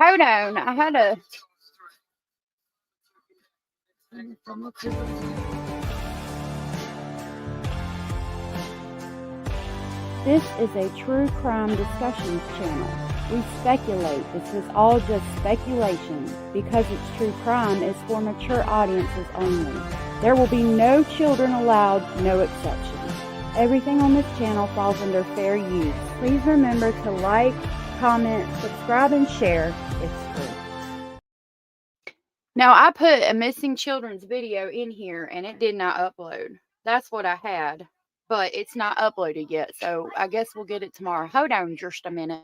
Hold on. I had a. This is a true crime discussions channel. We speculate. This is all just speculation. Because it's true crime, it's for mature audiences only. There will be no children allowed, no exceptions. Everything on this channel falls under fair use. Please remember to like, comment, subscribe, and share. It's free. Now, I put a missing children's video in here, and it did not upload. That's what I had, but it's not uploaded yet, so I guess we'll get it tomorrow. Hold on just a minute.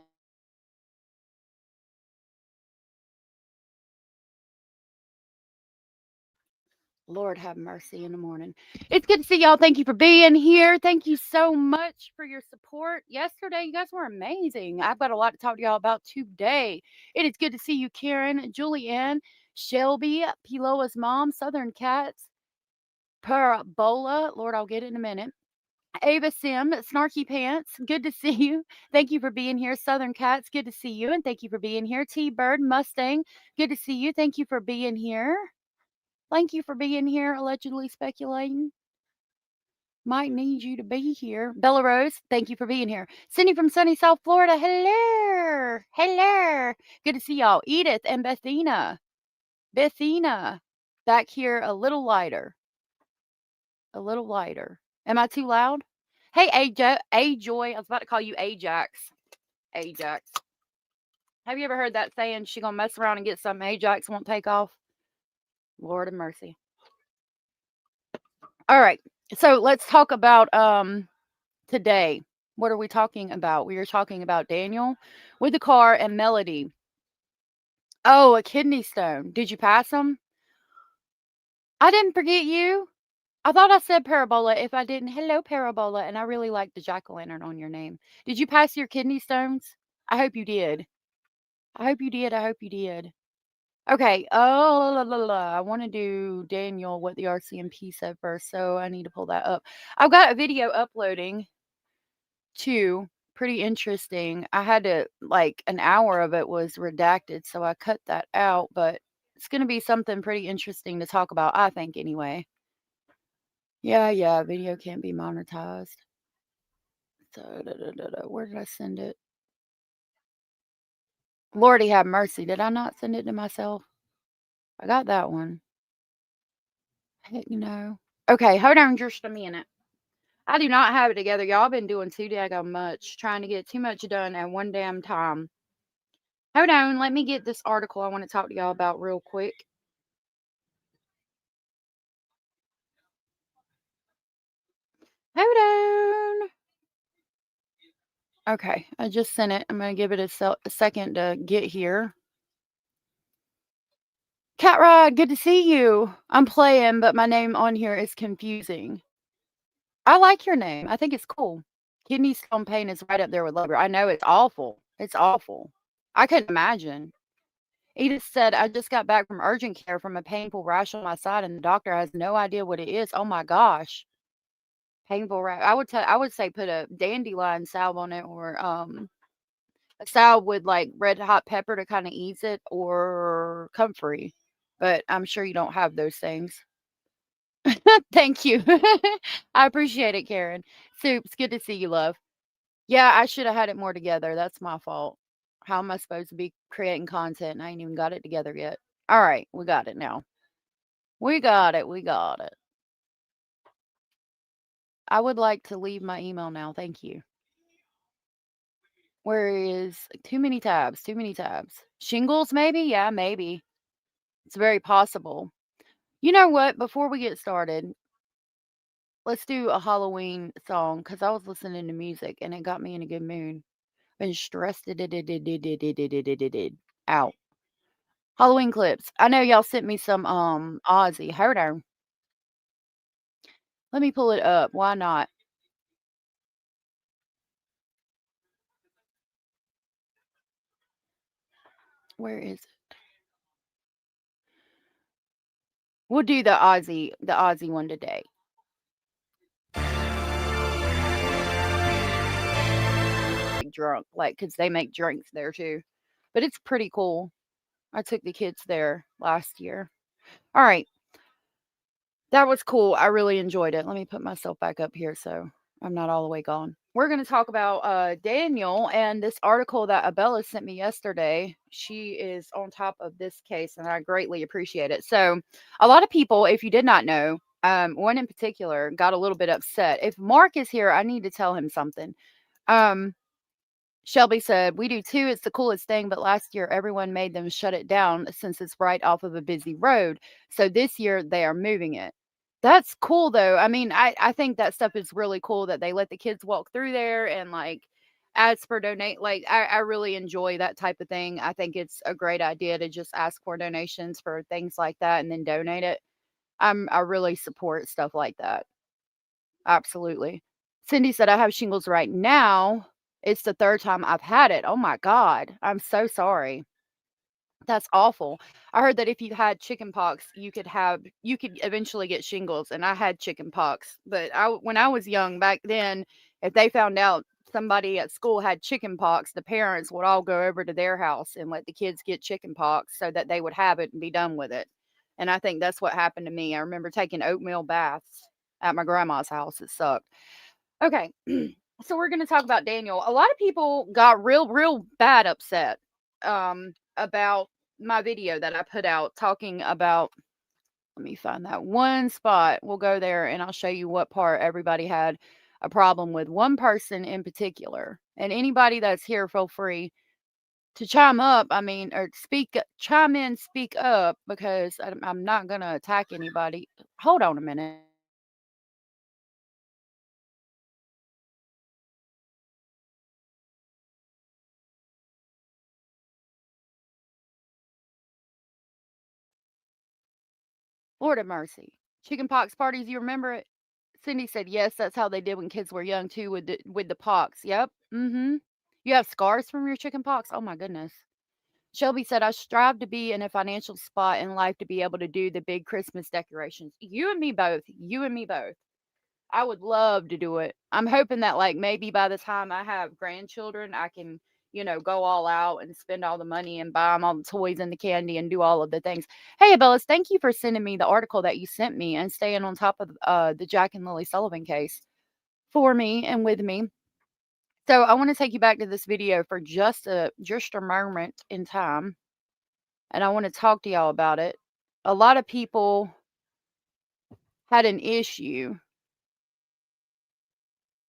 Lord have mercy in the morning. It's good to see y'all. Thank you for being here. Thank you so much for your support. Yesterday, you guys were amazing. I've got a lot to talk to y'all about today. It is good to see you, Karen, Julianne, Shelby, Piloa's mom, Southern Cats, Parabola. Lord, I'll get it in a minute. Ava Sim, Snarky Pants, good to see you. Thank you for being here. Southern Cats, good to see you. And thank you for being here. T-Bird, Mustang, good to see you. Thank you for being here. Thank you for being here, allegedly speculating. Might need you to be here. Bella Rose, thank you for being here. Cindy from sunny South Florida, hello. Hello. Good to see y'all. Edith and Bethina. Bethina, back here a little lighter. A little lighter. Am I too loud? Hey, Joy. I was about to call you Ajax. Ajax. Have you ever heard that saying, she gonna mess around and get something Ajax won't take off? Lord of mercy. All right. So let's talk about today. What are we talking about? We are talking about Daniel with the car and Melodee. Oh, a kidney stone. Did you pass them? I didn't forget you. I thought I said Parabola. If I didn't, hello, Parabola. And I really like the jack-o'-lantern on your name. Did you pass your kidney stones? I hope you did. I hope you did. I hope you did. Okay. Oh, I want to do Daniel, what the RCMP said first. So I need to pull that up. I've got a video uploading too. Pretty interesting. I had to, like, an hour of it was redacted. So I cut that out. But it's going to be something pretty interesting to talk about, I think, anyway. Yeah, video can't be monetized. So, where did I send it? Lordy have mercy. Did I not send it to myself? I got that one. Heck no. Okay, hold on just a minute. I do not have it together, y'all. I've been doing too daggone much, trying to get too much done at one damn time. Hold on, let me get this article I want to talk to y'all about real quick. Hold on. Okay, I just sent it. I'm going to give it a second to get here. Cat Rod, good to see you. I'm playing, but my name on here is confusing. I like your name. I think it's cool. Kidney stone pain is right up there with liver. I know it's awful. It's awful. I couldn't imagine. Edith said, I just got back from urgent care from a painful rash on my side, and the doctor has no idea what it is. Oh my gosh. Painful rash. I would say put a dandelion salve on it, or a salve with like red hot pepper to kind of ease it, or comfrey. But I'm sure you don't have those things. Thank you. I appreciate it, Karen. Soups, good to see you, love. Yeah, I should have had it more together. That's my fault. How am I supposed to be creating content and I ain't even got it together yet? All right, we got it now. We got it. We got it. I would like to leave my email now. Thank you. Where is too many tabs? Too many tabs. Shingles, maybe? Yeah, maybe. It's very possible. You know what? Before we get started, let's do a Halloween song because I was listening to music and it got me in a good mood. Been stressed out. Halloween clips. I know y'all sent me some Aussie. Hold on. Let me pull it up. Why not? Where is it? We'll do the Aussie one today. Drunk, like, because they make drinks there too. But it's pretty cool. I took the kids there last year. All right. That was cool. I really enjoyed it. Let me put myself back up here so I'm not all the way gone. We're going to talk about Daniel and this article that Abella sent me yesterday. She is on top of this case, and I greatly appreciate it. So, a lot of people, if you did not know, one in particular got a little bit upset. If Mark is here, I need to tell him something. Um, Shelby said, "We do too. It's the coolest thing. But last year, everyone made them shut it down since it's right off of a busy road. So this year, they are moving it." That's cool, though. I mean, I think that stuff is really cool that they let the kids walk through there and like ask for donate. Like, I really enjoy that type of thing. I think it's a great idea to just ask for donations for things like that and then donate it. I really support stuff like that. Absolutely. Cindy said, "I have shingles right now. It's the third time I've had it. Oh my God. I'm so sorry. That's awful. I heard that if you had chicken pox, you could eventually get shingles, and I had chicken pox. But when I was young back then, if they found out somebody at school had chicken pox, the parents would all go over to their house and let the kids get chicken pox so that they would have it and be done with it. And I think that's what happened to me. I remember taking oatmeal baths at my grandma's house. It sucked. Okay. So we're going to talk about Daniel. A lot of people got real bad upset about my video that I put out talking about, let me find that one spot. We'll go there and I'll show you what part everybody had a problem with. One person in particular. And anybody that's here, feel free to chime up. I mean, or chime in, speak up, because I'm not going to attack anybody. Hold on a minute. Lord have mercy. Chicken pox parties, you remember it? Cindy said, "Yes, that's how they did when kids were young too, with the pox." Yep. Mm-hmm. You have scars from your chicken pox? Oh my goodness. Shelby said, "I strive to be in a financial spot in life to be able to do the big Christmas decorations." You and me both. You and me both. I would love to do it. I'm hoping that like maybe by the time I have grandchildren, I can, go all out and spend all the money and buy them all the toys and the candy and do all of the things. Hey, Abellis, thank you for sending me the article that you sent me and staying on top of the Jack and Lilly Sullivan case for me and with me. So I want to take you back to this video for just a moment in time, and I want to talk to y'all about it. A lot of people had an issue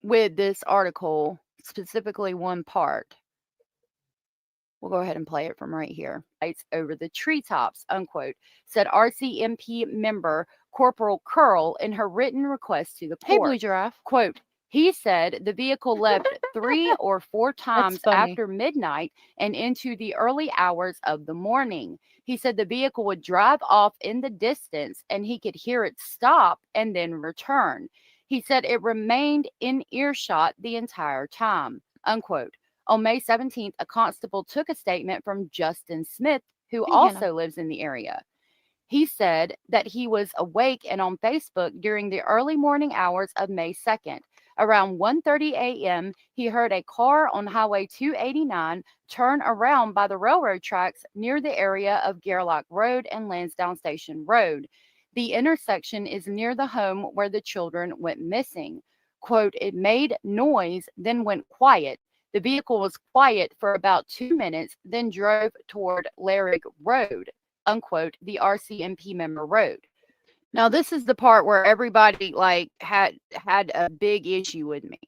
with this article, specifically one part. We'll go ahead and play it from right here. Lights over the treetops, unquote, said RCMP member Corporal Curl in her written request to the court. Hey, Blue Giraffe. Quote, he said the vehicle left 3 or 4 times after midnight and into the early hours of the morning. He said the vehicle would drive off in the distance and he could hear it stop and then return. He said it remained in earshot the entire time, unquote. On May 17th, a constable took a statement from Justin Smith, who also lives in the area. He said that he was awake and on Facebook during the early morning hours of May 2nd. Around 1:30 a.m., he heard a car on Highway 289 turn around by the railroad tracks near the area of Gerlach Road and Lansdowne Station Road. The intersection is near the home where the children went missing. Quote, it made noise, then went quiet. The vehicle was quiet for about 2 minutes, then drove toward Larrick Road, unquote, the RCMP member wrote. Now, this is the part where everybody had a big issue with me.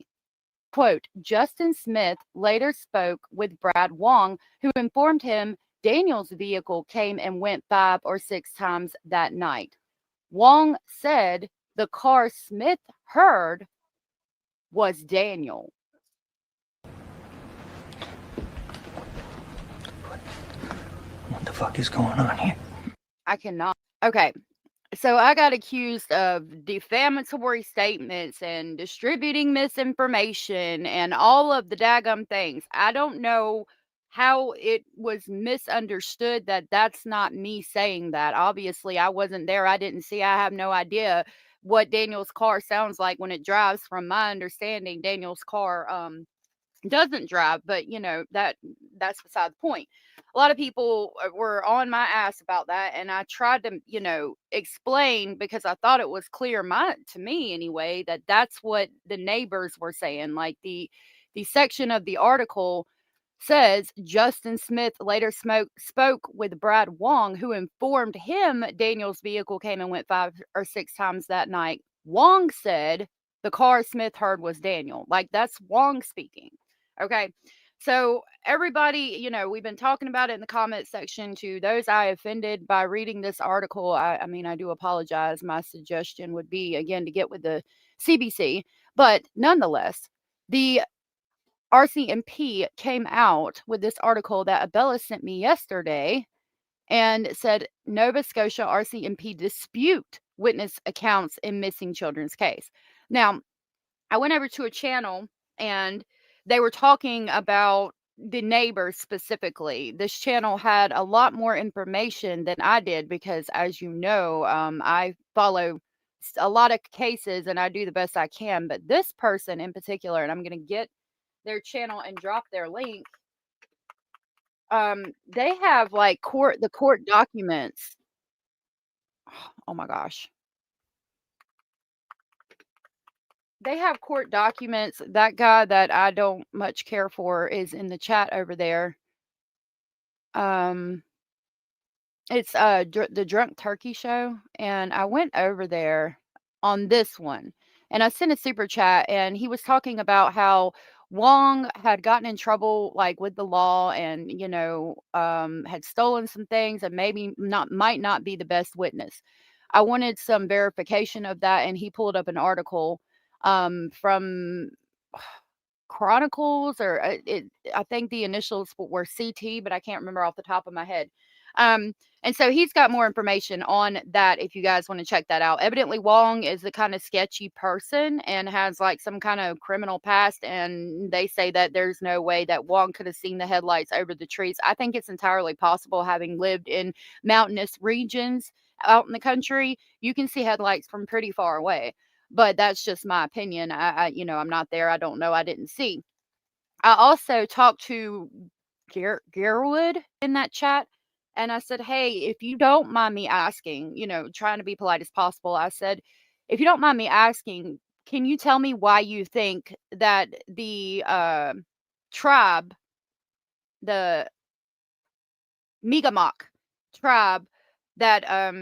Quote, Justin Smith later spoke with Brad Wong, who informed him Daniel's vehicle came and went 5 or 6 times that night. Wong said the car Smith heard was Daniel. What the fuck is going on here? I cannot. Okay. So I got accused of defamatory statements and distributing misinformation and all of the daggum things. I don't know how it was misunderstood that that's not me saying that. Obviously, I wasn't there. I didn't see. I have no idea what Daniel's car sounds like when it drives. From my understanding, Daniel's car doesn't drive, but that's beside the point. a lot of people were on my ass about that, and I tried to, explain because I thought it was clear, to me anyway, that that's what the neighbors were saying. Like the section of the article says Justin Smith later spoke with Brad Wong, who informed him Daniel's vehicle came and went 5 or 6 times that night. Wong said the car Smith heard was Daniel. Like, that's Wong speaking. Okay. So, everybody, we've been talking about it in the comment section. To those I offended by reading this article, I mean, I do apologize. My suggestion would be, again, to get with the CBC. But nonetheless, the RCMP came out with this article that Abella sent me yesterday and said Nova Scotia RCMP dispute witness accounts in missing children's case. Now, I went over to a channel and they were talking about the neighbors specifically. This channel had a lot more information than I did because, as you know, I follow a lot of cases and I do the best I can. But this person in particular, and I'm going to get their channel and drop their link. They have like the court documents. Oh my gosh. They have court documents. That guy that I don't much care for is in the chat over there. It's the Drunk Turkey Show, and I went over there on this one, and I sent a super chat, and he was talking about how Wong had gotten in trouble like with the law, and had stolen some things, and maybe might not be the best witness. I wanted some verification of that, and he pulled up an article from Chronicles, or I think the initials were CT, but I can't remember off the top of my head. And so he's got more information on that if you guys want to check that out. Evidently, Wong is the kind of sketchy person and has like some kind of criminal past. And they say that there's no way that Wong could have seen the headlights over the trees. I think it's entirely possible, having lived in mountainous regions out in the country, you can see headlights from pretty far away. But that's just my opinion. I'm not there. I don't know. I didn't see. I also talked to Gerwood in that chat, and I said, hey, if you don't mind me asking, trying to be polite as possible, I said, if you don't mind me asking, can you tell me why you think that the tribe, the Mi'kmaq tribe, that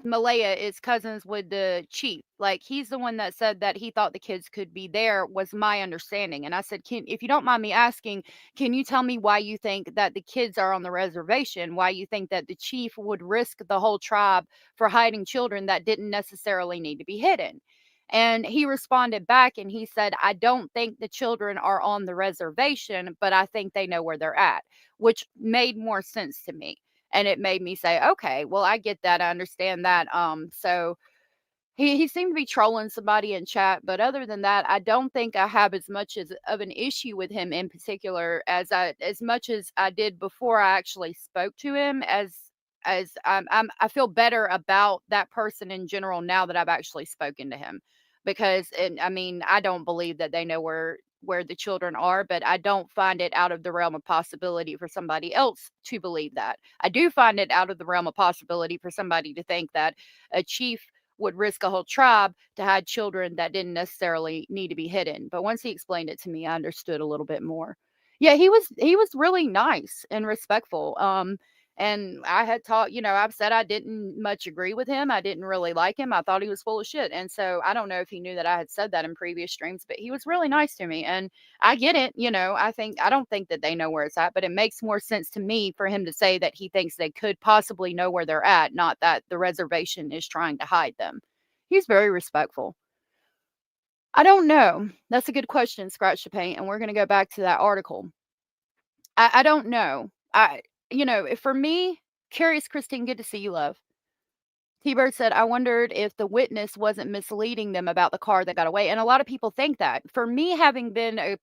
Malaya is cousins with the chief. Like, he's the one that said that he thought the kids could be there, was my understanding. And I said, if you don't mind me asking, can you tell me why you think that the kids are on the reservation? Why you think that the chief would risk the whole tribe for hiding children that didn't necessarily need to be hidden? And he responded back and he said, I don't think the children are on the reservation, but I think they know where they're at, which made more sense to me. And it made me say, okay, well, I get that. I understand that. So he seemed to be trolling somebody in chat. But other than that, I don't think I have as much of an issue with him in particular as much as I did before I actually spoke to him, as I feel better about that person in general now that I've actually spoken to him. Because, and I mean, I don't believe that they know where the children are, but I don't find it out of the realm of possibility for somebody else to believe that. I do find it out of the realm of possibility for somebody to think that a chief would risk a whole tribe to hide children that didn't necessarily need to be hidden. But once he explained it to me, I understood a little bit more. Yeah, he was really nice and respectful. And I had taught, I've said I didn't much agree with him. I didn't really like him. I thought he was full of shit. And so I don't know if he knew that I had said that in previous streams, but he was really nice to me. And I get it. I don't think that they know where it's at, but it makes more sense to me for him to say that he thinks they could possibly know where they're at, not that the reservation is trying to hide them. He's very respectful. I don't know. That's a good question, Scratch the Paint. And we're going to go back to that article. I don't know. For me, Curious Christine, good to see you, love. T-Bird said, I wondered if the witness wasn't misleading them about the car that got away. And a lot of people think that. For me, having been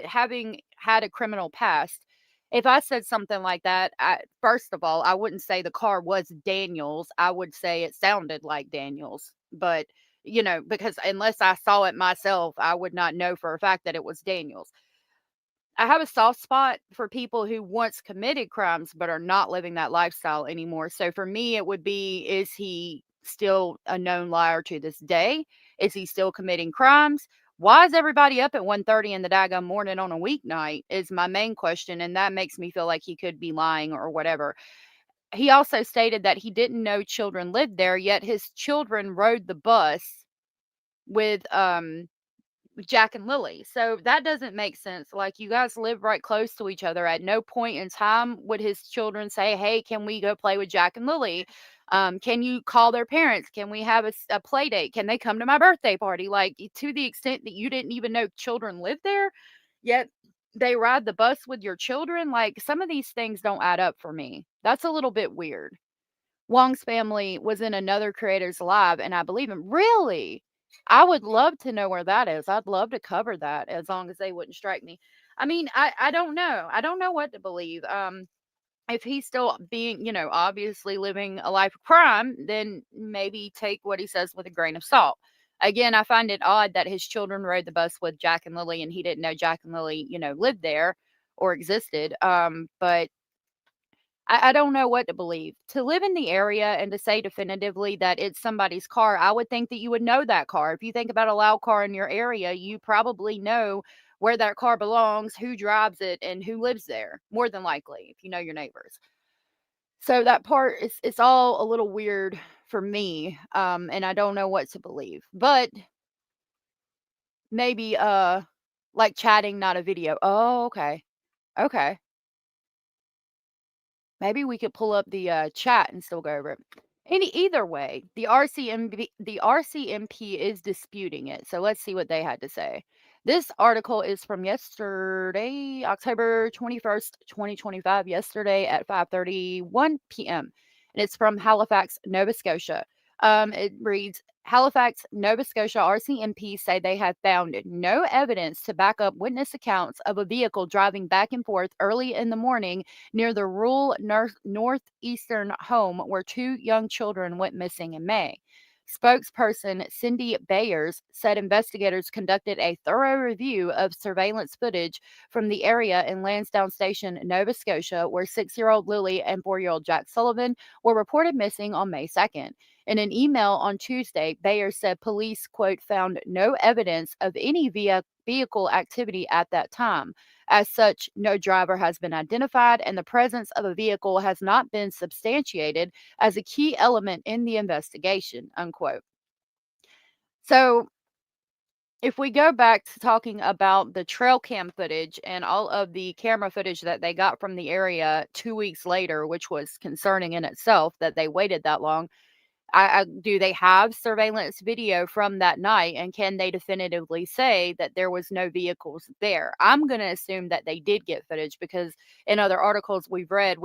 having had a criminal past, if I said something like that, first of all, I wouldn't say the car was Daniel's. I would say it sounded like Daniel's. But, because unless I saw it myself, I would not know for a fact that it was Daniel's. I have a soft spot for people who once committed crimes but are not living that lifestyle anymore. So for me, it would be, is he still a known liar to this day? Is he still committing crimes? Why is everybody up at 1:30 in the daggum morning on a weeknight is my main question, and that makes me feel like he could be lying or whatever. He also stated that he didn't know children lived there, yet his children rode the bus with Jack and Lilly. So that doesn't make sense. Like, you guys live right close to each other. At no point in time would his children say, "Hey, can we go play with Jack and Lilly? Can you call their parents? Can we have a play date? Can they come to my birthday party?" Like, to the extent that you didn't even know children lived there, yet they ride the bus with your children. Like, some of these things don't add up for me. That's a little bit weird. Wong's family was in another creator's live, and I believe him. Really? I would love to know where that is. I'd love to cover that as long as they wouldn't strike me. I mean, I don't know. I don't know what to believe. If he's still being, obviously living a life of crime, then maybe take what he says with a grain of salt. Again, I find it odd that his children rode the bus with Jack and Lilly and he didn't know Jack and Lilly, lived there or existed. But I don't know what to believe. To live in the area and to say definitively that it's somebody's car, I would think that you would know that car. If you think about a loud car in your area, you probably know where that car belongs, who drives it, and who lives there, more than likely, if you know your neighbors. So that part is, it's all a little weird for me, and I don't know what to believe. But maybe like chatting, not a video. Oh, okay. Okay. Maybe we could pull up the, chat and still go over it. Either way, the RCMP is disputing it, so let's see what they had to say. This article is from yesterday, October 21st, 2025, yesterday at 5:31 PM, and it's from Halifax, Nova Scotia. It reads, Halifax, Nova Scotia RCMP say they have found no evidence to back up witness accounts of a vehicle driving back and forth early in the morning near the rural northeastern home where two young children went missing in May. Spokesperson Cindy Bayers said investigators conducted a thorough review of surveillance footage from the area in Lansdowne Station, Nova Scotia, where 6-year-old Lilly and 4-year-old Jack Sullivan were reported missing on May 2nd. In an email on Tuesday, Bayer said police, quote, found no evidence of any vehicle activity at that time. As such, no driver has been identified, and the presence of a vehicle has not been substantiated as a key element in the investigation, unquote. So, if we go back to talking about the trail cam footage and all of the camera footage that they got from the area 2 weeks later, which was concerning in itself that they waited that long, do they have surveillance video from that night, and can they definitively say that there was no vehicles there? I'm going to assume that they did get footage because in other articles we've read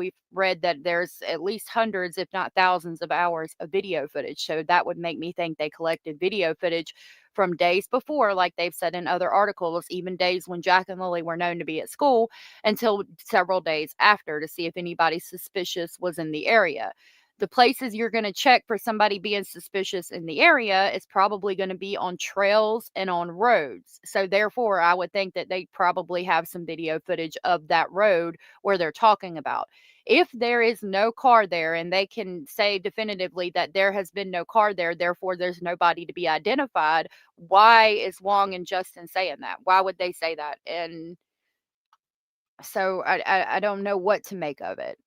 that there's at least hundreds, if not thousands of hours of video footage. So that would make me think they collected video footage from days before, like they've said in other articles, even days when Jack and Lily were known to be at school, until several days after to see if anybody suspicious was in the area. The places you're going to check for somebody being suspicious in the area is probably going to be on trails and on roads. So therefore, I would think that they probably have some video footage of that road where they're talking about. If there is no car there and they can say definitively that there has been no car there, therefore there's nobody to be identified, why is Wong and Justin saying that? Why would they say that? And so I don't know what to make of it.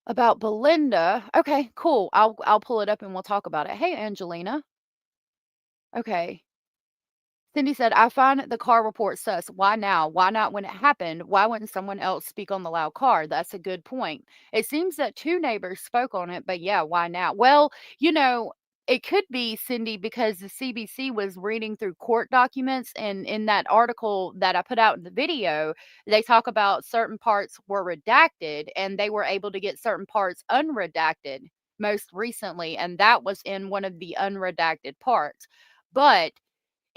About Belinda. Okay, cool. I'll pull it up and we'll talk about it. Hey, Angelina. Okay. Cindy said, I find the car report sus. Why now? Why not when it happened? Why wouldn't someone else speak on the loud car? That's a good point. It seems that two neighbors spoke on it, but yeah, why now? Well, it could be, Cindy, because the CBC was reading through court documents. And in that article that I put out in the video, they talk about certain parts were redacted and they were able to get certain parts unredacted most recently. And that was in one of the unredacted parts. But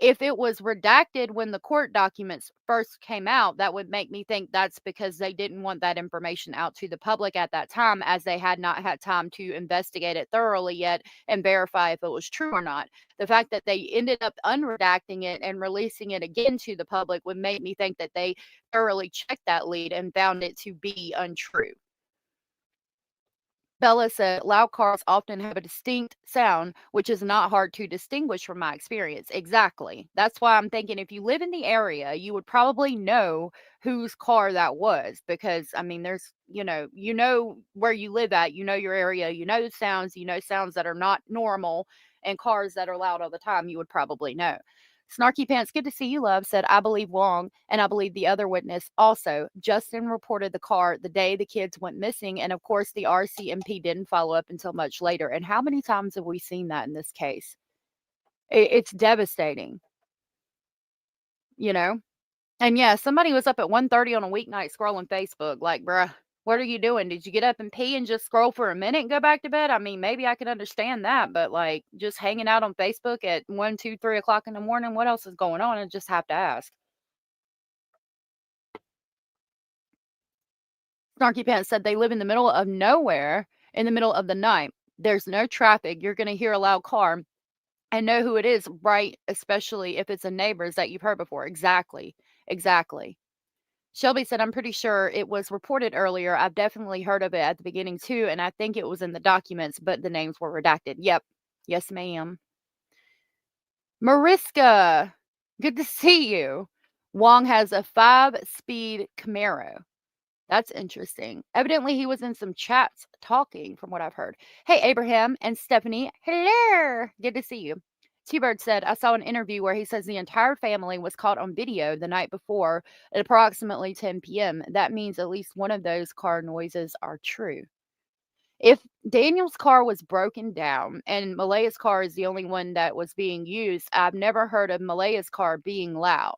If it was redacted when the court documents first came out, that would make me think that's because they didn't want that information out to the public at that time, as they had not had time to investigate it thoroughly yet and verify if it was true or not. The fact that they ended up unredacting it and releasing it again to the public would make me think that they thoroughly checked that lead and found it to be untrue. Bella said, loud cars often have a distinct sound, which is not hard to distinguish from my experience. Exactly. That's why I'm thinking if you live in the area, you would probably know whose car that was, because I mean, there's, you know where you live at, you know your area, you know sounds that are not normal, and cars that are loud all the time, you would probably know. Snarky Pants, good to see you, love, said, I believe Wong, and I believe the other witness also. Justin reported the car the day the kids went missing, and of course, the RCMP didn't follow up until much later. And how many times have we seen that in this case? It's devastating, you know? And yeah, somebody was up at 1:30 on a weeknight scrolling Facebook. Like, bruh, what are you doing? Did you get up and pee and just scroll for a minute and go back to bed? I mean, maybe I could understand that, but like just hanging out on Facebook at 1, 2, 3 o'clock in the morning, what else is going on? I just have to ask. Snarky Pants said they live in the middle of nowhere in the middle of the night. There's no traffic. You're going to hear a loud car and know who it is, right? Especially if it's a neighbor's that you've heard before. Exactly. Exactly. Shelby said, I'm pretty sure it was reported earlier. I've definitely heard of it at the beginning too, and I think it was in the documents, but the names were redacted. Yep. Yes, ma'am. Mariska, good to see you. Wong has a 5-speed Camaro. That's interesting. Evidently, he was in some chats talking, from what I've heard. Hey, Abraham and Stephanie. Hello. Good to see you. T-Bird said, I saw an interview where he says the entire family was caught on video the night before at approximately 10 p.m. That means at least one of those car noises are true. If Daniel's car was broken down and Malaya's car is the only one that was being used, I've never heard of Malaya's car being loud.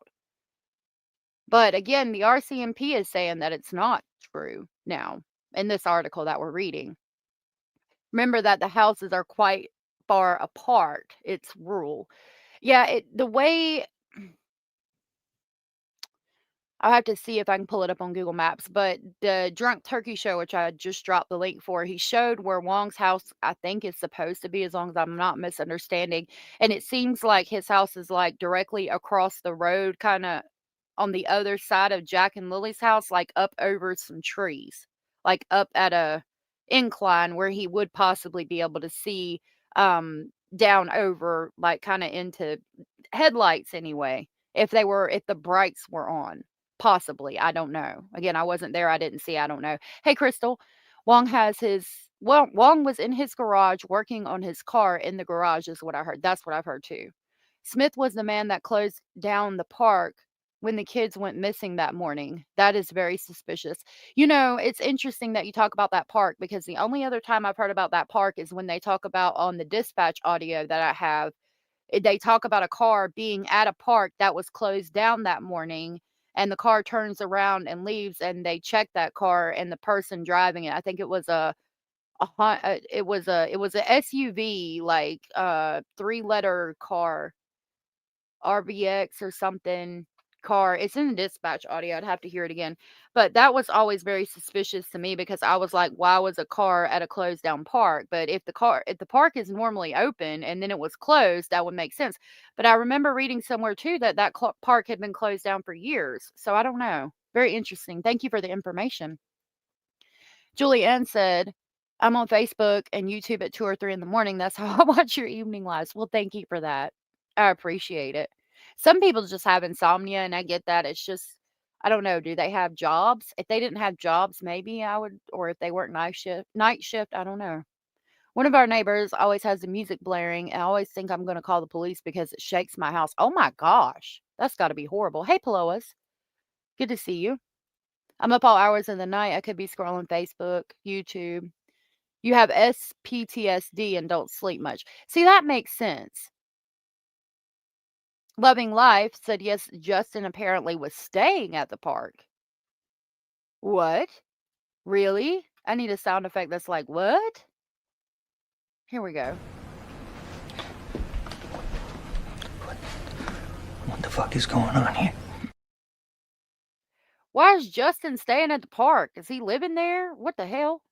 But again, the RCMP is saying that it's not true now in this article that we're reading. Remember that the houses are quite far apart. It's rural. Yeah, the way I'll have to see if I can pull it up on Google Maps, but the Drunk Turkey Show, which I just dropped the link for, he showed where Wong's house, I think, is supposed to be, as long as I'm not misunderstanding. And it seems like his house is like directly across the road, kind of on the other side of Jack and Lily's house, like up over some trees, like up at a incline where he would possibly be able to see down over, like kind of into headlights anyway, if the brights were on. Possibly, I don't know. Again, I wasn't there, I didn't see, I don't know. Hey, Crystal, Wong was in his garage working on his car in the garage, is what I heard. That's what I've heard too. Smith was the man that closed down the park when the kids went missing that morning. That is very suspicious. It's interesting that you talk about that park, because the only other time I've heard about that park is when they talk about on the dispatch audio that I have. They talk about a car being at a park that was closed down that morning, and the car turns around and leaves, and they check that car, and the person driving it, I think it was it was a SUV, like 3-letter car, RBX or something car. It's in the dispatch audio. I'd have to hear it again. But that was always very suspicious to me, because I was like, why was a car at a closed down park? But if the park is normally open and then it was closed, that would make sense. But I remember reading somewhere too that park had been closed down for years. So I don't know. Very interesting. Thank you for the information. Julie Ann said, I'm on Facebook and YouTube at 2 or 3 in the morning. That's how I watch your evening lives. Well, thank you for that. I appreciate it. Some people just have insomnia, and I get that. It's just, I don't know. Do they have jobs? If they didn't have jobs, maybe I would, or if they work night shift, I don't know. One of our neighbors always has the music blaring, and I always think I'm going to call the police because it shakes my house. Oh my gosh. That's got to be horrible. Hey, Paloas. Good to see you. I'm up all hours of the night. I could be scrolling Facebook, YouTube. You have SPTSD and don't sleep much. See, that makes sense. Loving Life said, yes, Justin apparently was staying at the park. What? Really? I need a sound effect that's like, what? Here we go. fuck is going on here? Why is Justin staying at the park? Is he living there? What the hell?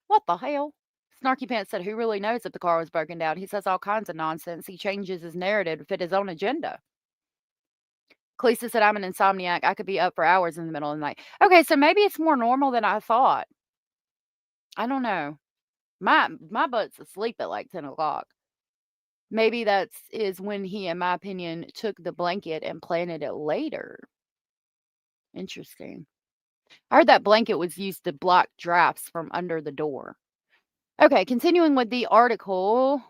What the hell? Snarky Pants said, who really knows if the car was broken down? He says all kinds of nonsense. He changes his narrative to fit his own agenda. Kalisa said, I'm an insomniac. I could be up for hours in the middle of the night. Okay, so maybe it's more normal than I thought. I don't know. My butt's asleep at like 10 o'clock. Maybe is when he, in my opinion, took the blanket and planted it later. Interesting. I heard that blanket was used to block drafts from under the door. Okay, continuing with the article,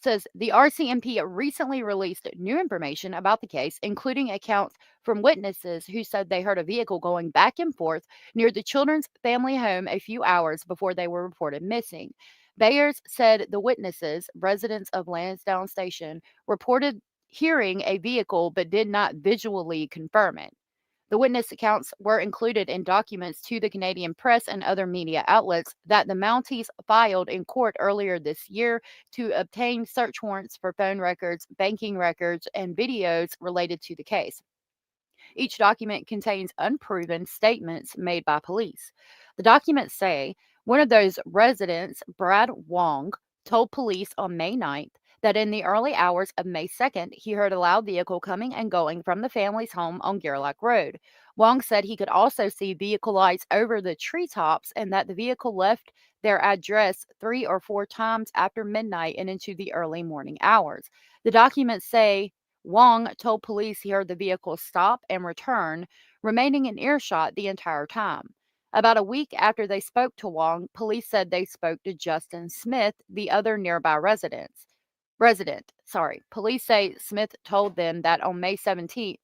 says the RCMP recently released new information about the case, including accounts from witnesses who said they heard a vehicle going back and forth near the children's family home a few hours before they were reported missing. Bayers said the witnesses, residents of Lansdowne Station, reported hearing a vehicle but did not visually confirm it. The witness accounts were included in documents to the Canadian press and other media outlets that the Mounties filed in court earlier this year to obtain search warrants for phone records, banking records, and videos related to the case. Each document contains unproven statements made by police. The documents say one of those residents, Brad Wong, told police on May 9th that in the early hours of May 2nd, he heard a loud vehicle coming and going from the family's home on Gerlach Road. Wong said he could also see vehicle lights over the treetops and that the vehicle left their address 3 or 4 times after midnight and into the early morning hours. The documents say Wong told police he heard the vehicle stop and return, remaining in earshot the entire time. About a week after they spoke to Wong, police said they spoke to Justin Smith, the other nearby resident. Police say Smith told them that on May 17th,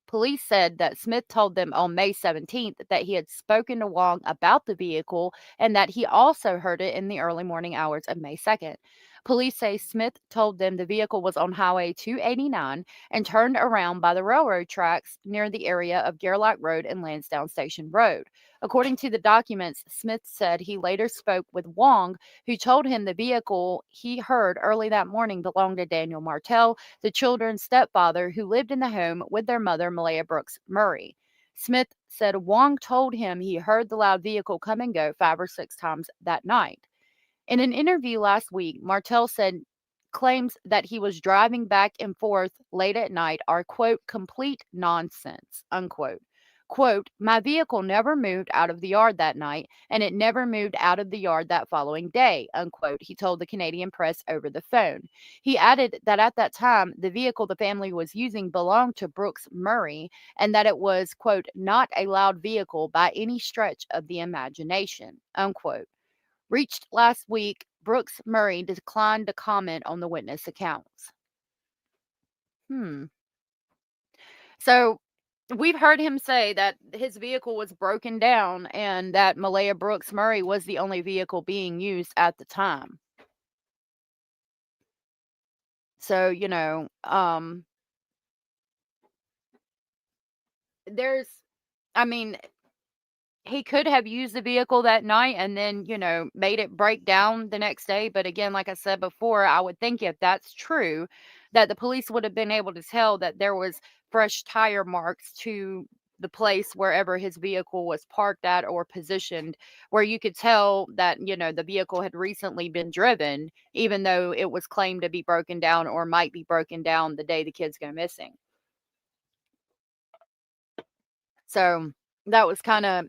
Police said that Smith told them on May 17th that he had spoken to Wong about the vehicle and that he also heard it in the early morning hours of May 2nd. Police say Smith told them the vehicle was on Highway 289 and turned around by the railroad tracks near the area of Gerlach Road and Lansdowne Station Road. According to the documents, Smith said he later spoke with Wong, who told him the vehicle he heard early that morning belonged to Daniel Martell, the children's stepfather who lived in the home with their mother, Malaya Brooks Murray. Smith said Wong told him he heard the loud vehicle come and go 5 or 6 times that night. In an interview last week, Martell said claims that he was driving back and forth late at night are, quote, complete nonsense, unquote. Quote, my vehicle never moved out of the yard that night, and it never moved out of the yard that following day, unquote, he told the Canadian press over the phone. He added that at that time, the vehicle the family was using belonged to Brooks Murray, and that it was, quote, not a loud vehicle by any stretch of the imagination, unquote. Reached last week, Brooks Murray declined to comment on the witness accounts. So we've heard him say that his vehicle was broken down and that Malaya Brooks Murray was the only vehicle being used at the time. So, there's, I mean, he could have used the vehicle that night and then, made it break down the next day. But again, like I said before, I would think if that's true, that the police would have been able to tell that there was fresh tire marks to the place wherever his vehicle was parked at or positioned, where you could tell that, the vehicle had recently been driven, even though it was claimed to be broken down or might be broken down the day the kids go missing. So that was kind of,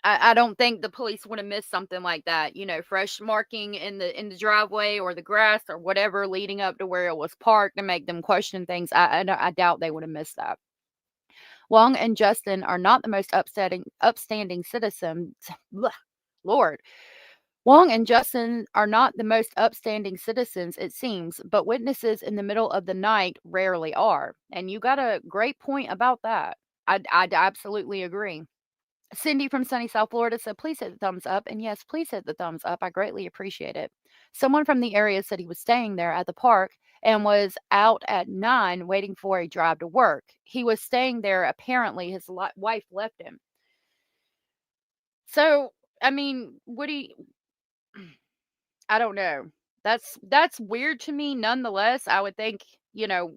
I don't think the police would have missed something like that, fresh marking in the driveway or the grass or whatever leading up to where it was parked to make them question things. I doubt they would have missed that. Wong and Justin are not the most upstanding citizens. Lord. Wong and Justin are not the most upstanding citizens, it seems, but witnesses in the middle of the night rarely are. And you got a great point about that. I absolutely agree. Cindy from sunny South Florida said, please hit the thumbs up. And yes, please hit the thumbs up. I greatly appreciate it. Someone from the area said he was staying there at the park and was out at 9 waiting for a drive to work. He was staying there. Apparently, his wife left him. So, I mean, I don't know. That's weird to me. Nonetheless, I would think,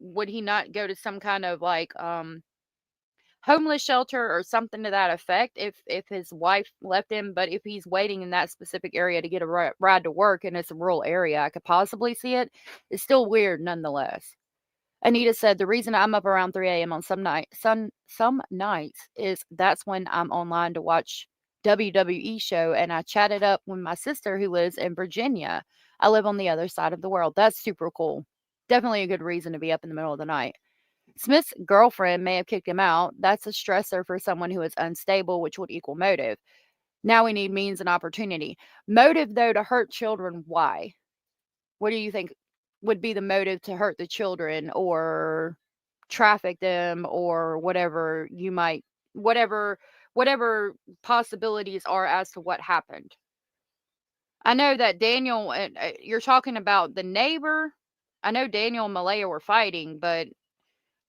would he not go to some kind of like homeless shelter or something to that effect if his wife left him? But if he's waiting in that specific area to get a ride to work and it's a rural area, I could possibly see it. It's still weird nonetheless. Anita said the reason I'm up around 3 a.m. on some nights is that's when I'm online to watch WWE show, and I chatted up with my sister who lives in Virginia. I live on the other side of the world. That's super cool. Definitely a good reason to be up in the middle of the night. Smith's girlfriend may have kicked him out. That's a stressor for someone who is unstable, which would equal motive. Now we need means and opportunity. Motive, though, to hurt children, why? What do you think would be the motive to hurt the children or traffic them or whatever possibilities are as to what happened? I know that Daniel, you're talking about the neighbor. I know Daniel and Malaya were fighting, but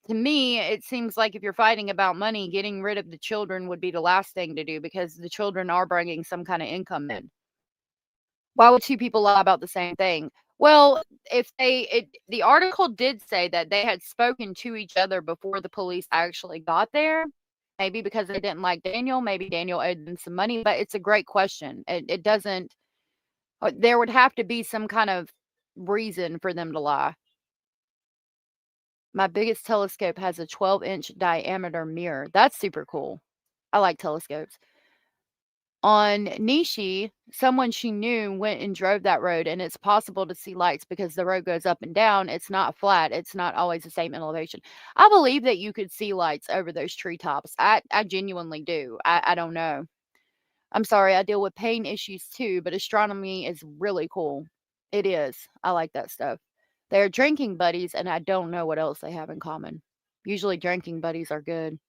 to me, it seems like if you're fighting about money, getting rid of the children would be the last thing to do because the children are bringing some kind of income in. Why would two people lie about the same thing? Well, the article did say that they had spoken to each other before the police actually got there. Maybe because they didn't like Daniel, maybe Daniel owed them some money, but it's a great question. It doesn't, there would have to be some kind of reason for them to lie. My biggest telescope has a 12-inch diameter mirror. That's super cool. I like telescopes. On Nishi, someone she knew went and drove that road, and it's possible to see lights because the road goes up and down. It's not flat. It's not always the same elevation. I believe that you could see lights over those treetops. I genuinely do. I don't know. I'm sorry, I deal with pain issues too, but astronomy is really cool. It is. I like that stuff. They're drinking buddies, and I don't know what else they have in common. Usually, drinking buddies are good.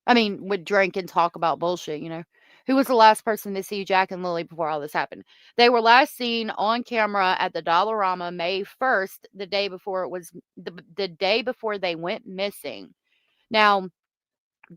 I mean, would drink and talk about bullshit. Who was the last person to see Jack and Lilly before all this happened? They were last seen on camera at the Dollarama May 1st, the day before it was the day before they went missing. Now,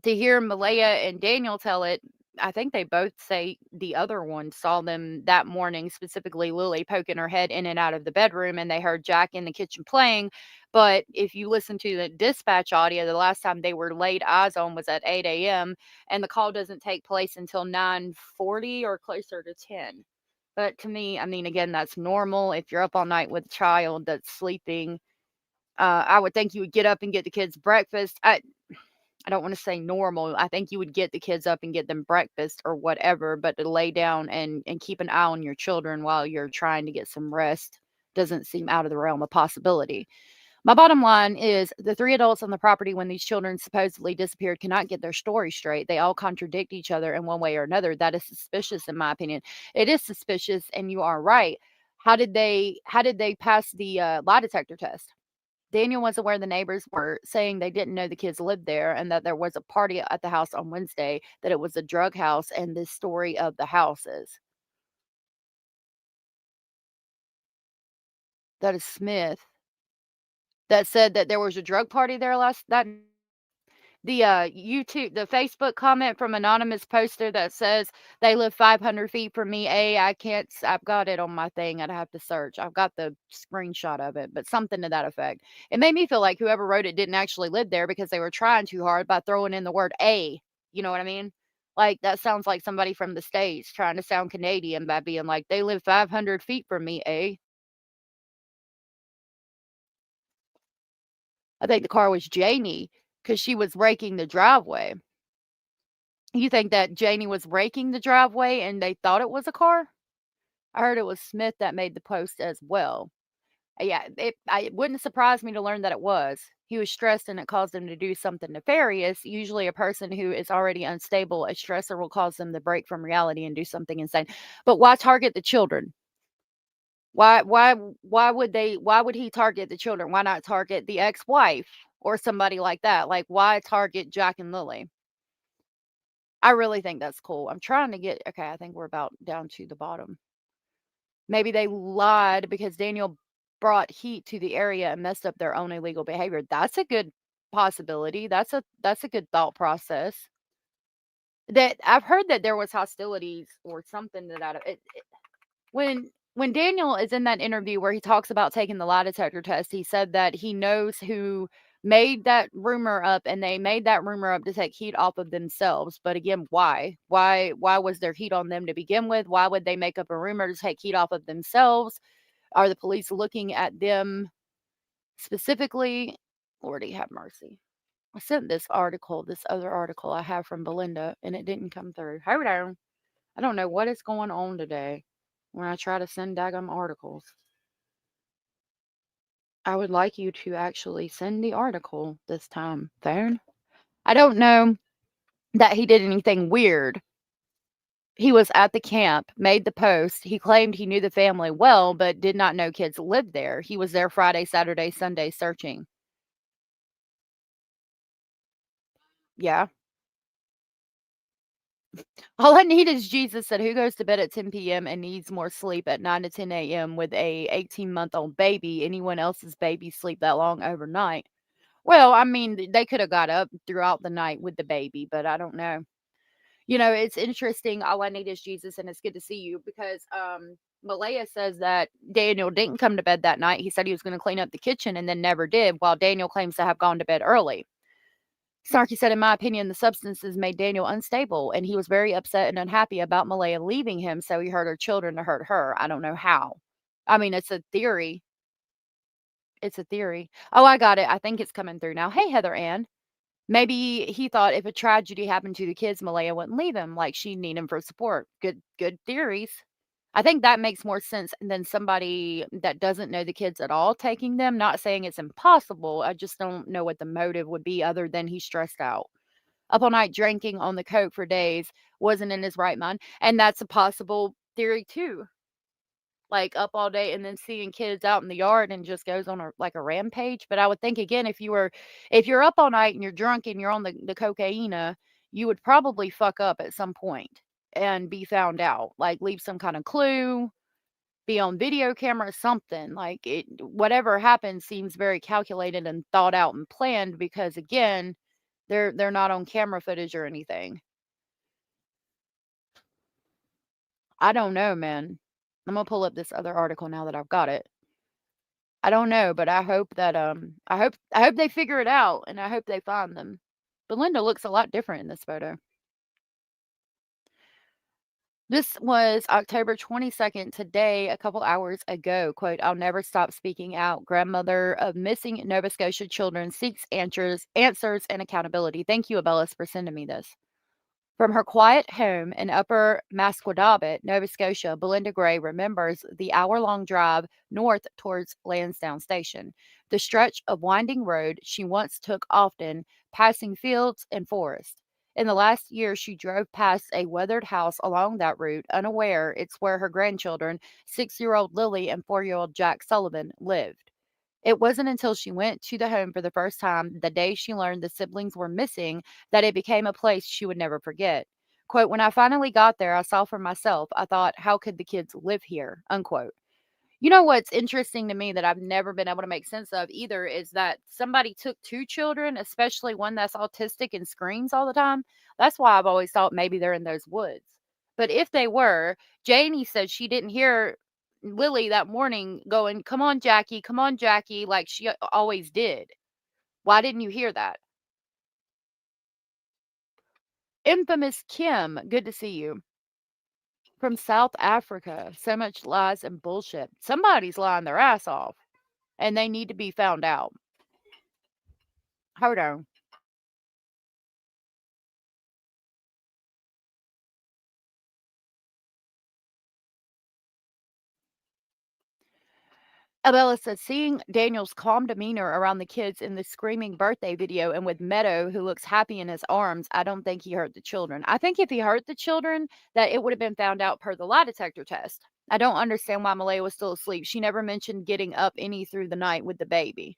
to hear Malaya and Daniel tell it, I think they both say the other one saw them that morning, specifically Lily poking her head in and out of the bedroom, and they heard Jack in the kitchen playing. But if you listen to the dispatch audio, the last time they were laid eyes on was at 8 a.m., and the call doesn't take place until 9:40 or closer to 10. But to me, I mean, again, that's normal. If you're up all night with a child that's sleeping, I would think you would get up and get the kids breakfast. I don't want to say normal. I think you would get the kids up and get them breakfast or whatever, but to lay down and keep an eye on your children while you're trying to get some rest doesn't seem out of the realm of possibility. My bottom line is the three adults on the property when these children supposedly disappeared cannot get their story straight. They all contradict each other in one way or another. That is suspicious, in my opinion. It is suspicious, and you are right. How did they pass the lie detector test? Daniel was aware the neighbors were saying they didn't know the kids lived there and that there was a party at the house on Wednesday, that it was a drug house, and this story of the houses. That is Smith that said that there was a drug party there the the Facebook comment from anonymous poster that says they live 500 feet from me. I can't. I've got it on my thing. I'd have to search. I've got the screenshot of it, but something to that effect. It made me feel like whoever wrote it didn't actually live there because they were trying too hard by throwing in the word a. You know what I mean? Like that sounds like somebody from the States trying to sound Canadian by being like they live 500 feet from me. I think the car was Janie because she was raking the driveway. You think that Janie was raking the driveway and they thought it was a car? I heard it was Smith that made the post as well. Yeah, it wouldn't surprise me to learn that it was. He was stressed and it caused him to do something nefarious. Usually, a person who is already unstable, a stressor will cause them to break from reality and do something insane. But why target the children? Why would he target the children? Why not target the ex-wife or somebody like that? Like, why target Jack and Lilly? I really think that's cool. I'm trying to get okay, I think we're about down to the bottom. Maybe they lied because Daniel brought heat to the area and messed up their own illegal behavior. That's a good possibility. That's a good thought process. That I've heard that there was hostilities or something to that. When when Daniel is in that interview where he talks about taking the lie detector test, he said that he knows who made that rumor up, and they made that rumor up to take heat off of themselves. But again, why? Why was there heat on them to begin with? Why would they make up a rumor to take heat off of themselves? Are the police looking at them specifically? Lordy have mercy. I sent this other article I have from Belinda, and it didn't come through. Hold on. I don't know what is going on today when I try to send daggum articles. I would like you to actually send the article this time, phone. I don't know that he did anything weird. He was at the camp, made the post. He claimed he knew the family well, but did not know kids lived there. He was there Friday, Saturday, Sunday searching. Yeah. All I need is Jesus said, who goes to bed at 10 p.m. and needs more sleep at 9 to 10 a.m. with a 18-month-old baby? Anyone else's baby sleep that long overnight? Well, I mean, they could have got up throughout the night with the baby, but I don't know. It's interesting. All I need is Jesus, and it's good to see you because Malaya says that Daniel didn't come to bed that night. He said he was going to clean up the kitchen and then never did, while Daniel claims to have gone to bed early. Snarky said, in my opinion, the substances made Daniel unstable, and he was very upset and unhappy about Malaya leaving him, so he hurt her children to hurt her. I don't know how. I mean, it's a theory. It's a theory. Oh, I got it. I think it's coming through now. Hey, Heather Ann. Maybe he thought if a tragedy happened to the kids, Malaya wouldn't leave him, like she'd need him for support. Good theories. I think that makes more sense than somebody that doesn't know the kids at all taking them. Not saying it's impossible. I just don't know what the motive would be other than he's stressed out. Up all night drinking on the coke for days, wasn't in his right mind. And that's a possible theory too. Like up all day and then seeing kids out in the yard and just goes on a rampage. But I would think again, if you're up all night and you're drunk and you're on the cocaine, you would probably fuck up at some point and be found out. Like leave some kind of clue, be on video camera, something. Like whatever happens seems very calculated and thought out and planned because again, they're not on camera footage or anything. I don't know, man. I'm gonna pull up this other article now that I've got it. I don't know, but I hope that I hope they figure it out and I hope they find them. Belinda looks a lot different in this photo. This was October 22nd, today, a couple hours ago. Quote, I'll never stop speaking out. Grandmother of missing Nova Scotia children seeks answers and accountability. Thank you, Abellis, for sending me this. From her quiet home in Upper Masquadabat, Nova Scotia, Belinda Gray remembers the hour-long drive north towards Lansdowne Station, the stretch of winding road she once took often, passing fields and forests. In the last year, she drove past a weathered house along that route, unaware it's where her grandchildren, 6-year-old Lilly and 4-year-old Jack Sullivan, lived. It wasn't until she went to the home for the first time, the day she learned the siblings were missing, that it became a place she would never forget. Quote, when I finally got there, I saw for myself. I thought, how could the kids live here? Unquote. You know what's interesting to me that I've never been able to make sense of either is that somebody took two children, especially one that's autistic and screams all the time. That's why I've always thought maybe they're in those woods. But if they were, Janie said she didn't hear Lily that morning going, come on, Jackie, like she always did. Why didn't you hear that? Infamous Kim, good to see you. From South Africa. So much lies and bullshit. Somebody's lying their ass off, and they need to be found out. Hold on. Abella says, seeing Daniel's calm demeanor around the kids in the screaming birthday video and with Meadow, who looks happy in his arms, I don't think he hurt the children. I think if he hurt the children, that it would have been found out per the lie detector test. I don't understand why Malaya was still asleep. She never mentioned getting up any through the night with the baby.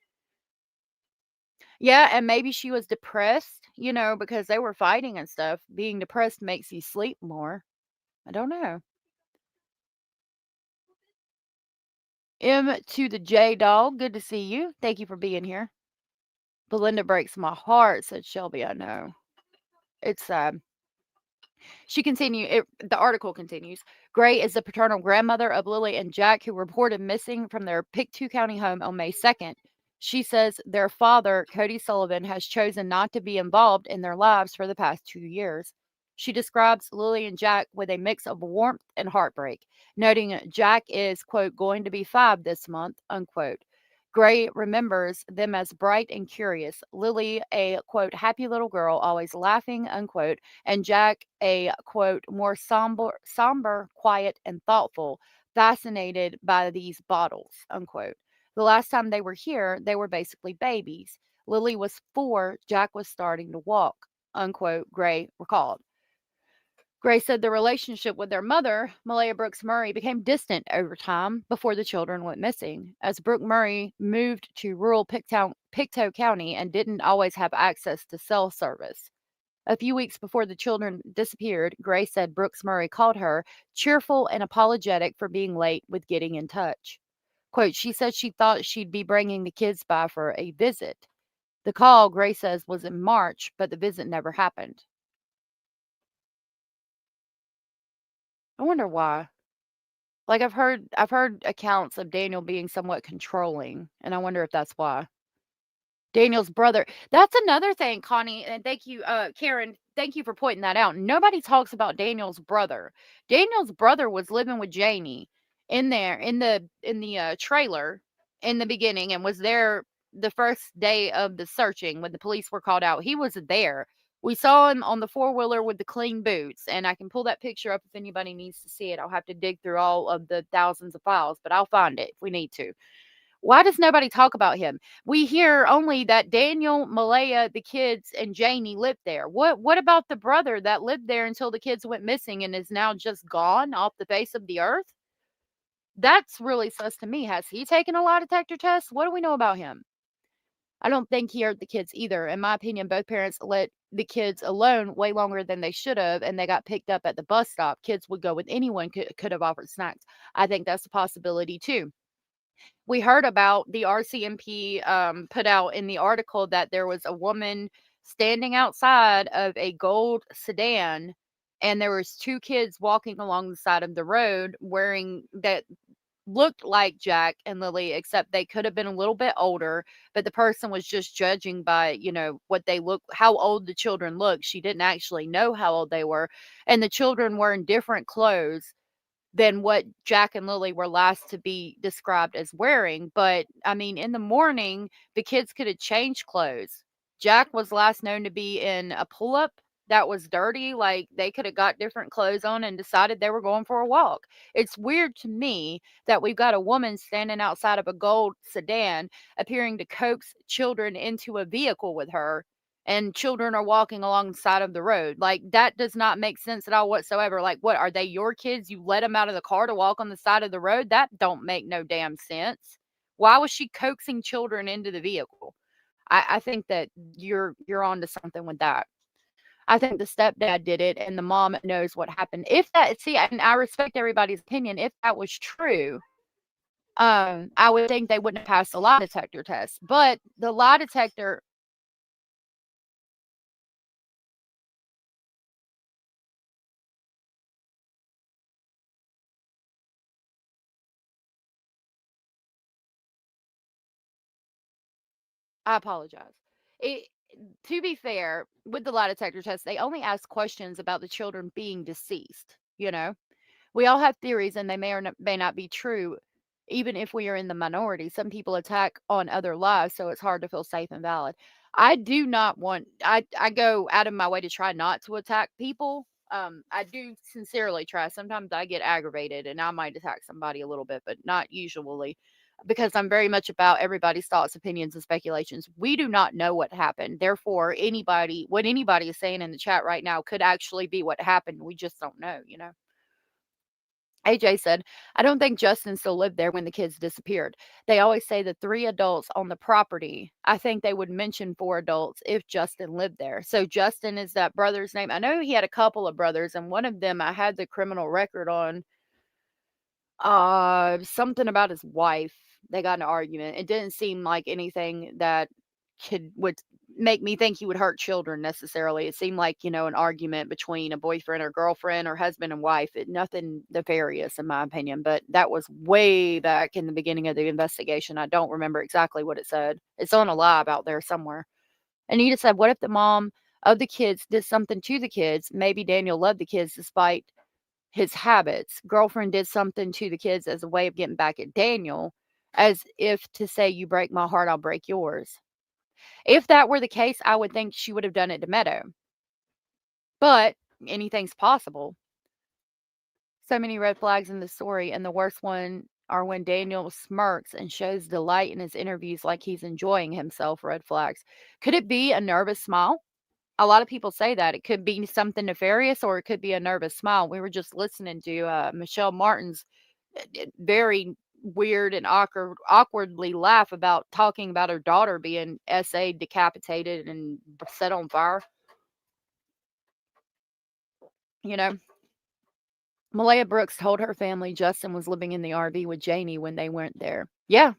Yeah, and maybe she was depressed, because they were fighting and stuff. Being depressed makes you sleep more. I don't know. M to the J dog, good to see you. Thank you for being here. Belinda breaks my heart, said Shelby. I know. It's sad. The article continues. Gray is the paternal grandmother of Lilly and Jack, who reported missing from their Pictou County home on May 2nd. She says their father, Cody Sullivan, has chosen not to be involved in their lives for the past 2 years. She describes Lilly and Jack with a mix of warmth and heartbreak, noting Jack is, quote, going to be 5 this month, unquote. Gray remembers them as bright and curious. Lilly, a, quote, happy little girl, always laughing, unquote, and Jack, a, quote, more somber, quiet, and thoughtful, fascinated by these bottles, unquote. The last time they were here, they were basically babies. Lilly was 4, Jack was starting to walk, unquote, Gray recalled. Gray said the relationship with their mother, Malaya Brooks Murray, became distant over time before the children went missing, as Brooke Murray moved to rural Pictou County and didn't always have access to cell service. A few weeks before the children disappeared, Gray said Brooks Murray called her, cheerful and apologetic for being late with getting in touch. Quote, she said she thought she'd be bringing the kids by for a visit. The call, Gray says, was in March, but the visit never happened. I wonder why. Like I've heard accounts of Daniel being somewhat controlling, and I wonder if that's why. Daniel's brother. That's another thing, Connie, and thank you, Karen. Thank you for pointing that out. Nobody talks about Daniel's brother. Daniel's brother was living with Janie in there in the trailer in the beginning, and was there the first day of the searching when the police were called out. He was there. We saw him on the four-wheeler with the clean boots, and I can pull that picture up if anybody needs to see it. I'll have to dig through all of the thousands of files, but I'll find it if we need to. Why does nobody talk about him? We hear only that Daniel, Malaya, the kids, and Janie lived there. What about the brother that lived there until the kids went missing and is now just gone off the face of the earth? That's really sus to me. Has he taken a lie detector test? What do we know about him? I don't think he hurt the kids either. In my opinion, both parents let the kids alone way longer than they should have, and they got picked up at the bus stop. Kids would go with anyone, could have offered snacks. I think that's a possibility too. We heard about the RCMP put out in the article that there was a woman standing outside of a gold sedan, and there was 2 kids walking along the side of the road wearing that looked like Jack and Lilly, except they could have been a little bit older, but the person was just judging by, what they look, how old the children looked. She didn't actually know how old they were, and the children were in different clothes than what Jack and Lilly were last to be described as wearing. But I mean, in the morning, the kids could have changed clothes. Jack was last known to be in a pull up that was dirty. Like they could have got different clothes on and decided they were going for a walk. It's weird to me that we've got a woman standing outside of a gold sedan appearing to coax children into a vehicle with her, and children are walking alongside of the road. Like that does not make sense at all whatsoever. Like, what are they, your kids? You let them out of the car to walk on the side of the road? That don't make no damn sense. Why was she coaxing children into the vehicle? I think that you're onto something with that. I think the stepdad did it, and the mom knows what happened. If that, see, and I respect everybody's opinion. If that was true, I would think they wouldn't have passed the lie detector test. But the lie detector, I apologize. It, to be fair, with the lie detector test, they only ask questions about the children being deceased. We all have theories, and they may not be true, even if we are in the minority. Some people attack on other lives, so it's hard to feel safe and valid. I do not want. I go out of my way to try not to attack people. I do sincerely try. Sometimes I get aggravated, and I might attack somebody a little bit, but not usually, because I'm very much about everybody's thoughts, opinions, and speculations. We do not know what happened. Therefore, what anybody is saying in the chat right now could actually be what happened. We just don't know. AJ said, I don't think Justin still lived there when the kids disappeared. They always say the 3 adults on the property. I think they would mention 4 adults if Justin lived there. So Justin is that brother's name. I know he had a couple of brothers, and one of them I had the criminal record on. Something about his wife. They got in an argument. It didn't seem like anything that would make me think he would hurt children necessarily. It seemed like, an argument between a boyfriend or girlfriend or husband and wife. Nothing nefarious in my opinion, but that was way back in the beginning of the investigation. I don't remember exactly what it said. It's on a lab out there somewhere. Anita said, what if the mom of the kids did something to the kids? Maybe Daniel loved the kids despite his habits. Girlfriend did something to the kids as a way of getting back at Daniel, as if to say, you break my heart, I'll break yours. If that were the case, I would think she would have done it to Meadow. But anything's possible. So many red flags in the story, and the worst one are when Daniel smirks and shows delight in his interviews like he's enjoying himself. Red flags. Could it be a nervous smile? A lot of people say that. It could be something nefarious or it could be a nervous smile. We were just listening to Michelle Martin's very weird and awkwardly laugh about talking about her daughter being SA decapitated and set on fire. Malaya Brooks told her family Justin was living in the RV with Janie when they weren't there. Yeah.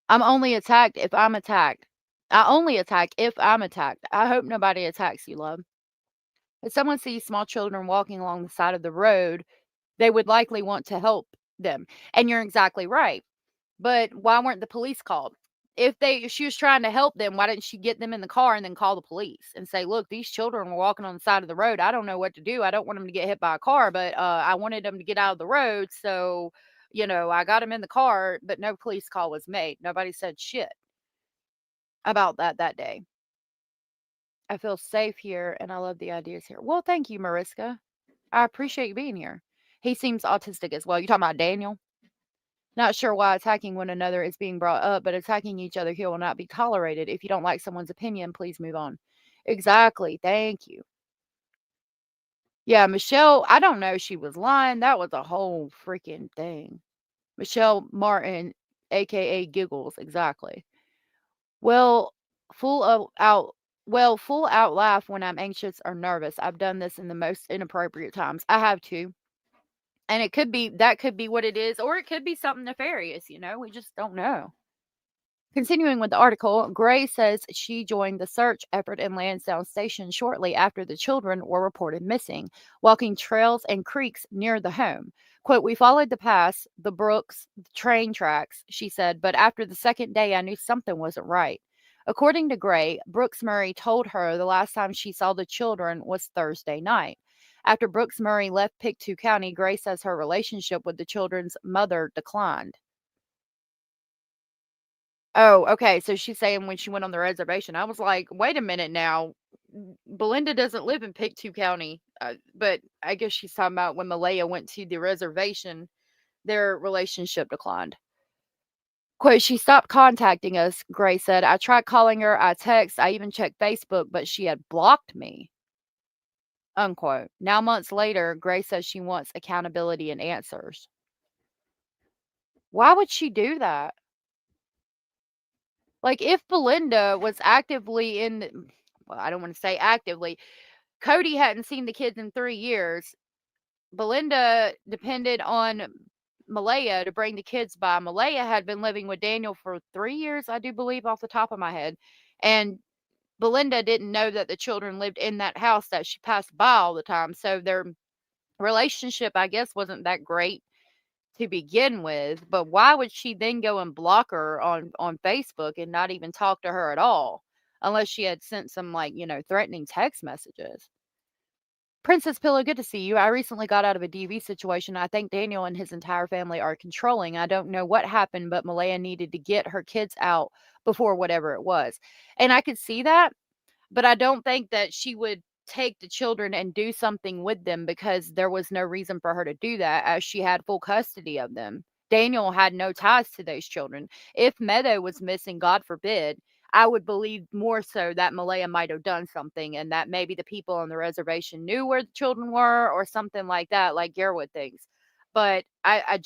I'm only attacked if I'm attacked. I only attack if I'm attacked. I hope nobody attacks you, love. If someone sees small children walking along the side of the road, they would likely want to help them. And you're exactly right. But why weren't the police called? If she was trying to help them, why didn't she get them in the car and then call the police and say, look, these children were walking on the side of the road. I don't know what to do. I don't want them to get hit by a car, but I wanted them to get out of the road. So, I got them in the car, but no police call was made. Nobody said shit about that day. I feel safe here and I love the ideas here. Well, thank you, Mariska. I appreciate you being here. He seems autistic as well. You talking about Daniel? Not sure why attacking one another is being brought up, but attacking each other here will not be tolerated. If you don't like someone's opinion, please move on. Exactly. Thank you. Yeah, Michelle, I don't know. She was lying. That was a whole freaking thing. Michelle Martin, aka Giggles. Exactly. Well, full out. Well, full out laugh when I'm anxious or nervous. I've done this in the most inappropriate times. I have too. And that could be what it is, or it could be something nefarious, we just don't know. Continuing with the article, Gray says she joined the search effort in Lansdowne Station shortly after the children were reported missing, walking trails and creeks near the home. Quote, we followed the paths, the brooks, the train tracks, she said, but after the second day, I knew something wasn't right. According to Gray, Brooks Murray told her the last time she saw the children was Thursday night. After Brooks Murray left Pictou County, Gray says her relationship with the children's mother declined. Oh, okay. So she's saying when she went on the reservation, I was like, wait a minute now. Belinda doesn't live in Pictou County. But I guess she's talking about when Malaya went to the reservation, their relationship declined. Quote, she stopped contacting us, Gray said. I tried calling her, I text, I even checked Facebook, but she had blocked me. Unquote. Now, months later, Gray says she wants accountability and answers. Why would she do that? Like, if Belinda was actively well, I don't want to say actively, Cody hadn't seen the kids in 3 years. Belinda depended on Malaya to bring the kids by. Malaya had been living with Daniel for 3 years, I do believe, off the top of my head. And Belinda didn't know that the children lived in that house that she passed by all the time. So their relationship, I guess, wasn't that great to begin with. But why would she then go and block her on Facebook and not even talk to her at all? Unless she had sent some, threatening text messages. Princess Pillow, good to see you. I recently got out of a DV situation. I think Daniel and his entire family are controlling. I don't know what happened, but Malaya needed to get her kids out before whatever it was. And I could see that, but I don't think that she would take the children and do something with them because there was no reason for her to do that, as she had full custody of them. Daniel had no ties to those children. If Meadow was missing, God forbid, I would believe more so that Malaya might have done something and that maybe the people on the reservation knew where the children were or something like that, like Garwood thinks. But I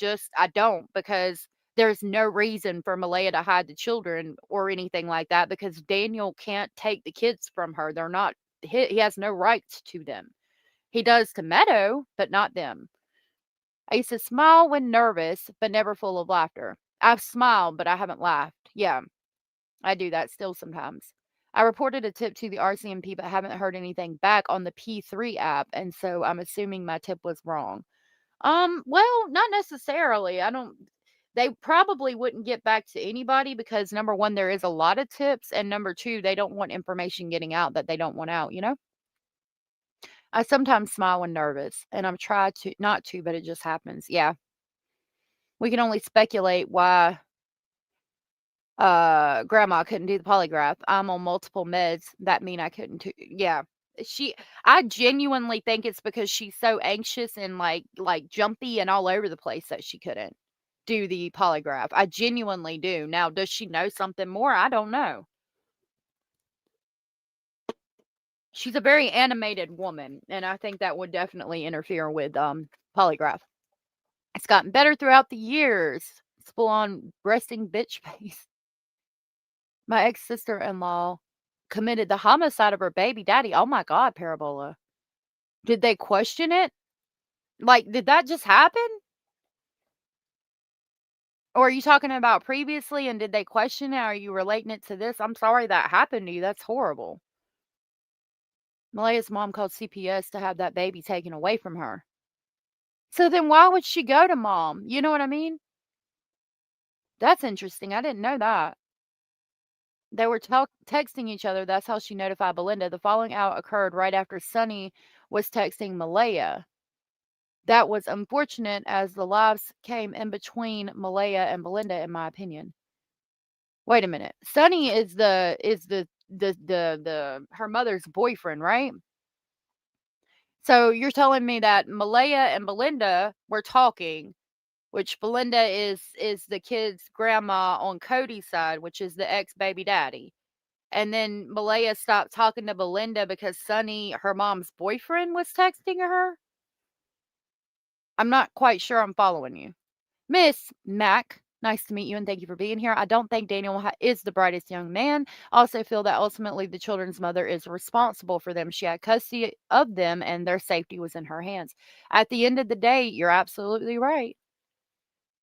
don't, because there's no reason for Malaya to hide the children or anything like that, because Daniel can't take the kids from her. They're not, he has no rights to them. He does to Meadow, but not them. I used to smile when nervous, but never full of laughter. I've smiled, but I haven't laughed. Yeah. I do that still sometimes. I reported a tip to the RCMP, but haven't heard anything back on the P3 app, and so I'm assuming my tip was wrong. Well, not necessarily. I don't They probably wouldn't get back to anybody because number 1, there is a lot of tips, and number 2, they don't want information getting out that they don't want out, you know? I sometimes smile when nervous, and I'm trying to not to, but it just happens. Yeah. We can only speculate why grandma couldn't do the polygraph. I'm on multiple meds that mean I couldn't yeah. She I genuinely think it's because she's so anxious and like jumpy and all over the place that she couldn't do the polygraph. I genuinely do. Now, does she know something more? I don't know. She's a very animated woman, and I think that would definitely interfere with polygraph. It's gotten better throughout the years. It's full on resting bitch face. My ex-sister-in-law committed the homicide of her baby daddy. Oh my god, Parabola. Did they question it? Like, did that just happen? Or are you talking about previously and did they question it? Are you relating it to this? I'm sorry that happened to you. That's horrible. Malaya's mom called CPS to have that baby taken away from her. So then why would she go to mom? You know what I mean? That's interesting. I didn't know that. They were texting each other. That's how she notified Belinda. The falling out occurred right after Sunny was texting Malaya. That was unfortunate as the lives came in between Malaya and Belinda, in my opinion. Wait a minute. Sonny is the her mother's boyfriend, right? So you're telling me that Malaya and Belinda were talking, which Belinda is the kid's grandma on Cody's side, which is the ex baby daddy. And then Malaya stopped talking to Belinda because Sonny, her mom's boyfriend, was texting her. I'm not quite sure I'm following you. Miss Mac, nice to meet you and thank you for being here. I don't think Daniel is the brightest young man. I also feel that ultimately the children's mother is responsible for them. She had custody of them and their safety was in her hands. At the end of the day, you're absolutely right.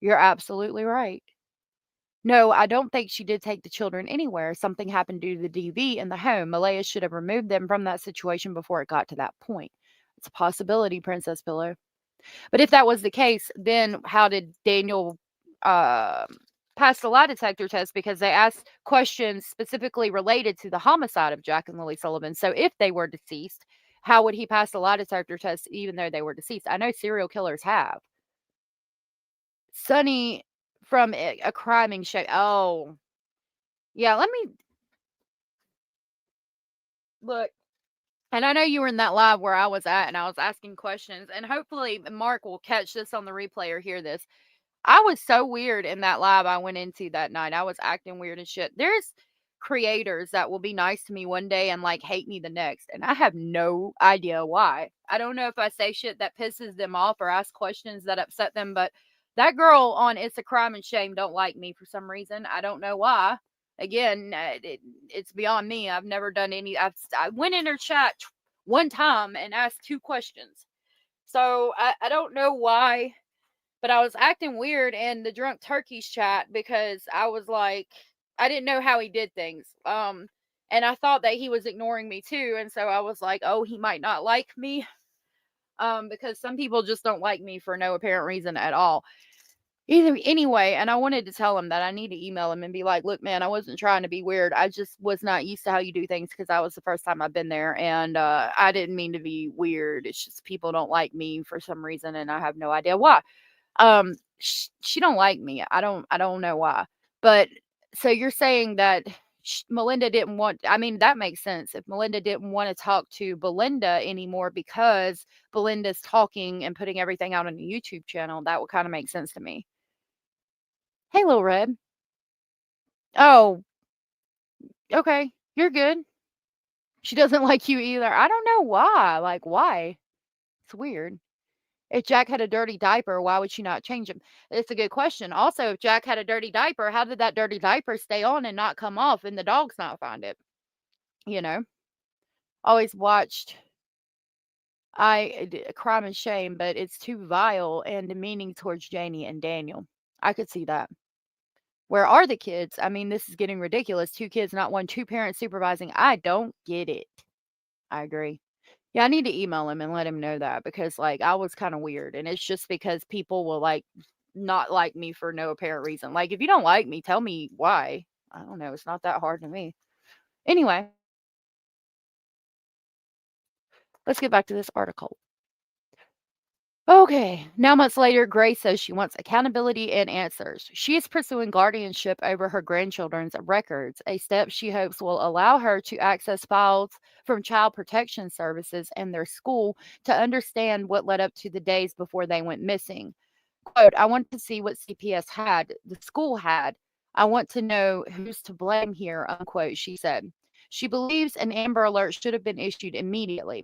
You're absolutely right. No, I don't think she did take the children anywhere. Something happened due to the DV in the home. Malaya should have removed them from that situation before it got to that point. It's a possibility, Princess Pillow. But if that was the case, then how did Daniel pass the lie detector test? Because they asked questions specifically related to the homicide of Jack and Lilly Sullivan. So if they were deceased, how would he pass the lie detector test even though they were deceased? I know serial killers have. Sonny from a criming show. Oh, yeah. Let me look. And I know you were in that live where I was at and I was asking questions. And hopefully Mark will catch this on the replay or hear this. I was so weird in that live I went into that night. I was acting weird and shit. There's creators that will be nice to me one day and like hate me the next. And I have no idea why. I don't know if I say shit that pisses them off or ask questions that upset them, but that girl on It's a Crime and Shame don't like me for some reason. I don't know why. Again, it's beyond me. I've never done any. I went in her chat one time and asked 2 questions. So I don't know why, but I was acting weird in the Drunk Turkeys chat because I was like, I didn't know how he did things. And I thought that he was ignoring me too. And so I was like, oh, he might not like me. Because some people just don't like me for no apparent reason at all. Either anyway, and I wanted to tell him that I need to email him and be like, look, man, I wasn't trying to be weird. I just was not used to how you do things because I was the first time I've been there. And I didn't mean to be weird. It's just people don't like me for some reason, and I have no idea why. She don't like me. I don't know why. But so you're saying that Melinda didn't want, I mean, that makes sense. If Melinda didn't want to talk to Belinda anymore because Belinda's talking and putting everything out on the YouTube channel, that would kind of make sense to me. Hey, Little Red. Oh, okay. You're good. She doesn't like you either. I don't know why. Like, why? It's weird. If Jack had a dirty diaper, why would she not change him? It's a good question. Also, if Jack had a dirty diaper, how did that dirty diaper stay on and not come off and the dogs not find it? You know, always watched Crime and Shame, but it's too vile and demeaning towards Janie and Daniel. I could see that. Where are the kids? I mean, this is getting ridiculous. 2 kids, not 1, 2 parents supervising. I don't get it. I agree. Yeah, I need to email him and let him know that because, like, I was kinda weird, and it's just because people will, like, not like me for no apparent reason. Like, if you don't like me, tell me why. I don't know, it's not that hard to me. Anyway, let's get back to this article. Okay, now months later, Grace says she wants accountability and answers. She is pursuing guardianship over her grandchildren's records, a step she hopes will allow her to access files from Child Protection Services and their school to understand what led up to the days before they went missing. Quote, I want to see what CPS had, the school had. I want to know who's to blame here, unquote, she said. She believes an Amber Alert should have been issued immediately.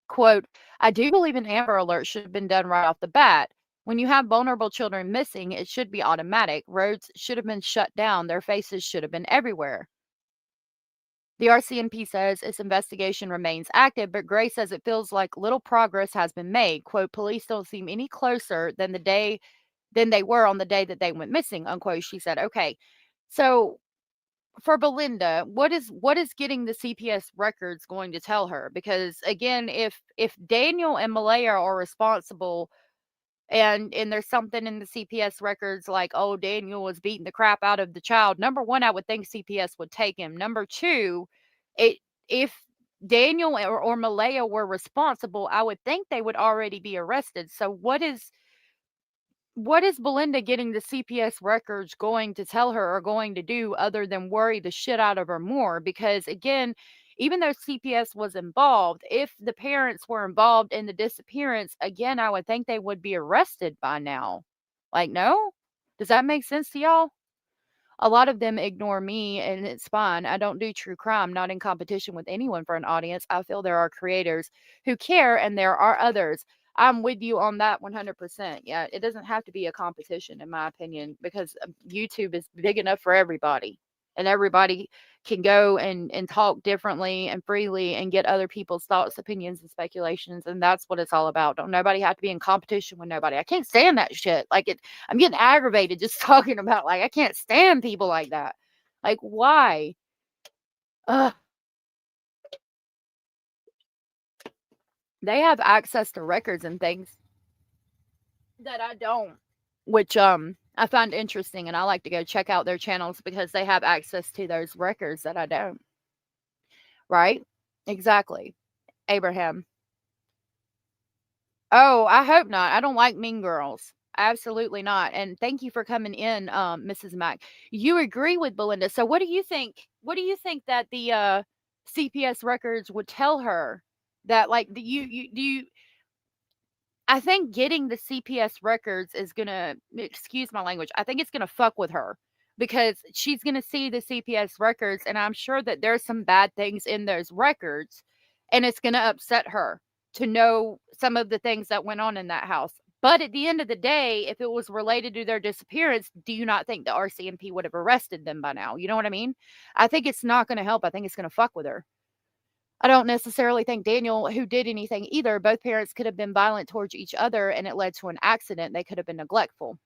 Quote, I do believe an Amber Alert should have been done right off the bat. When you have vulnerable children missing, it should be automatic. Roads should have been shut down. Their faces should have been everywhere. The RCMP says its investigation remains active, but Gray says it feels like little progress has been made. Quote, police don't seem any closer than they were on the day that they went missing, unquote. She said, okay. So for Belinda, what is getting the CPS records going to tell her? Because again, if Daniel and Malaya are responsible and there's something in the CPS records like, oh, Daniel was beating the crap out of the child, number one, I would think CPS would take him. Number two, it if Daniel or Malaya were responsible, I would think they would already be arrested. So what is Belinda getting the CPS records going to tell her or going to do other than worry the shit out of her more? Because again, even though CPS was involved, if the parents were involved in the disappearance, again, I would think they would be arrested by now. Like, no? Does that make sense to y'all? A lot of them ignore me, and it's fine. I don't do true crime, not in competition with anyone for an audience. I feel there are creators who care, and there are others. I'm with you on that 100%. Yeah, it doesn't have to be a competition, in my opinion, because YouTube is big enough for everybody, and everybody can go and talk differently and freely and get other people's thoughts, opinions, and speculations, and that's what it's all about. Don't nobody have to be in competition with nobody. I can't stand that shit. I'm getting aggravated just talking about, like, I can't stand people like that. Like, why? Ugh. They have access to records and things that I don't, which I find interesting, and I like to go check out their channels because they have access to those records that I don't. Right? Exactly. Abraham. Oh, I hope not. I don't like mean girls. Absolutely not. And thank you for coming in, Mrs. Mack. You agree with Belinda. So what do you think? What do you think that the CPS records would tell her? That like the, you do you I think getting the CPS records is gonna, excuse my language, I think it's gonna fuck with her because she's gonna see the CPS records, and I'm sure that there's some bad things in those records, and it's gonna upset her to know some of the things that went on in that house. But at the end of the day, if it was related to their disappearance, do you not think the RCMP would have arrested them by now? You know what I mean? I think it's not gonna help. I think it's gonna fuck with her. I don't necessarily think Daniel, who did anything either. Both parents could have been violent towards each other and it led to an accident. They could have been neglectful.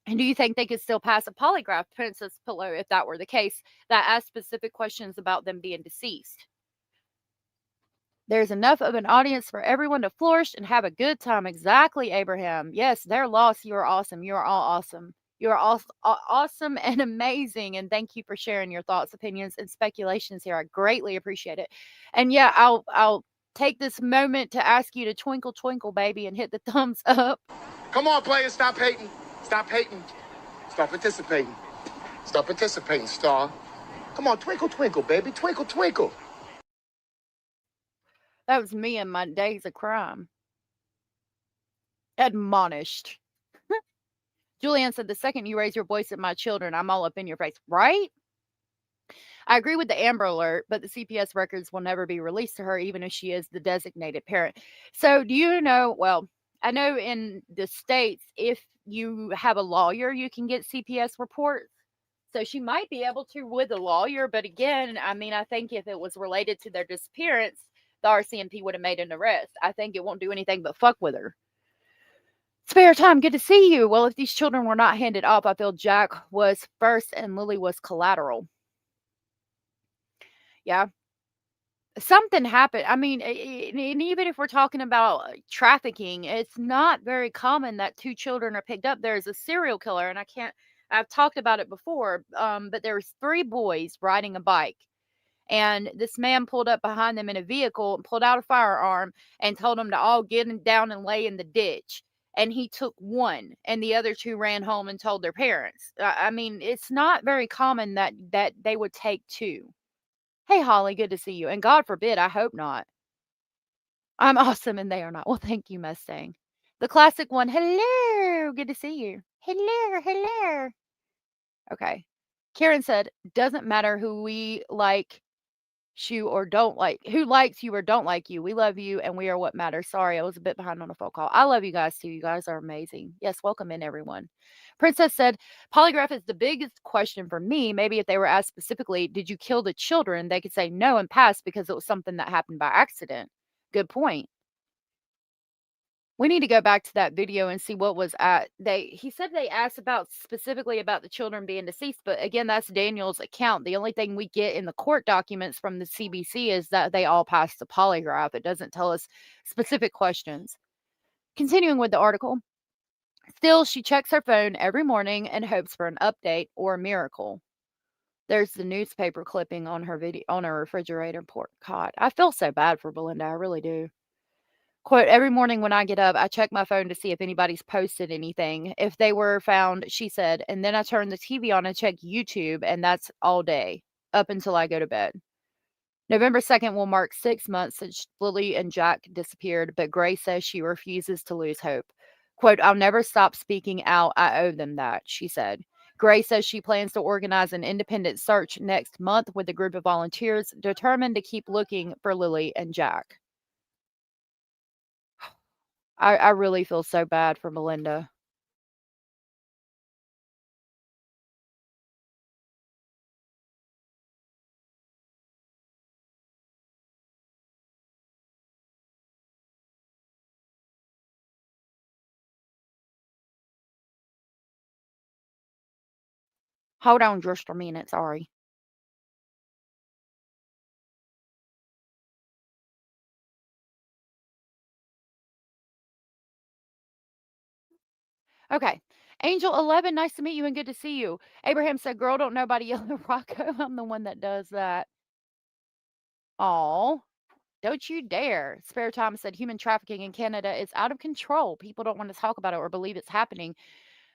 And do you think they could still pass a polygraph, Princess Pillow, if that were the case, that asked specific questions about them being deceased? There's enough of an audience for everyone to flourish and have a good time. Exactly, Abraham. Yes, they're lost. You are awesome. You are all awesome. You are all awesome and amazing. And thank you for sharing your thoughts, opinions, and speculations here. I greatly appreciate it. And yeah, I'll take this moment to ask you to twinkle, twinkle, baby, and hit the thumbs up. Come on, players, stop hating. Stop hating. Start participating. Start participating, Star. Come on, twinkle, twinkle, baby. Twinkle, twinkle. That was me in my days of crime. Admonished. Julianne said, the second you raise your voice at my children, I'm all up in your face. Right? I agree with the Amber Alert, but the CPS records will never be released to her, even if she is the designated parent. So, do you know? Well, I know in the States, if you have a lawyer, you can get CPS reports. So, she might be able to with a lawyer. But again, I mean, I think if it was related to their disappearance, the RCMP would have made an arrest. I think it won't do anything but fuck with her. Spare time, good to see you. Well, if these children were not handed off, I feel Jack was first and Lilly was collateral. Yeah. Something happened. I mean, and even if we're talking about trafficking, it's not very common that two children are picked up. There's a serial killer, and I've talked about it before, but there was three boys riding a bike. And this man pulled up behind them in a vehicle and pulled out a firearm and told them to all down and lay in the ditch. And he took one, and the other two ran home and told their parents. I mean, it's not very common that they would take two. Hey, Holly, good to see you. And God forbid, I hope not. I'm awesome and they are not. Well, thank you, Mustang. The classic one. Hello, good to see you. Hello, hello. Okay. Karen said, doesn't matter who we like you or don't like, who likes you or don't like you. We love you and we are what matters. Sorry, I was a bit behind on a phone call. I love you guys too. You guys are amazing. Yes, welcome in everyone. Princess said, polygraph is the biggest question for me. Maybe if they were asked specifically, did you kill the children? They could say no and pass because it was something that happened by accident. Good point. We need to go back to that video and see what was at he said they asked about specifically about the children being deceased, but again, that's Daniel's account. The only thing we get in the court documents from the CBC is that they all passed the polygraph. It doesn't tell us specific questions. Continuing with the article. Still, she checks her phone every morning and hopes for an update or a miracle. There's the newspaper clipping on her video on her refrigerator port cot. I feel so bad for Belinda, I really do. Quote, every morning when I get up, I check my phone to see if anybody's posted anything. If they were found, she said, and then I turn the TV on and check YouTube, and that's all day, up until I go to bed. November 2nd will mark 6 months since Lilly and Jack disappeared, but Gray says she refuses to lose hope. Quote, I'll never stop speaking out. I owe them that, she said. Gray says she plans to organize an independent search next month with a group of volunteers determined to keep looking for Lilly and Jack. I really feel so bad for Belinda. Hold on just a minute, sorry. Okay. Angel 11, nice to meet you and good to see you. Abraham said, girl, don't nobody yell at Rocco. I'm the one that does that. Aw, don't you dare. Spare Time said, human trafficking in Canada is out of control. People don't want to talk about it or believe it's happening,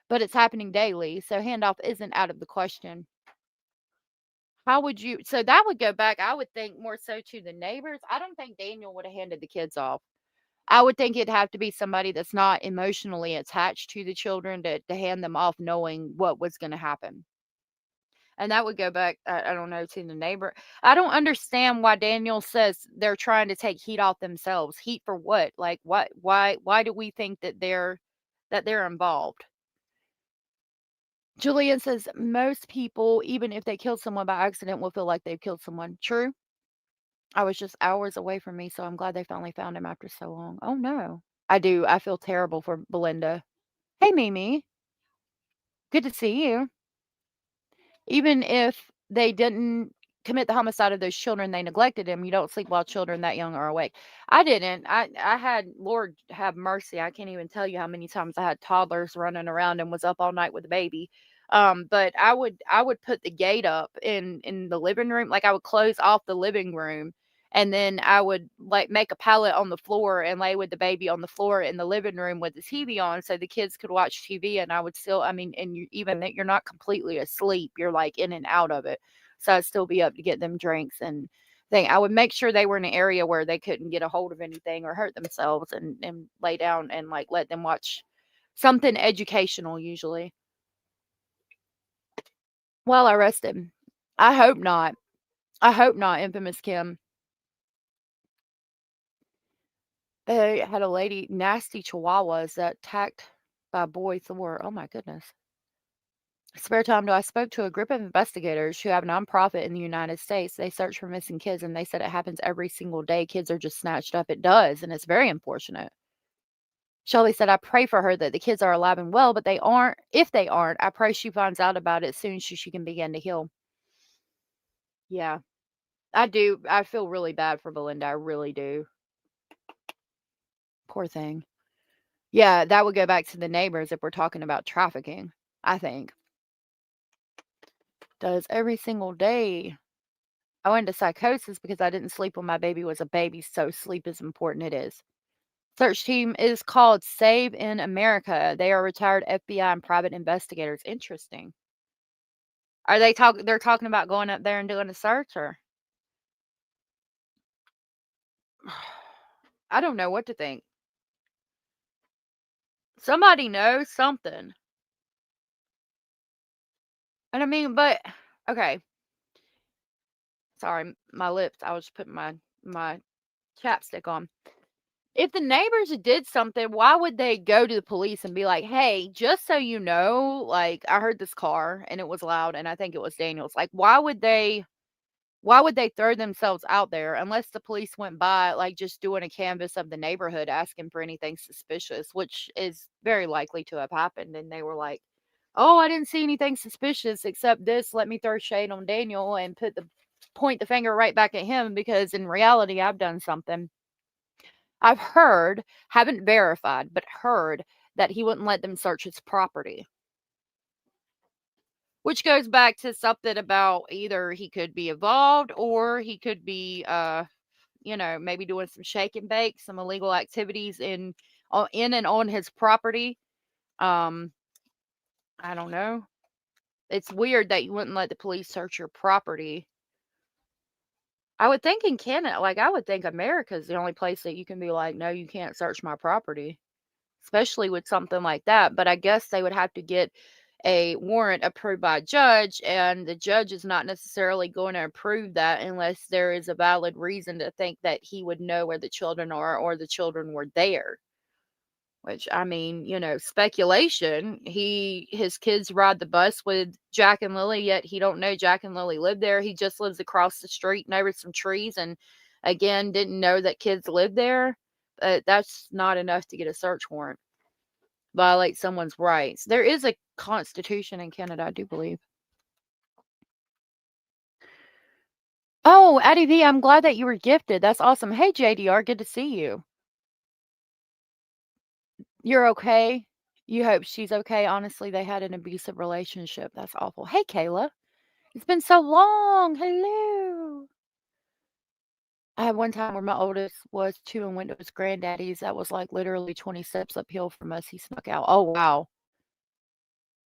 but it's happening daily. So handoff isn't out of the question. How would you? So that would go back, I would think, more so to the neighbors. I don't think Daniel would have handed the kids off. I would think it'd have to be somebody that's not emotionally attached to the children to hand them off knowing what was gonna happen. And that would go back, I don't know, to the neighbor. I don't understand why Daniel says they're trying to take heat off themselves. Heat for what? Like, what why do we think that they're involved? Julian says most people, even if they killed someone by accident, will feel like they've killed someone. True. I was just hours away from me, so I'm glad they finally found him after so long. Oh no. I do. I feel terrible for Belinda. Hey, Mimi. Good to see you. Even if they didn't commit the homicide of those children, they neglected him. You don't sleep while children that young are awake. I didn't. I had, Lord have mercy. I can't even tell you how many times I had toddlers running around and was up all night with a baby. But I would put the gate up in the living room. Like I would close off the living room and then I would like make a pallet on the floor and lay with the baby on the floor in the living room with the TV on so the kids could watch TV and I would still, I mean, and even that you're not completely asleep, you're like in and out of it. So I'd still be up to get them drinks and thing. I would make sure they were in an area where they couldn't get a hold of anything or hurt themselves and lay down and like let them watch something educational usually. Well, I rested. I hope not. I hope not, Infamous Kim. They had a lady, nasty chihuahuas that attacked by boy Thor. Oh my goodness. Spare time, I spoke to a group of investigators who have a nonprofit in the United States. They search for missing kids and they said it happens every single day. Kids are just snatched up. It does, and it's very unfortunate. Shelly said, I pray for her that the kids are alive and well, but they aren't. If they aren't, I pray she finds out about it soon so she can begin to heal. Yeah, I do. I feel really bad for Belinda. I really do. Poor thing. Yeah, that would go back to the neighbors if we're talking about trafficking, I think. Does every single day. I went into psychosis because I didn't sleep when my baby was a baby, so sleep is important. It is. Search team is called Save in America. They are retired FBI and private investigators. Interesting. Are they they're talking about going up there and doing a search, or I don't know what to think. Somebody knows something. And I mean, but okay. Sorry, my lips. I was putting my chapstick on. If the neighbors did something, why would they go to the police and be like, "Hey, just so you know, like I heard this car and it was loud and I think it was Daniel's." Like why would they throw themselves out there unless the police went by like just doing a canvass of the neighborhood asking for anything suspicious, which is very likely to have happened, and they were like, "Oh, I didn't see anything suspicious except this. Let me throw shade on Daniel and point the finger right back at him because in reality I've done something." I've heard, haven't verified, but heard that he wouldn't let them search his property. Which goes back to something about either he could be involved or he could be, maybe doing some shake and bake, some illegal activities in and on his property. Um, I don't know. It's weird that you wouldn't let the police search your property. I would think in Canada, like I would think America is the only place that you can be like, no, you can't search my property, especially with something like that. But I guess they would have to get a warrant approved by a judge, and the judge is not necessarily going to approve that unless there is a valid reason to think that he would know where the children are or the children were there. Which I mean, speculation. His kids ride the bus with Jack and Lilly, yet he don't know Jack and Lilly live there. He just lives across the street and over some trees, and again didn't know that kids live there. But that's not enough to get a search warrant. Violate someone's rights. There is a constitution in Canada, I do believe. Oh, Addie V, I'm glad that you were gifted. That's awesome. Hey, JDR, good to see you. You're okay? You hope she's okay? Honestly, they had an abusive relationship. That's awful. Hey, Kayla. It's been so long. Hello. I had one time where my oldest was 2 and went to his granddaddy's. That was like literally 20 steps uphill from us. He snuck out. Oh, wow.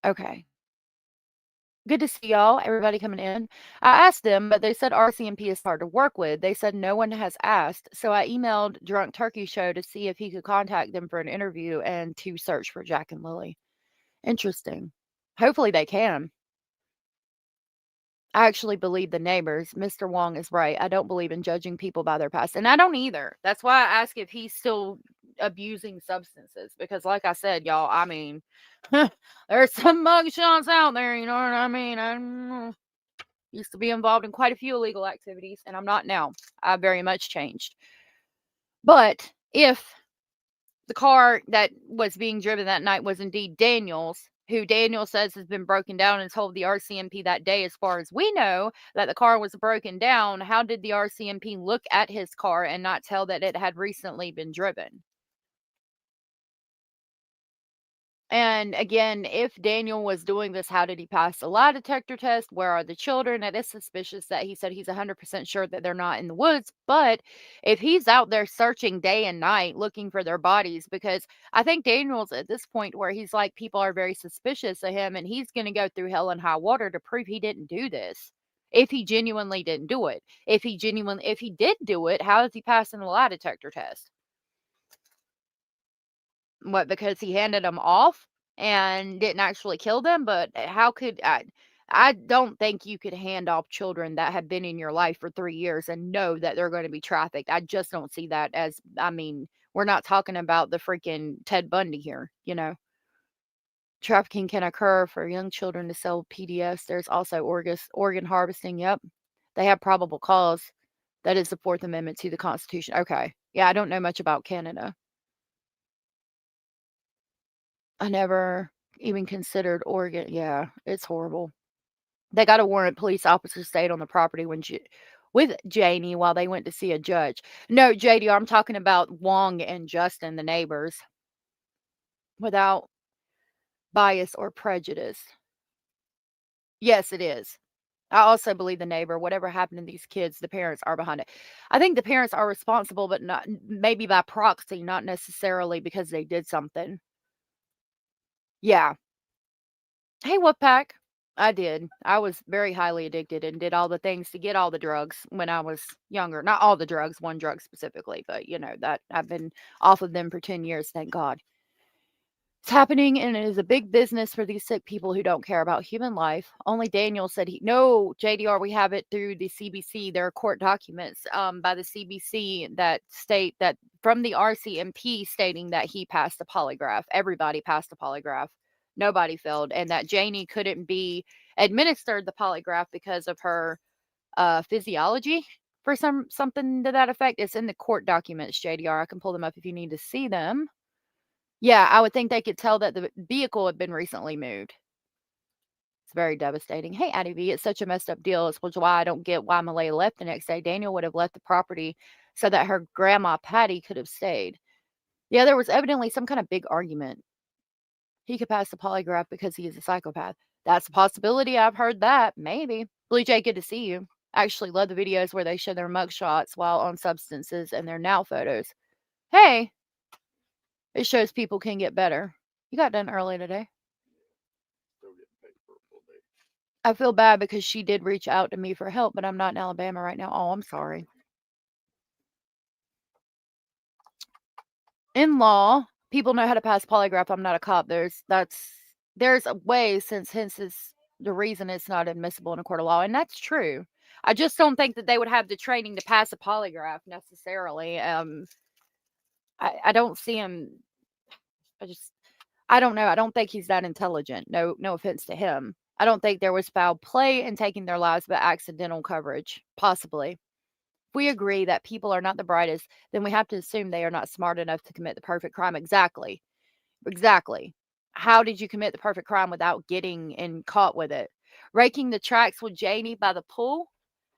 Okay. Good to see y'all, everybody coming in. I asked them, but they said RCMP is hard to work with. They said no one has asked. So I emailed Drunk Turkey Show to see if he could contact them for an interview and to search for Jack and Lilly. Interesting. Hopefully they can. I actually believe the neighbors. Mr. Wong is right. I don't believe in judging people by their past. And I don't either. That's why I ask if he's still abusing substances. Because like I said, y'all, I mean, there's some mugshots out there, you know what I mean? I used to be involved in quite a few illegal activities, and I'm not now. I very much changed. But if the car that was being driven that night was indeed Daniel's, who Daniel says has been broken down and told the RCMP that day, as far as we know, that the car was broken down, how did the RCMP look at his car and not tell that it had recently been driven? And again, if Daniel was doing this, how did he pass the lie detector test? Where are the children? It is suspicious that he said he's 100% sure that they're not in the woods. But if he's out there searching day and night looking for their bodies, because I think Daniel's at this point where he's like, people are very suspicious of him and he's going to go through hell and high water to prove he didn't do this. If he genuinely didn't do it. If he did do it, how is he passing the lie detector test? What, because he handed them off and didn't actually kill them? But how could I don't think you could hand off children that have been in your life for 3 years and know that they're going to be trafficked. I just don't see that as, I mean, we're not talking about the freaking Ted Bundy here, Trafficking can occur for young children to sell PDS. There's also organ harvesting. Yep. They have probable cause. That is the Fourth Amendment to the Constitution. Okay. Yeah, I don't know much about Canada. I never even considered Oregon. Yeah, it's horrible. They got a warrant. Police officers stayed on the property with Janie while they went to see a judge. No, JDR, I'm talking about Wong and Justin, the neighbors, without bias or prejudice. Yes, it is. I also believe the neighbor, whatever happened to these kids, the parents are behind it. I think the parents are responsible, but not maybe by proxy, not necessarily because they did something. Yeah. Hey, Wolfpack. I did. I was very highly addicted and did all the things to get all the drugs when I was younger. Not all the drugs, one drug specifically, but that I've been off of them for 10 years, thank God. It's happening, and it is a big business for these sick people who don't care about human life. Only Daniel said no, JDR, we have it through the CBC. There are court documents by the CBC that state that from the RCMP stating that he passed a polygraph. Everybody passed a polygraph. Nobody failed, and that Janie couldn't be administered the polygraph because of her physiology for something to that effect. It's in the court documents, JDR. I can pull them up if you need to see them. Yeah, I would think they could tell that the vehicle had been recently moved. It's very devastating. Hey, Addie V, it's such a messed up deal. It's why I don't get why Malaya left the next day. Daniel would have left the property so that her grandma Patty could have stayed. Yeah, there was evidently some kind of big argument. He could pass the polygraph because he is a psychopath. That's a possibility. I've heard that. Maybe. Blue Jay, good to see you. I actually love the videos where they show their mug shots while on substances and their now photos. Hey, it shows people can get better. You got done early today. I feel bad because she did reach out to me for help, but I'm not in Alabama right now. Oh, I'm sorry. In law, people know how to pass polygraph. I'm not a cop. There's a way, hence is the reason it's not admissible in a court of law, and that's true. I just don't think that they would have the training to pass a polygraph necessarily. I don't see him. I don't know. I don't think he's that intelligent. No offense to him. I don't think there was foul play in taking their lives, but accidental coverage, possibly. If we agree that people are not the brightest, then we have to assume they are not smart enough to commit the perfect crime. Exactly. How did you commit the perfect crime without getting and caught with it? Raking the tracks with Janie by the pool,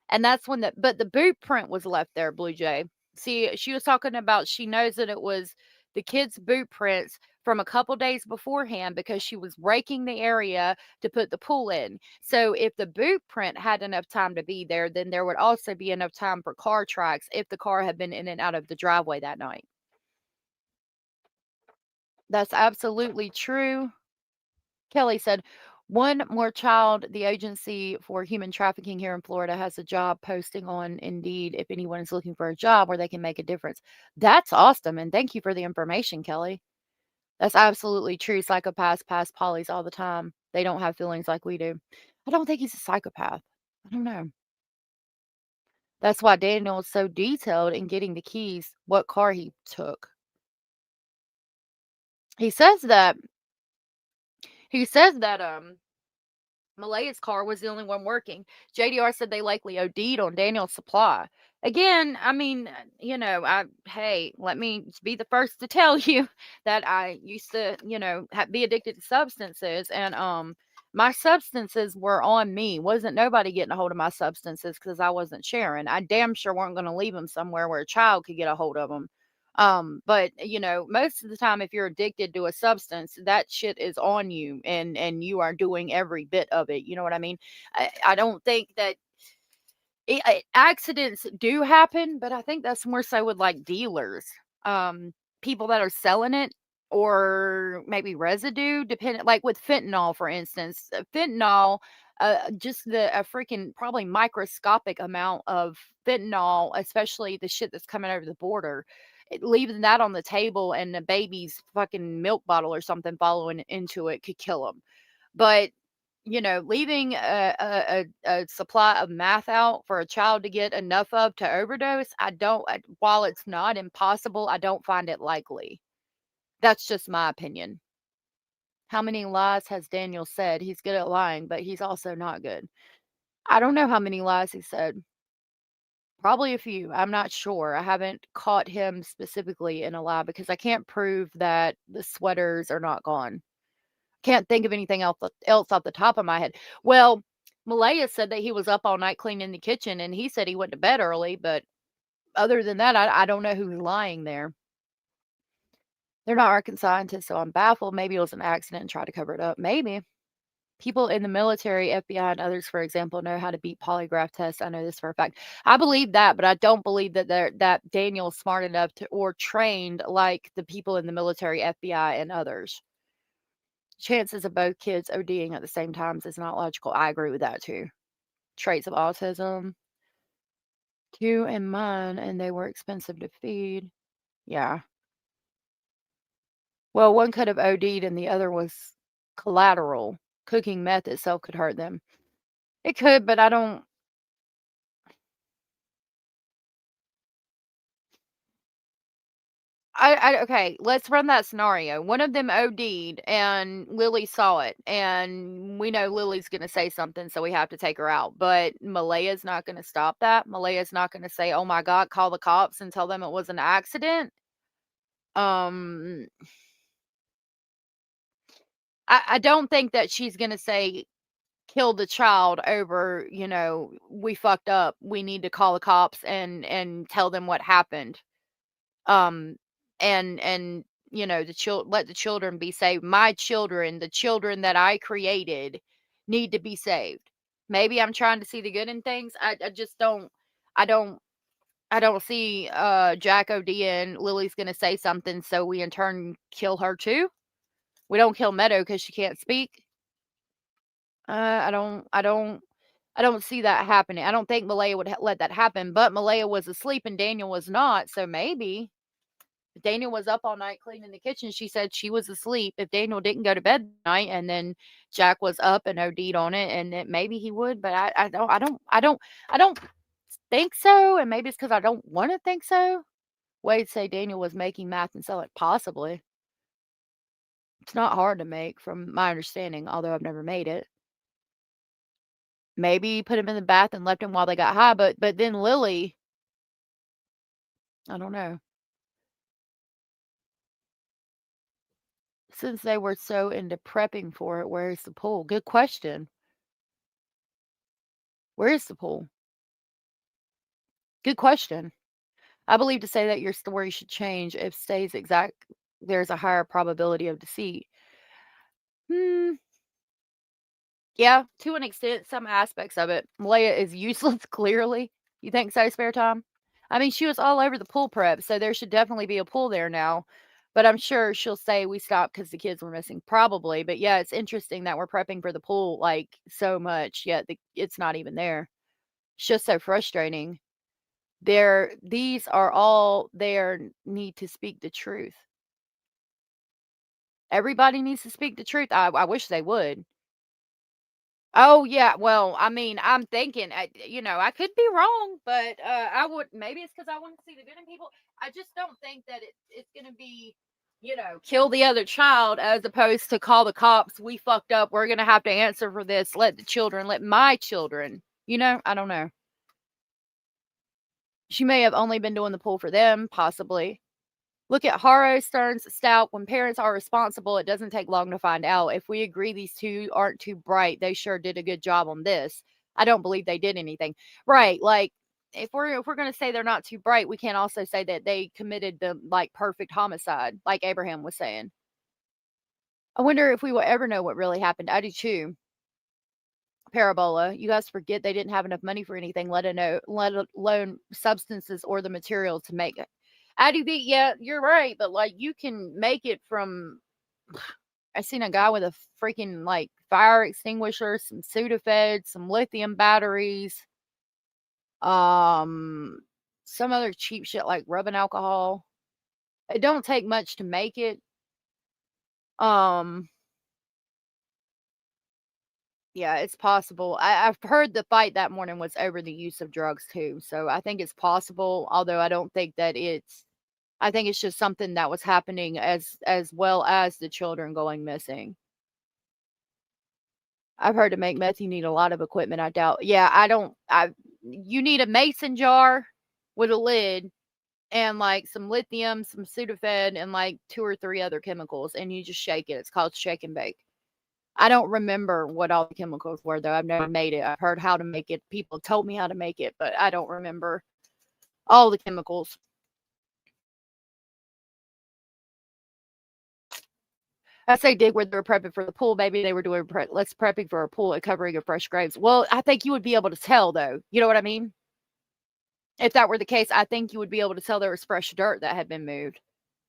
and that's when but the boot print was left there, Blue Jay. See, she was talking about she knows that it was the kids' boot prints from a couple days beforehand because she was raking the area to put the pool in. So if the boot print had enough time to be there, then there would also be enough time for car tracks if the car had been in and out of the driveway that night. That's absolutely true. Kelly said, one more child. The Agency for Human Trafficking here in Florida has a job posting on Indeed if anyone is looking for a job where they can make a difference. That's awesome. And thank you for the information, Kelly. That's absolutely true. Psychopaths pass polys all the time. They don't have feelings like we do. I don't think he's a psychopath. I don't know. That's why Daniel is so detailed in getting the keys, what car he took. He says that Malaya's car was the only one working. JDR said they likely OD'd on Daniel's supply. Again, I mean, hey, let me be the first to tell you that I used to, be addicted to substances, and my substances were on me. Wasn't nobody getting a hold of my substances because I wasn't sharing. I damn sure weren't going to leave them somewhere where a child could get a hold of them. But most of the time, if you're addicted to a substance, that shit is on you, and you are doing every bit of it. You know what I mean? I don't think that accidents do happen, but I think that's more so with like dealers, people that are selling it, or maybe residue, depending, like with fentanyl, for instance. Fentanyl, just a freaking probably microscopic amount of fentanyl, especially the shit that's coming over the border. Leaving that on the table and the baby's fucking milk bottle or something following into it could kill them. But leaving a supply of meth out for a child to get enough of to overdose, while it's not impossible, I don't find it likely. That's just my opinion. How many lies has Daniel said? He's good at lying, but he's also not good. I don't know how many lies he said. Probably a few. I'm not sure. I haven't caught him specifically in a lie because I can't prove that the sweaters are not gone. Can't think of anything else off the top of my head. Well, Malaya said that he was up all night cleaning the kitchen, and he said he went to bed early, but other than that, I don't know who's lying there. They're not rocket scientists, so I'm baffled. Maybe it was an accident and tried to cover it up. Maybe. People in the military, FBI, and others, for example, know how to beat polygraph tests. I know this for a fact. I believe that, but I don't believe that Daniel's smart enough to, or trained like the people in the military, FBI, and others. Chances of both kids ODing at the same time is not logical. I agree with that too. Traits of autism. 2 and mine, and they were expensive to feed. Yeah. Well, one could have OD'd and the other was collateral. Cooking meth itself could hurt them. It could, but I don't. Okay, let's run that scenario. One of them OD'd and Lilly saw it, and we know Lily's going to say something, so we have to take her out. But Malaya's not going to stop that. Malaya's not going to say, "Oh my God, call the cops and tell them it was an accident." I don't think that she's going to say, kill the child over, we fucked up. We need to call the cops and tell them what happened. And let the children be saved. My children, the children that I created, need to be saved. Maybe I'm trying to see the good in things. I just don't. I don't see Jack OD and Lily's gonna say something, so we in turn kill her too. We don't kill Meadow because she can't speak. I don't see that happening. I don't think Malaya would let that happen, but Malaya was asleep and Daniel was not, so maybe. Daniel was up all night cleaning the kitchen. She said she was asleep. If Daniel didn't go to bed that night and then Jack was up and OD'd on it, and that maybe he would, but I don't think so, and maybe it's because I don't want to think so. Wade say Daniel was making math and sell it. Possibly. It's not hard to make, from my understanding, although I've never made it. Maybe put him in the bath and left him while they got high, but then Lily, I don't know. Since they were so into prepping for it, where's the pool? Good question. Where is the pool? Good question. I believe to say that your story should change if stays exact. There's a higher probability of deceit. Yeah, to an extent, some aspects of it. Malaya is useless, clearly. You think so, Spare Time? I mean, she was all over the pool prep, so there should definitely be a pool there now. But I'm sure she'll say we stopped because the kids were missing. Probably. But yeah, it's interesting that we're prepping for the pool like so much, yet it's not even there. It's just so frustrating. These are all there need to speak the truth. Everybody needs to speak the truth. I wish they would. Oh, yeah, well, I mean, I'm thinking, I could be wrong, but, I would maybe it's because I wanna see the good in people. I just don't think that it's gonna be, kill the other child as opposed to call the cops, "We fucked up, we're gonna have to answer for this, let my children," I don't know. She may have only been doing the pool for them, possibly. Look at Haro, Stearns, Stout. When parents are responsible, it doesn't take long to find out. If we agree these two aren't too bright, they sure did a good job on this. I don't believe they did anything. Right, like if we're going to say they're not too bright, we can't also say that they committed the perfect homicide, like Abraham was saying. I wonder if we will ever know what really happened. I do too. Parabola, you guys forget they didn't have enough money for anything, let alone substances or the material to make it. IDV, yeah, you're right, but you can make it from. I seen a guy with a freaking fire extinguisher, some Sudafed, some lithium batteries, some other cheap shit like rubbing alcohol. It don't take much to make it. Yeah, it's possible. I've heard the fight that morning was over the use of drugs too, so I think it's possible. Although I don't think that I think it's just something that was happening as well as the children going missing. I've heard to make meth you need a lot of equipment. I doubt. Yeah, you need a mason jar with a lid and some lithium, some Sudafed, and 2 or 3 other chemicals, and you just shake it. It's called shake and bake. I don't remember what all the chemicals were, though. I've never made it. I've heard how to make it. People told me how to make it, but I don't remember all the chemicals. I say dig where they were prepping for the pool. Maybe they were doing less prepping for a pool and covering of fresh graves. Well, I think you would be able to tell, though. You know what I mean? If that were the case, I think you would be able to tell there was fresh dirt that had been moved.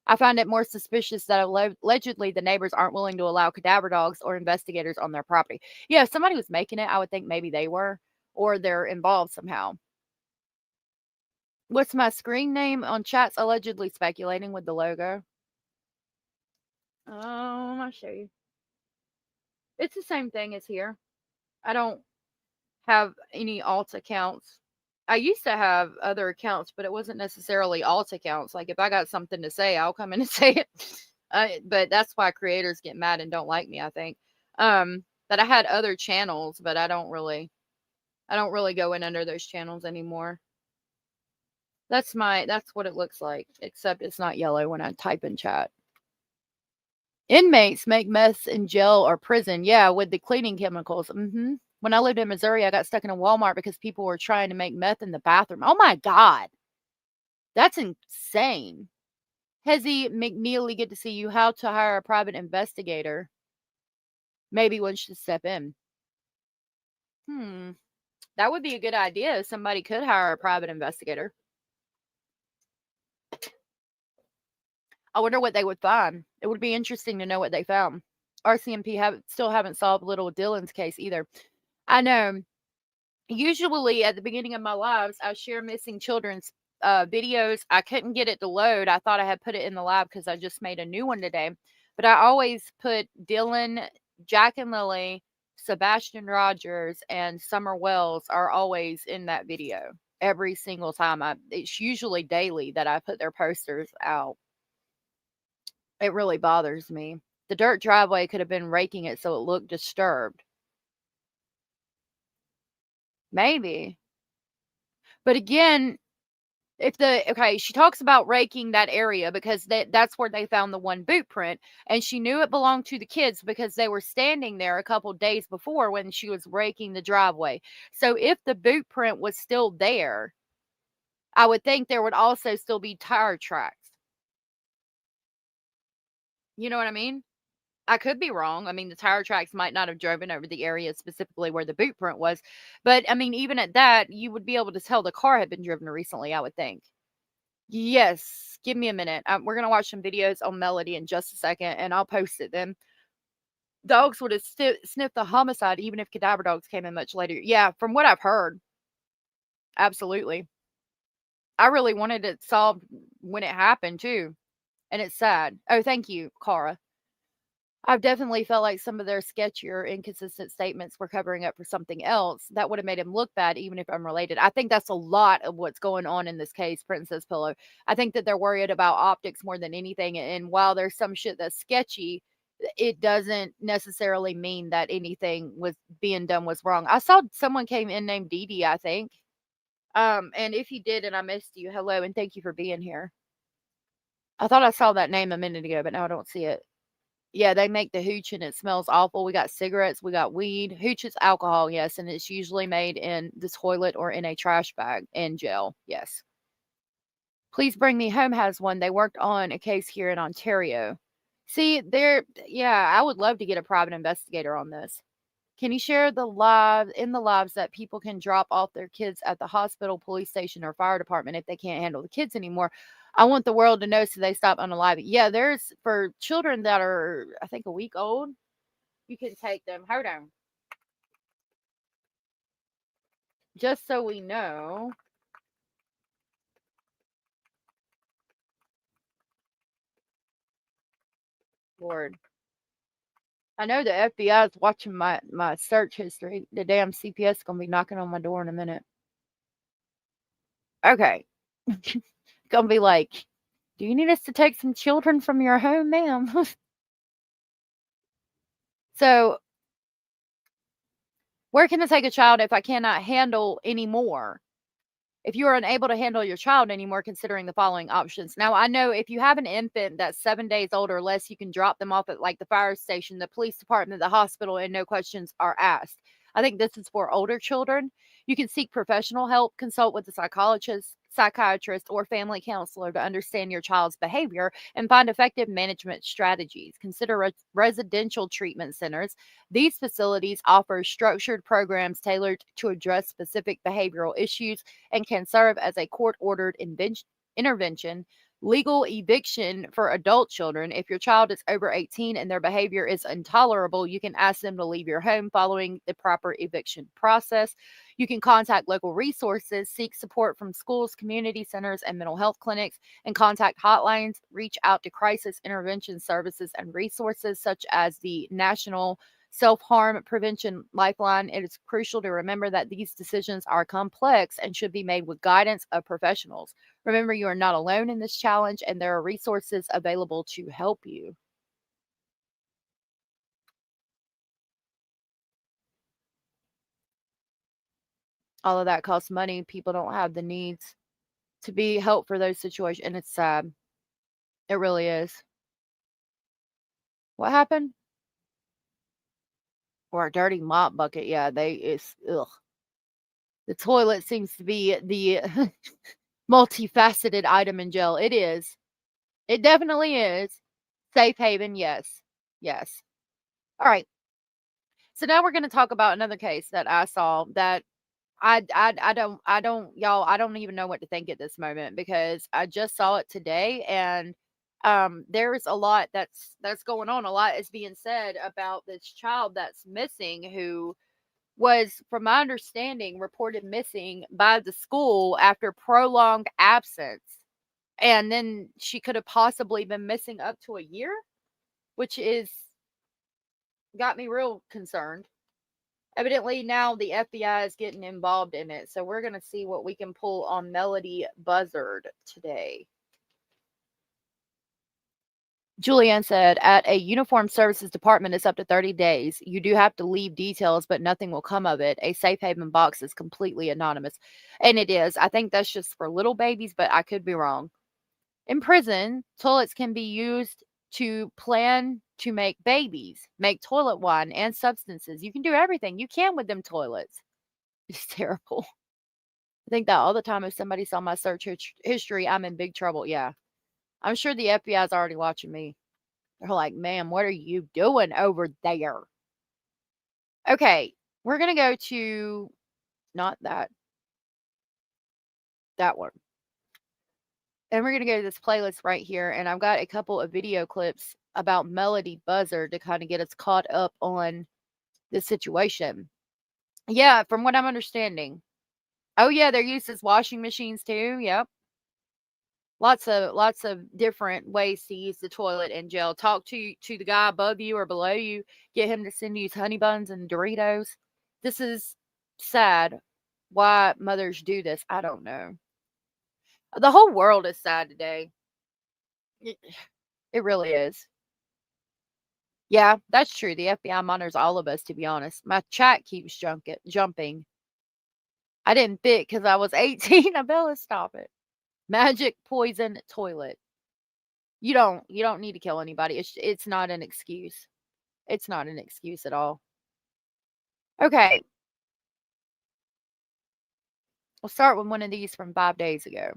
I find it more suspicious that allegedly the neighbors aren't willing to allow cadaver dogs or investigators on their property. Yeah, if somebody was making it, I would think maybe they were, or they're involved somehow. What's my screen name on chat's allegedly speculating with the logo? I'll show you. It's the same thing as here. I don't have any alt accounts. I used to have other accounts, but it wasn't necessarily alt accounts. Like if I got something to say, I'll come in and say it. But that's why creators get mad and don't like me, I think. But I had other channels, but I don't really go in under those channels anymore. That's what it looks like, except it's not yellow when I type in chat. Inmates make mess in jail or prison. Yeah, with the cleaning chemicals. When I lived in Missouri, I got stuck in a Walmart because people were trying to make meth in the bathroom. Oh my God. That's insane. Hezzy McNeely, good to see you. How to hire a private investigator. Maybe one should step in. That would be a good idea if somebody could hire a private investigator. I wonder what they would find. It would be interesting to know what they found. RCMP still haven't solved little Dylan's case either. I know. Usually at the beginning of my lives, I share missing children's videos. I couldn't get it to load. I thought I had put it in the lab because I just made a new one today. But I always put Dylan, Jack and Lilly, Sebastian Rogers, and Summer Wells are always in that video. Every single time. It's usually daily that I put their posters out. It really bothers me. The dirt driveway could have been raking it so it looked disturbed. Maybe. But again, she talks about raking that area because that's where they found the one boot print, and she knew it belonged to the kids because they were standing there a couple days before when she was raking the driveway. So if the boot print was still there, I would think there would also still be tire tracks. You know what I mean? I could be wrong. I mean, the tire tracks might not have driven over the area specifically where the boot print was. But, I mean, even at that, you would be able to tell the car had been driven recently, I would think. Yes. Give me a minute. We're going to watch some videos on Melodee in just a second, and I'll post it then. Dogs would have sniffed the homicide even if cadaver dogs came in much later. Yeah, from what I've heard. Absolutely. I really wanted it solved when it happened, too. And it's sad. Oh, thank you, Cara. I've definitely felt like some of their sketchier, inconsistent statements were covering up for something else that would have made him look bad, even if unrelated. I think that's a lot of what's going on in this case, Princess Pillow. I think that they're worried about optics more than anything. And while there's some shit that's sketchy, it doesn't necessarily mean that anything was being done was wrong. I saw someone came in named Dee Dee, I think. And if you did and I missed you, hello, and thank you for being here. I thought I saw that name a minute ago, but now I don't see it. Yeah, they make the hooch and it smells awful. We got cigarettes, we got weed. Hooch is alcohol, yes, and it's usually made in the toilet or in a trash bag in jail, yes. Please Bring Me Home has one. They worked on a case here in Ontario. See, I would love to get a private investigator on this. Can you share the lives that people can drop off their kids at the hospital, police station, or fire department if they can't handle the kids anymore? I want the world to know so they stop unaliving. Yeah, there's for children that are, I think, a week old, you can take them. Hold on. Just so we know. Lord. I know the FBI is watching my search history. The damn CPS is going to be knocking on my door in a minute. Okay. Going to be like, do you need us to take some children from your home, ma'am? So, where can I take a child if I cannot handle anymore? If you are unable to handle your child anymore, considering the following options. Now, I know if you have an infant that's 7 days old or less, you can drop them off at like the fire station, the police department, the hospital, and no questions are asked. I think this is for older children. You can seek professional help, consult with a psychiatrist, or family counselor to understand your child's behavior and find effective management strategies. Consider residential treatment centers. These facilities offer structured programs tailored to address specific behavioral issues and can serve as a court-ordered intervention. Legal eviction for adult children. If your child is over 18 and their behavior is intolerable, you can ask them to leave your home following the proper eviction process. You can contact local resources, seek support from schools, community centers, and mental health clinics, and contact hotlines. Reach out to crisis intervention services and resources such as the National Self-Harm Prevention Lifeline. It is crucial to remember that these decisions are complex and should be made with guidance of professionals. Remember, you are not alone in this challenge, and there are resources available to help you. All of that costs money. People don't have the needs to be helped for those situations, and it's sad. It really is. What happened? Or a dirty mop bucket. Yeah, ugh. The toilet seems to be the multifaceted item in jail. It is. It definitely is. Safe haven, yes. Yes. All right. So now we're going to talk about another case that I saw that y'all, I don't even know what to think at this moment because I just saw it today, and there's a lot that's going on. A lot is being said about this child that's missing, who was, from my understanding, reported missing by the school after prolonged absence. And then she could have possibly been missing up to a year, which is got me real concerned. Evidently, now the FBI is getting involved in it. So we're going to see what we can pull on Melodee Buzzard today. Julianne said, at a uniformed services department, it's up to 30 days. You do have to leave details, but nothing will come of it. A safe haven box is completely anonymous. And it is. I think that's just for little babies, but I could be wrong. In prison, toilets can be used to plan to make babies, make toilet wine and substances. You can do everything you can with them toilets. It's terrible. I think that all the time if somebody saw my search history, I'm in big trouble. Yeah. I'm sure the FBI is already watching me. They're like, ma'am, what are you doing over there? Okay, we're going to go to, not that one. And we're going to go to this playlist right here. And I've got a couple of video clips about Melodee Buzzard to kind of get us caught up on the situation. Yeah, from what I'm understanding. Oh, yeah, they're used as washing machines too. Yep. Lots of different ways to use the toilet in jail. Talk to the guy above you or below you. Get him to send you honey buns and Doritos. This is sad. Why mothers do this, I don't know. The whole world is sad today. It really is. Yeah, that's true. The FBI monitors all of us, to be honest. My chat keeps jumping. I didn't fit because I was 18. Abella, stop it. Magic poison toilet. You don't need to kill anybody. It's not an excuse. It's not an excuse at all. Okay. We'll start with one of these from 5 days ago.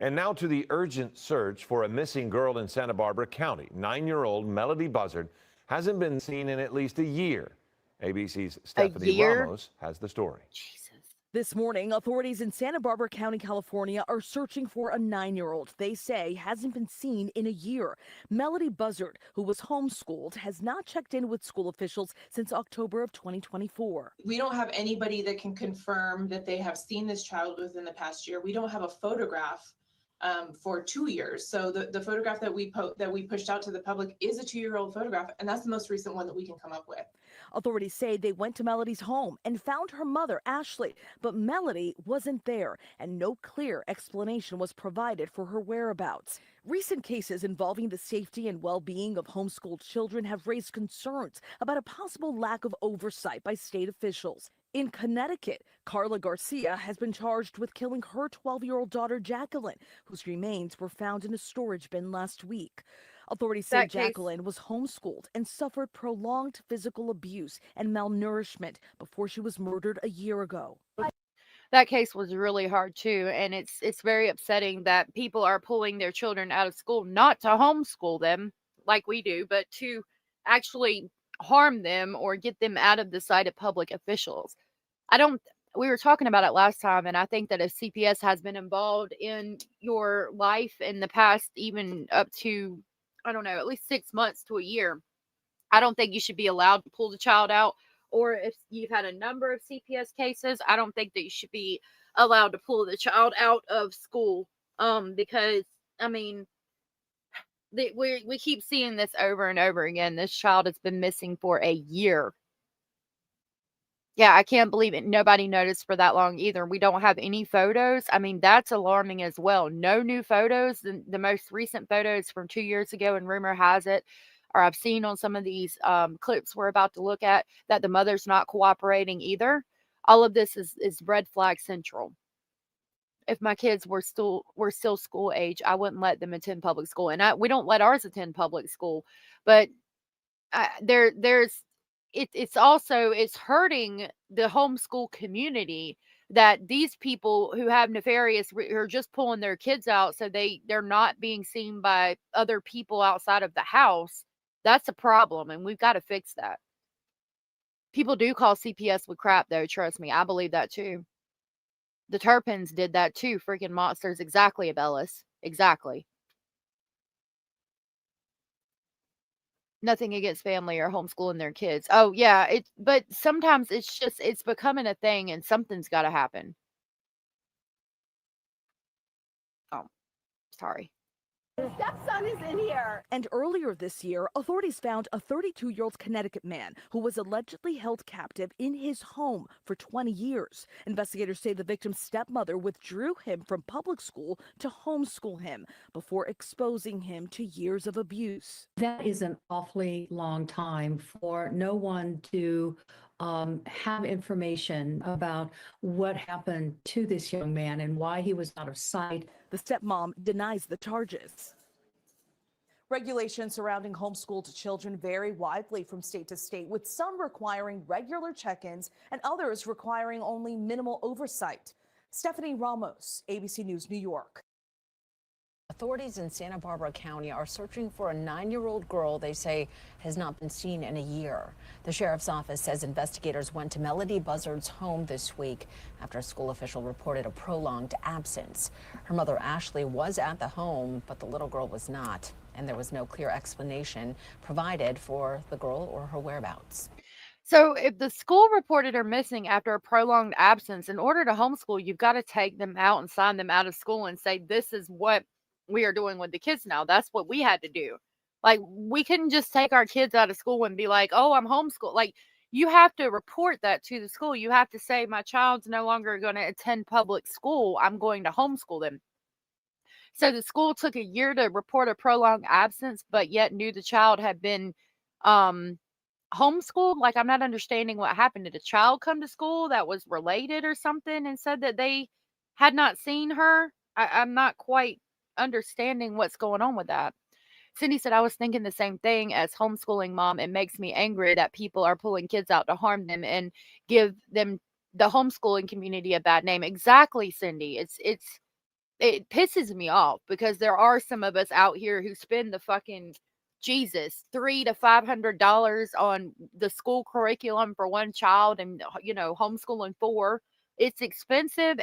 And now to the urgent search for a missing girl in Santa Barbara County. 9-year-old Melodee Buzzard hasn't been seen in at least a year. ABC's Stephanie Ramos has the story. Jesus. This morning, authorities in Santa Barbara County, California are searching for a 9-year-old they say hasn't been seen in a year. Melodee Buzzard, who was homeschooled, has not checked in with school officials since October of 2024. We don't have anybody that can confirm that they have seen this child within the past year. We don't have a photograph for 2 years. So the photograph that we pushed out to the public is a 2-year-old photograph, and that's the most recent one that we can come up with. Authorities say they went to Melodee's home and found her mother, Ashley, but Melodee wasn't there, and no clear explanation was provided for her whereabouts. Recent cases involving the safety and well-being of homeschooled children have raised concerns about a possible lack of oversight by state officials. In Connecticut, Carla Garcia has been charged with killing her 12-year-old daughter, Jacqueline, whose remains were found in a storage bin last week. Authorities say That case, Jacqueline was homeschooled and suffered prolonged physical abuse and malnourishment before she was murdered a year ago. that case was really hard too, and it's very upsetting that people are pulling their children out of school not to homeschool them like we do, but to actually harm them or get them out of the sight of public officials. I don't We were talking about it last time, and I think that if CPS has been involved in your life in the past, even up to, I don't know, at least 6 months to a year, I don't think you should be allowed to pull the child out. Or if you've had a number of CPS cases, I don't think that you should be allowed to pull the child out of school. Because I mean, we keep seeing this over and over again. This child has been missing for a year. Yeah, I can't believe it. Nobody noticed for that long either. We don't have any photos. I mean, that's alarming as well. No new photos. The most recent photos from 2 years ago, and rumor has it, or I've seen on some of these clips we're about to look at, that the mother's not cooperating either. All of this is red flag central. If my kids were still school age, I wouldn't let them attend public school, and we don't let ours attend public school. But it's hurting the homeschool community that these people who have are just pulling their kids out so they're not being seen by other people outside of the house. That's a problem, and we've got to fix that. People do call CPS with crap, though. Trust me, I believe that too. The Turpins did that too. Freaking monsters. Exactly, Abellis. Exactly. Nothing against family or homeschooling their kids. Oh yeah, but sometimes it's becoming a thing, and something's got to happen. Oh, sorry. Stepson is in here. And earlier this year, authorities found a 32-year-old Connecticut man who was allegedly held captive in his home for 20 years. Investigators say the victim's stepmother withdrew him from public school to homeschool him before exposing him to years of abuse. That is an awfully long time for no one to have information about what happened to this young man and why he was out of sight. The stepmom denies the charges. Regulations surrounding homeschooled children vary widely from state to state, with some requiring regular check-ins and others requiring only minimal oversight. Stephanie Ramos, ABC News, New York. Authorities in Santa Barbara County are searching for a 9-year-old girl they say has not been seen in a year. The sheriff's office says investigators went to Melodee Buzzard's home this week after a school official reported a prolonged absence. Her mother, Ashley, was at the home, but the little girl was not, and there was no clear explanation provided for the girl or her whereabouts. So if the school reported her missing after a prolonged absence, in order to homeschool, you've got to take them out and sign them out of school and say, this is what we are doing with the kids now. That's what we had to do. Like, we couldn't just take our kids out of school and be like, oh, I'm homeschooled. Like, you have to report that to the school. You have to say, my child's no longer going to attend public school. I'm going to homeschool them. So the school took a year to report a prolonged absence, but yet knew the child had been homeschooled. Like, I'm not understanding what happened. Did a child come to school that was related or something and said that they had not seen her? I'm not quite understanding what's going on with that. Cindy said, I was thinking the same thing as homeschooling mom. It makes me angry that people are pulling kids out to harm them and give them, the homeschooling community, a bad name. Exactly, Cindy. It pisses me off because there are some of us out here who spend the fucking Jesus $300 to $500 on the school curriculum for one child, and homeschooling 4. It's expensive,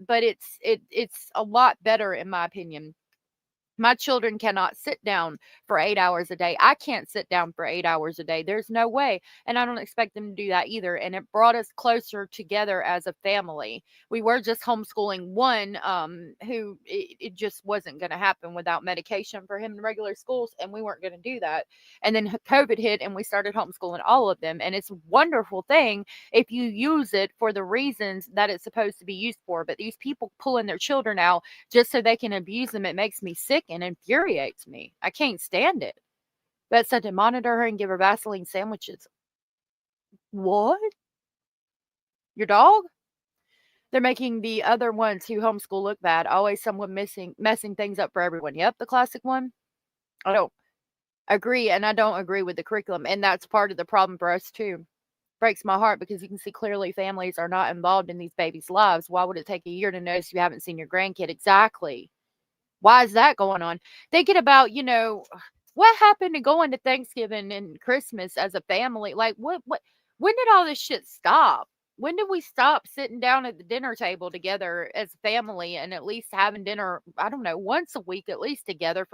but it's a lot better in my opinion. My children cannot sit down for 8 hours a day. I can't sit down for 8 hours a day. There's no way. And I don't expect them to do that either. And it brought us closer together as a family. We were just homeschooling one who it just wasn't going to happen without medication for him in regular schools. And we weren't going to do that. And then COVID hit and we started homeschooling all of them. And it's a wonderful thing if you use it for the reasons that it's supposed to be used for. But these people pulling their children out just so they can abuse them, it makes me sick and infuriates me. I can't stand it. Beth said to monitor her and give her Vaseline sandwiches. What? Your dog? They're making the other ones who homeschool look bad. Always someone messing things up for everyone. Yep, the classic one. I don't agree, and I don't agree with the curriculum, and that's part of the problem for us too. Breaks my heart because you can see clearly families are not involved in these babies' lives. Why would it take a year to notice you haven't seen your grandkid? Exactly. Why is that going on? Thinking about, what happened to going to Thanksgiving and Christmas as a family? Like, when did all this shit stop? When did we stop sitting down at the dinner table together as a family and at least having dinner, I don't know, once a week at least together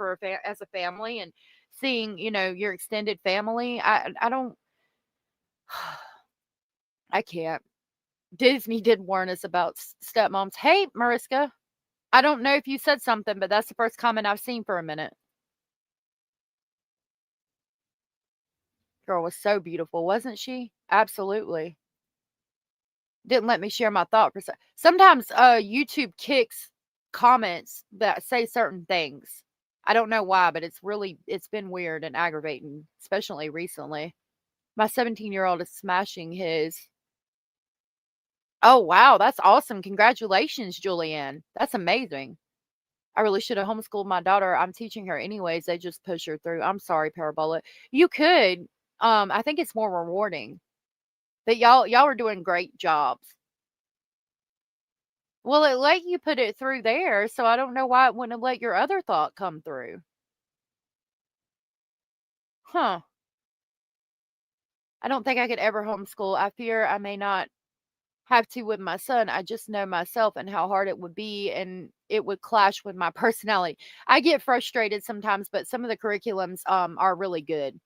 as a family and seeing, your extended family? I don't, I can't. Disney did warn us about stepmoms. Hey, Mariska, I don't know if you said something, but that's the first comment I've seen for a minute. Girl was so beautiful, wasn't she? Absolutely. Didn't let me share my thought process. Sometimes YouTube kicks comments that say certain things. I don't know why, but it's been weird and aggravating, especially recently. My 17-year-old is smashing his. Oh, wow, that's awesome. Congratulations, Julianne. That's amazing. I really should have homeschooled my daughter. I'm teaching her anyways. They just push her through. I'm sorry, Parabola. You could. I think it's more rewarding. But y'all are doing great jobs. Well, it let you put it through there, so I don't know why it wouldn't have let your other thought come through. Huh. I don't think I could ever homeschool. I fear I may not have to with my son. I just know myself and how hard it would be, and it would clash with my personality. I get frustrated sometimes, but some of the curriculums are really good.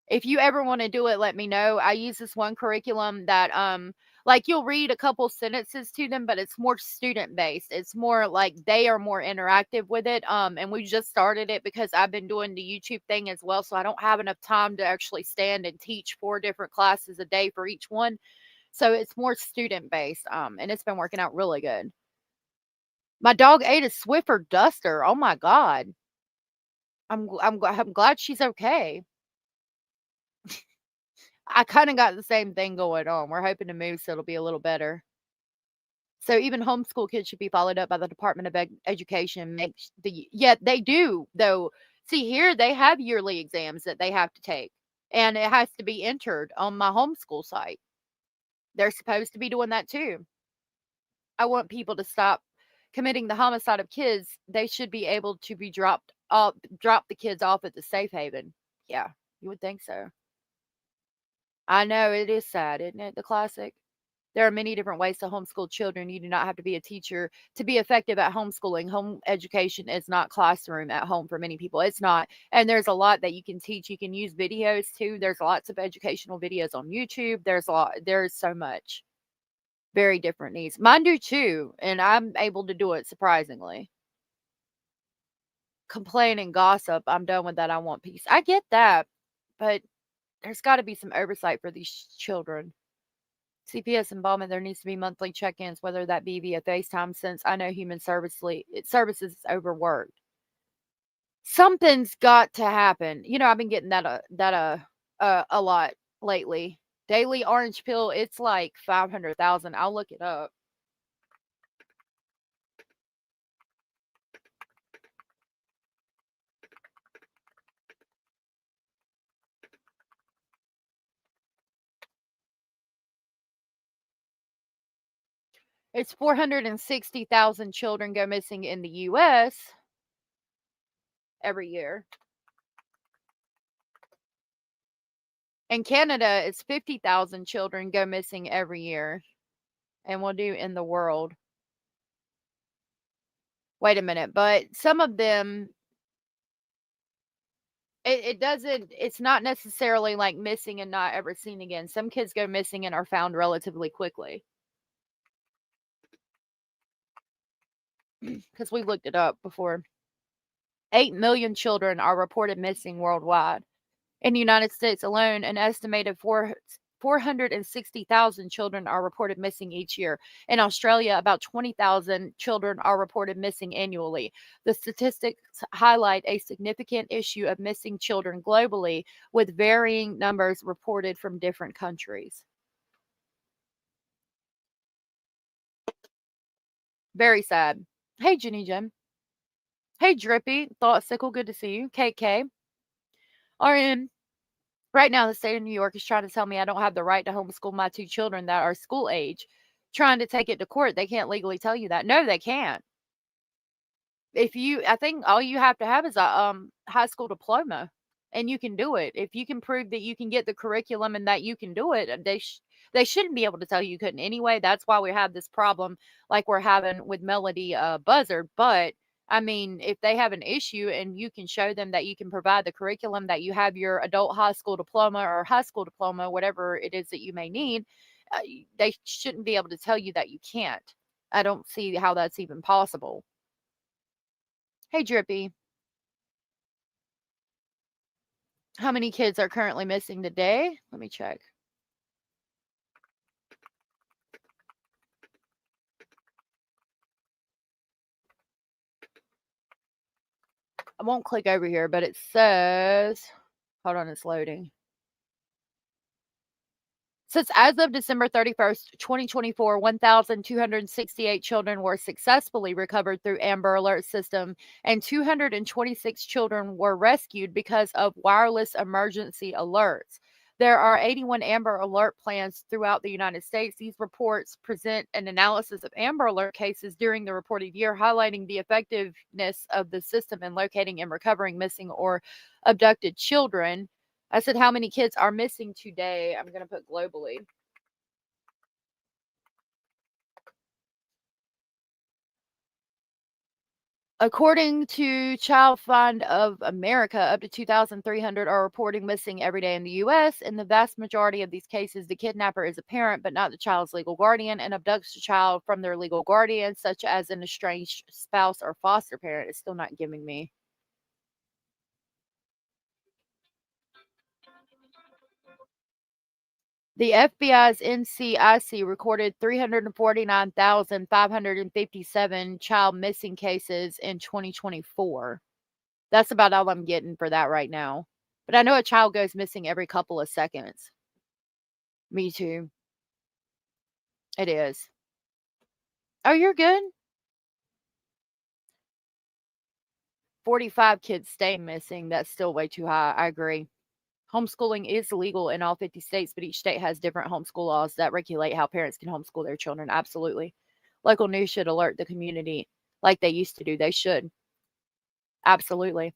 If you ever want to do it, let me know. I use this one curriculum that like you'll read a couple sentences to them, but it's more student based. It's more like they are more interactive with it. And we just started it because I've been doing the YouTube thing as well, so I don't have enough time to actually stand and teach 4 different classes a day for each one. So it's more student based, and it's been working out really good. My dog ate a Swiffer duster. Oh my God. I'm glad she's okay. I kind of got the same thing going on. We're hoping to move so it'll be a little better. So even homeschool kids should be followed up by the Department of Education. Yeah, they do though. See here, they have yearly exams that they have to take, and it has to be entered on my homeschool site. They're supposed to be doing that too. I want people to stop committing the homicide of kids. They should be able to be drop the kids off at the safe haven. Yeah, you would think so. I know it is sad, isn't it? The classic. There are many different ways to homeschool children. You do not have to be a teacher to be effective at homeschooling. Home education is not classroom at home for many people. It's not. And there's a lot that you can teach. You can use videos too. There's lots of educational videos on YouTube. There's so much. Very different needs. Mine do too. And I'm able to do it surprisingly. Complain and gossip. I'm done with that. I want peace. I get that. But there's got to be some oversight for these children. CPS involvement, there needs to be monthly check-ins, whether that be via FaceTime, since I know human services is overworked. Something's got to happen. I've been getting that a lot lately. Daily orange pill, it's like 500,000. I'll look it up. It's 460,000 children go missing in the U.S. every year. In Canada, it's 50,000 children go missing every year. And we'll do in the world. Wait a minute, but some of them, it's not necessarily like missing and not ever seen again. Some kids go missing and are found relatively quickly. Because we looked it up before. 8 million children are reported missing worldwide. In the United States alone, an estimated 460,000 children are reported missing each year. In Australia, about 20,000 children are reported missing annually. The statistics highlight a significant issue of missing children globally, with varying numbers reported from different countries. Very sad. Hey, Jenny Jim. Hey, Drippy. Thought Sickle, good to see you. KK. RN. Right now, the state of New York is trying to tell me I don't have the right to homeschool my 2 children that are school age. Trying to take it to court. They can't legally tell you that. No, they can't. I think all you have to have is a high school diploma, and you can do it. If you can prove that you can get the curriculum and that you can do it, they shouldn't be able to tell you couldn't anyway. That's why we have this problem like we're having with Melodee Buzzard. But I mean, if they have an issue and you can show them that you can provide the curriculum, that you have your adult high school diploma or high school diploma, whatever it is that you may need, they shouldn't be able to tell you that you can't. I don't see how that's even possible. Hey, Drippy. How many kids are currently missing today? Let me check. I won't click over here, but it says, hold on, it's loading. Since as of December 31st, 2024, 1,268 children were successfully recovered through Amber Alert system, and 226 children were rescued because of wireless emergency alerts. There are 81 Amber Alert plans throughout the United States. These reports present an analysis of Amber Alert cases during the reported year, highlighting the effectiveness of the system in locating and recovering missing or abducted children. I said, how many kids are missing today? I'm going to put globally. According to Child Fund of America, up to 2,300 are reporting missing every day in the U.S. In the vast majority of these cases, the kidnapper is a parent, but not the child's legal guardian, and abducts the child from their legal guardian, such as an estranged spouse or foster parent. It's still not giving me. The FBI's NCIC recorded 349,557 child missing cases in 2024. That's about all I'm getting for that right now. But I know a child goes missing every couple of seconds. Me too. It is. Oh, you're good? 45 kids stay missing. That's still way too high. I agree. Homeschooling is legal in all 50 states, but each state has different homeschool laws that regulate how parents can homeschool their children. Absolutely. Local news should alert the community like they used to do. They should. Absolutely.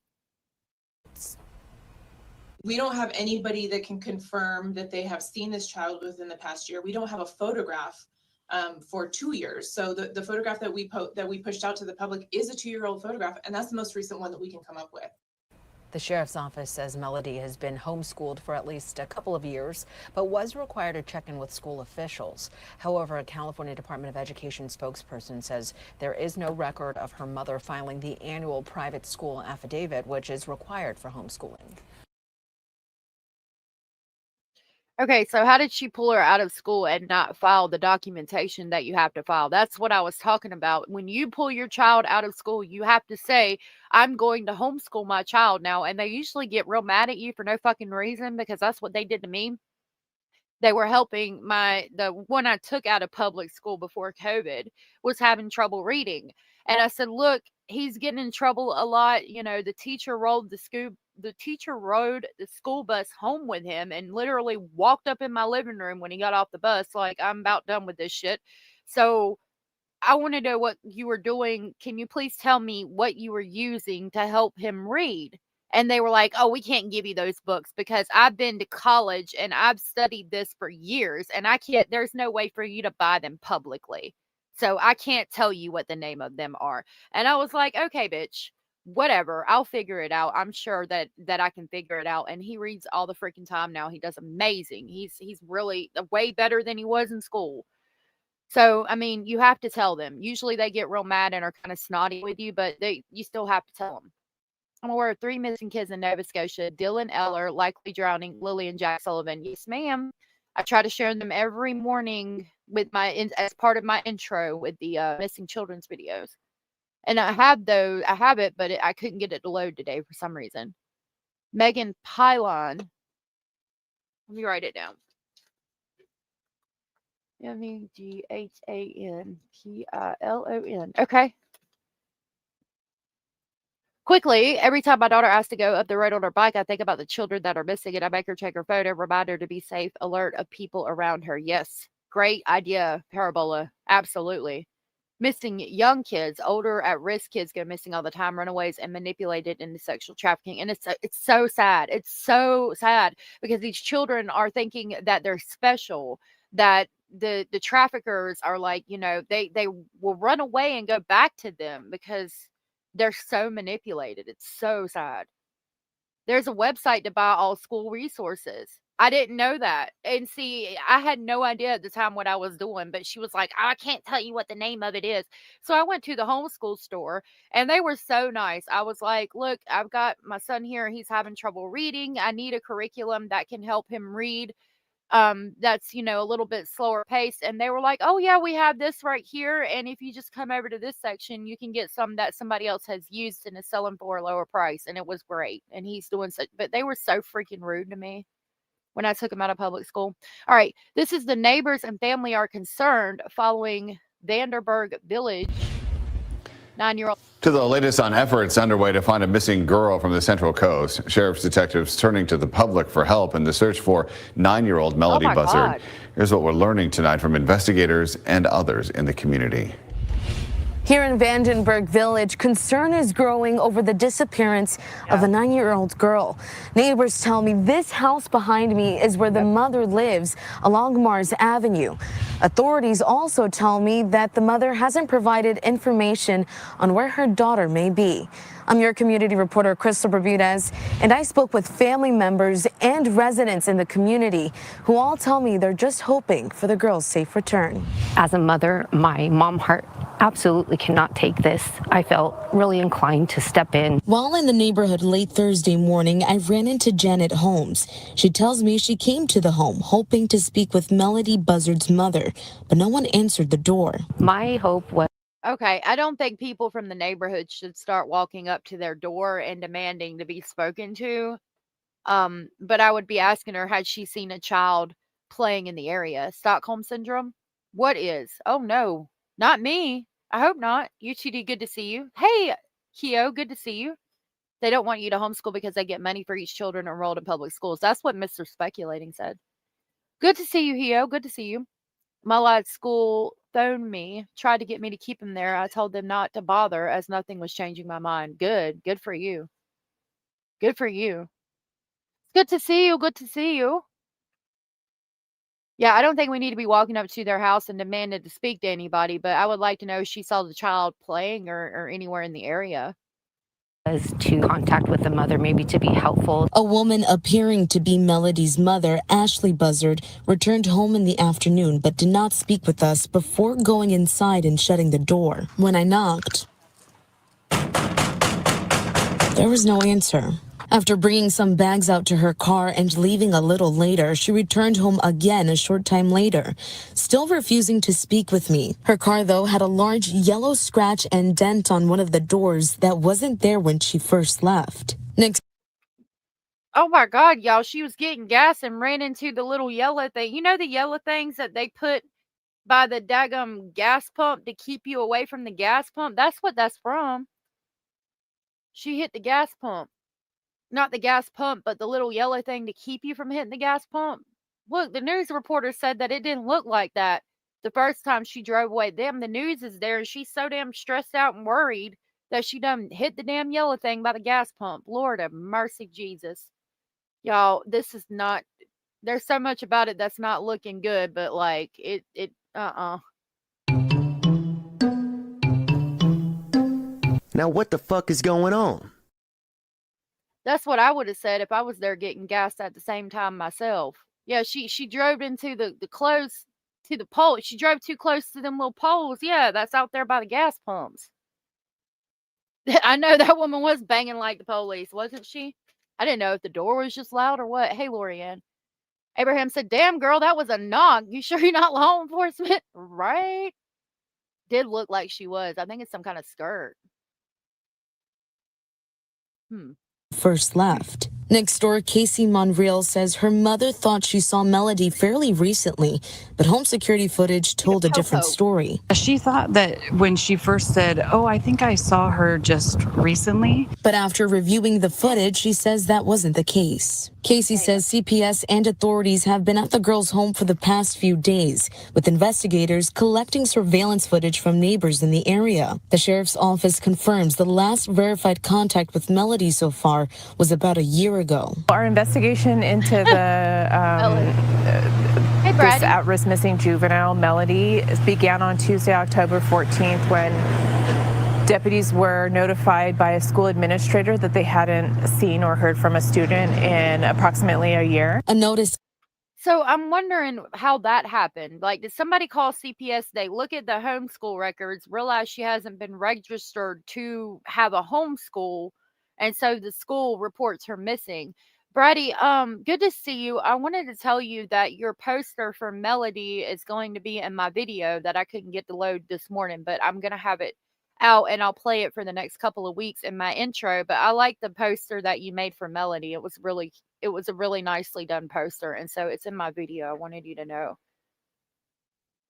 We don't have anybody that can confirm that they have seen this child within the past year. We don't have a photograph for 2 years. So the photograph that we pushed out to the public is a 2-year-old photograph, and that's the most recent one that we can come up with. The sheriff's office says Melodee has been homeschooled for at least a couple of years, but was required to check in with school officials. However, a California Department of Education spokesperson says there is no record of her mother filing the annual private school affidavit, which is required for homeschooling. Okay, so how did she pull her out of school and not file the documentation that you have to file? That's what I was talking about. When you pull your child out of school, you have to say, I'm going to homeschool my child now. And they usually get real mad at you for no fucking reason, because that's what they did to me. They were helping the one I took out of public school before COVID was having trouble reading. And I said, look, he's getting in trouble a lot. You know, the teacher rode the school bus home with him and literally walked up in my living room when he got off the bus. Like, I'm about done with this shit. So I want to know what you were doing. Can you please tell me what you were using to help him read? And they were like, oh, we can't give you those books because I've been to college and I've studied this for years, and there's no way for you to buy them publicly. So I can't tell you what the name of them are. And I was like, okay, bitch, whatever. I'll figure it out. I'm sure that I can figure it out. And he reads all the freaking time now. He does amazing. He's really way better than he was in school. So, I mean, you have to tell them. Usually they get real mad and are kind of snotty with you, but you still have to tell them. I'm aware of 3 missing kids in Nova Scotia. Dylan Eller, likely drowning. Lilly and Jack Sullivan. Yes, ma'am. I try to share them every morning with as part of my intro with the missing children's videos. And I have it, but I couldn't get it to load today for some reason. Megan Pylon. Let me write it down. MEGHANPILON. Okay. Quickly, every time my daughter asks to go up the road on her bike, I think about the children that are missing, and I make her check her phone and remind her to be safe, alert of people around her. Yes, great idea, Parabola. Absolutely. Missing young kids, older at-risk kids go missing all the time, runaways, and manipulated into sexual trafficking. And it's so sad. It's so sad because these children are thinking that they're special, that the traffickers are like, they will run away and go back to them because they're so manipulated. It's so sad. There's a website to buy all school resources. I didn't know that. And see, I had no idea at the time what I was doing, but she was like, I can't tell you what the name of it is. So I went to the homeschool store and they were so nice. I was like, look, I've got my son here. He's having trouble reading. I need a curriculum that can help him read. That's, a little bit slower pace. And they were like, oh yeah, we have this right here. And if you just come over to this section, you can get some that somebody else has used and is selling for a lower price. And it was great. And he's doing such, but they were so freaking rude to me when I took him out of public school. All right. This is the neighbors and family are concerned following Vanderburg Village 9-year-old. To the latest on efforts underway to find a missing girl from the Central Coast. Sheriff's detectives turning to the public for help in the search for 9-year-old Melodee Buzzard. Here's what we're learning tonight from investigators and others in the community. Here in Vandenberg Village, concern is growing over the disappearance of a 9-year-old girl. Neighbors tell me this house behind me is where the mother lives along Mars Avenue. Authorities also tell me that the mother hasn't provided information on where her daughter may be. I'm your community reporter, Crystal Bermudez, and I spoke with family members and residents in the community who all tell me they're just hoping for the girl's safe return. As a mother, my mom heart absolutely cannot take this. I felt really inclined to step in. While in the neighborhood late Thursday morning, I ran into Janet Holmes. She tells me she came to the home hoping to speak with Melodee Buzzard's mother, but no one answered the door. My hope was Okay, I don't think people from the neighborhood should start walking up to their door and demanding to be spoken to. But I would be asking her, had she seen a child playing in the area? Stockholm Syndrome? What is? Oh, no, not me. I hope not. You two, good to see you. Hey, Keo, good to see you. They don't want you to homeschool because they get money for each children enrolled in public schools. That's what Mr. Speculating said. Good to see you, Hio. Good to see you. My lad's school phoned me, tried to get me to keep him there. I told them not to bother as nothing was changing my mind. Good. Good for you. Good for you. Good to see you. Good to see you. Yeah, I don't think we need to be walking up to their house and demanding to speak to anybody, but I would like to know if she saw the child playing or anywhere in the area. To contact with the mother, maybe to be helpful. A woman appearing to be Melodee's mother, Ashley Buzzard, returned home in the afternoon but did not speak with us before going inside and shutting the door. When I knocked, there was no answer. After bringing some bags out to her car and leaving a little later, she returned home again a short time later, still refusing to speak with me. Her car, though, had a large yellow scratch and dent on one of the doors that wasn't there when she first left. Next. Oh my God, y'all, she was getting gas and ran into the little yellow thing. You know the yellow things that they put by the daggum gas pump to keep you away from the gas pump? That's what that's from. She hit the gas pump. Not the gas pump, but the little yellow thing to keep you from hitting the gas pump. Look, the news reporter said that it didn't look like that the first time she drove away. Damn, the news is there, and she's so damn stressed out and worried that she done hit the damn yellow thing by the gas pump. Lord have mercy, Jesus. Y'all, this is not, there's so much about it that's not looking good, but like, Now what the fuck is going on? That's what I would have said if I was there getting gas at the same time myself. Yeah, she drove into the close to the pole. She drove too close to them little poles. Yeah, that's out there by the gas pumps. I know that woman was banging like the police, wasn't she? I didn't know if the door was just loud or what. Hey, Lorianne. Abraham said, damn, girl, that was a knock. You sure you're not law enforcement? Right? Did look like she was. I think it's some kind of skirt. First left. Next door, Casey Monreal says her mother thought she saw Melodee fairly recently, but home security footage told a different story. She thought that when she first said, "Oh, I think I saw her just recently." But after reviewing the footage, she says that wasn't the case. Casey says CPS and authorities have been at the girl's home for the past few days, with investigators collecting surveillance footage from neighbors in the area. The sheriff's office confirms the last verified contact with Melodee so far was about a year ago. Our investigation into this at-risk missing juvenile, Melodee, began on Tuesday, October 14th, when deputies were notified by a school administrator that they hadn't seen or heard from a student in approximately a year. A notice. So I'm wondering how that happened. Like, did somebody call CPS? They look at the homeschool records, realize she hasn't been registered to have a homeschool, and so the school reports her missing. Brady, good to see you. I wanted to tell you that your poster for Melodee is going to be in my video that I couldn't get to load this morning, but I'm gonna have it out and I'll play it for the next couple of weeks in my intro. But I like the poster that you made for Melodee. It was a really nicely done poster, and so it's in my video. I wanted you to know.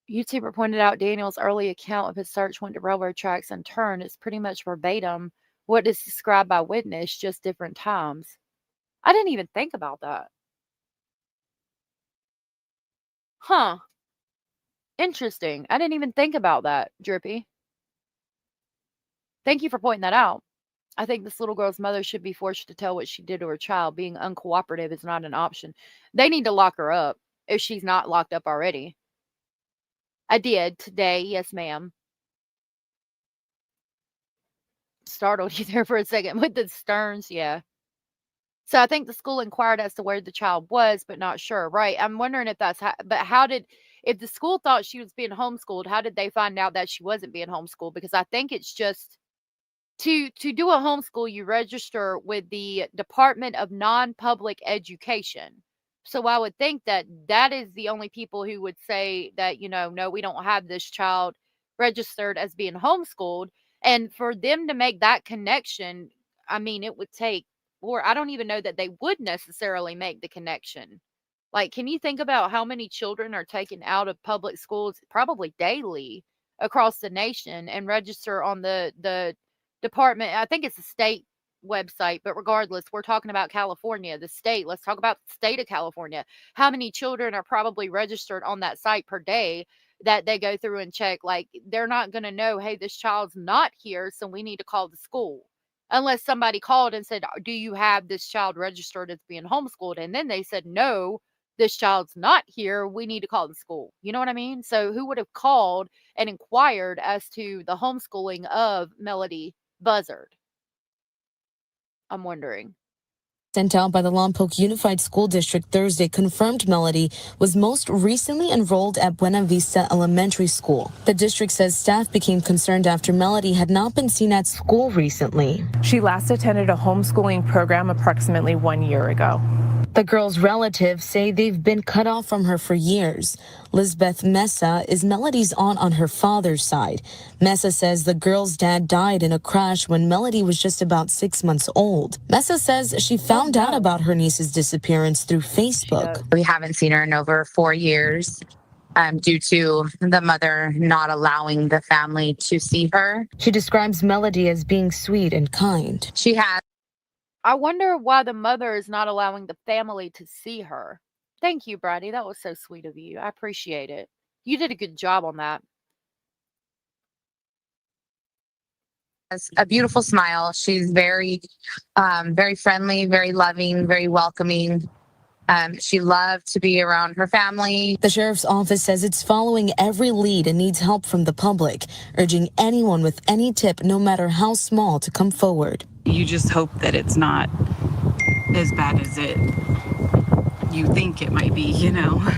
YouTuber pointed out Daniel's early account of his search went to railroad tracks and turned. It's pretty much verbatim what is described by witness, just different times. I didn't even think about that. Huh. Interesting. I didn't even think about that, Drippy. Thank you for pointing that out. I think this little girl's mother should be forced to tell what she did to her child. Being uncooperative is not an option. They need to lock her up if she's not locked up already. I did today. Yes, ma'am. Startled you there for a second with the Stearns. Yeah. So I think the school inquired as to where the child was, but not sure. Right. I'm wondering if that's if the school thought she was being homeschooled, how did they find out that she wasn't being homeschooled? Because I think it's just to do a homeschool, you register with the Department of Non-Public Education. So I would think that that is the only people who would say that, no, we don't have this child registered as being homeschooled. And for them to make that connection, I mean, it would take, or I don't even know that they would necessarily make the connection. Like, can you think about how many children are taken out of public schools, probably daily, across the nation and register on the department? I think it's a state website, but regardless, we're talking about California, the state. Let's talk about the state of California. How many children are probably registered on that site per day that they go through and check? Like, they're not going to know, hey, this child's not here, so we need to call the school. Unless somebody called and said, do you have this child registered as being homeschooled? And then they said, no, this child's not here. We need to call the school. You know what I mean? So who would have called and inquired as to the homeschooling of Melodee Buzzard? I'm wondering. Sent out by the Lompoc Unified School District Thursday confirmed Melodee was most recently enrolled at Buena Vista Elementary School. The district says staff became concerned after Melodee had not been seen at school recently. She last attended a homeschooling program approximately 1 year ago. The girl's relatives say they've been cut off from her for years. Lisbeth Mesa is Melodee's aunt on her father's side. Mesa says the girl's dad died in a crash when Melodee was just about 6 months old. Mesa says she found out about her niece's disappearance through Facebook. We haven't seen her in over 4 years due to the mother not allowing the family to see her. She describes Melodee as being sweet and kind. She has. I wonder why the mother is not allowing the family to see her. Thank you, Brady. That was so sweet of you. I appreciate it. You did a good job on that. Has a beautiful smile. She's very, very friendly, very loving, very welcoming. She loved to be around her family. The sheriff's office says it's following every lead and needs help from the public, urging anyone with any tip, no matter how small, to come forward. You just hope that it's not as bad as you think it might be,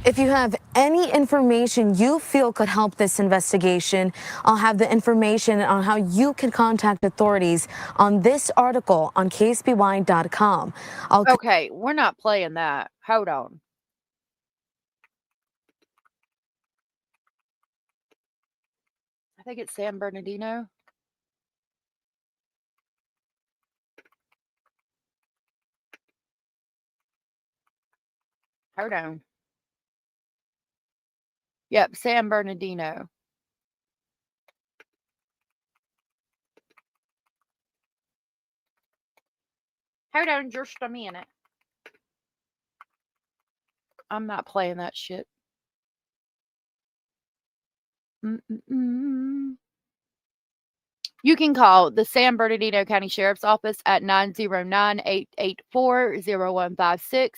If you have any information you feel could help this investigation, I'll have the information on how you can contact authorities on this article on ksby.com. Okay, we're not playing that. Hold on. I think it's San Bernardino. Hold on. Yep, San Bernardino. Hold on just a minute. I'm not playing that shit. Mm-mm-mm. You can call the San Bernardino County Sheriff's Office at 909-884-0156.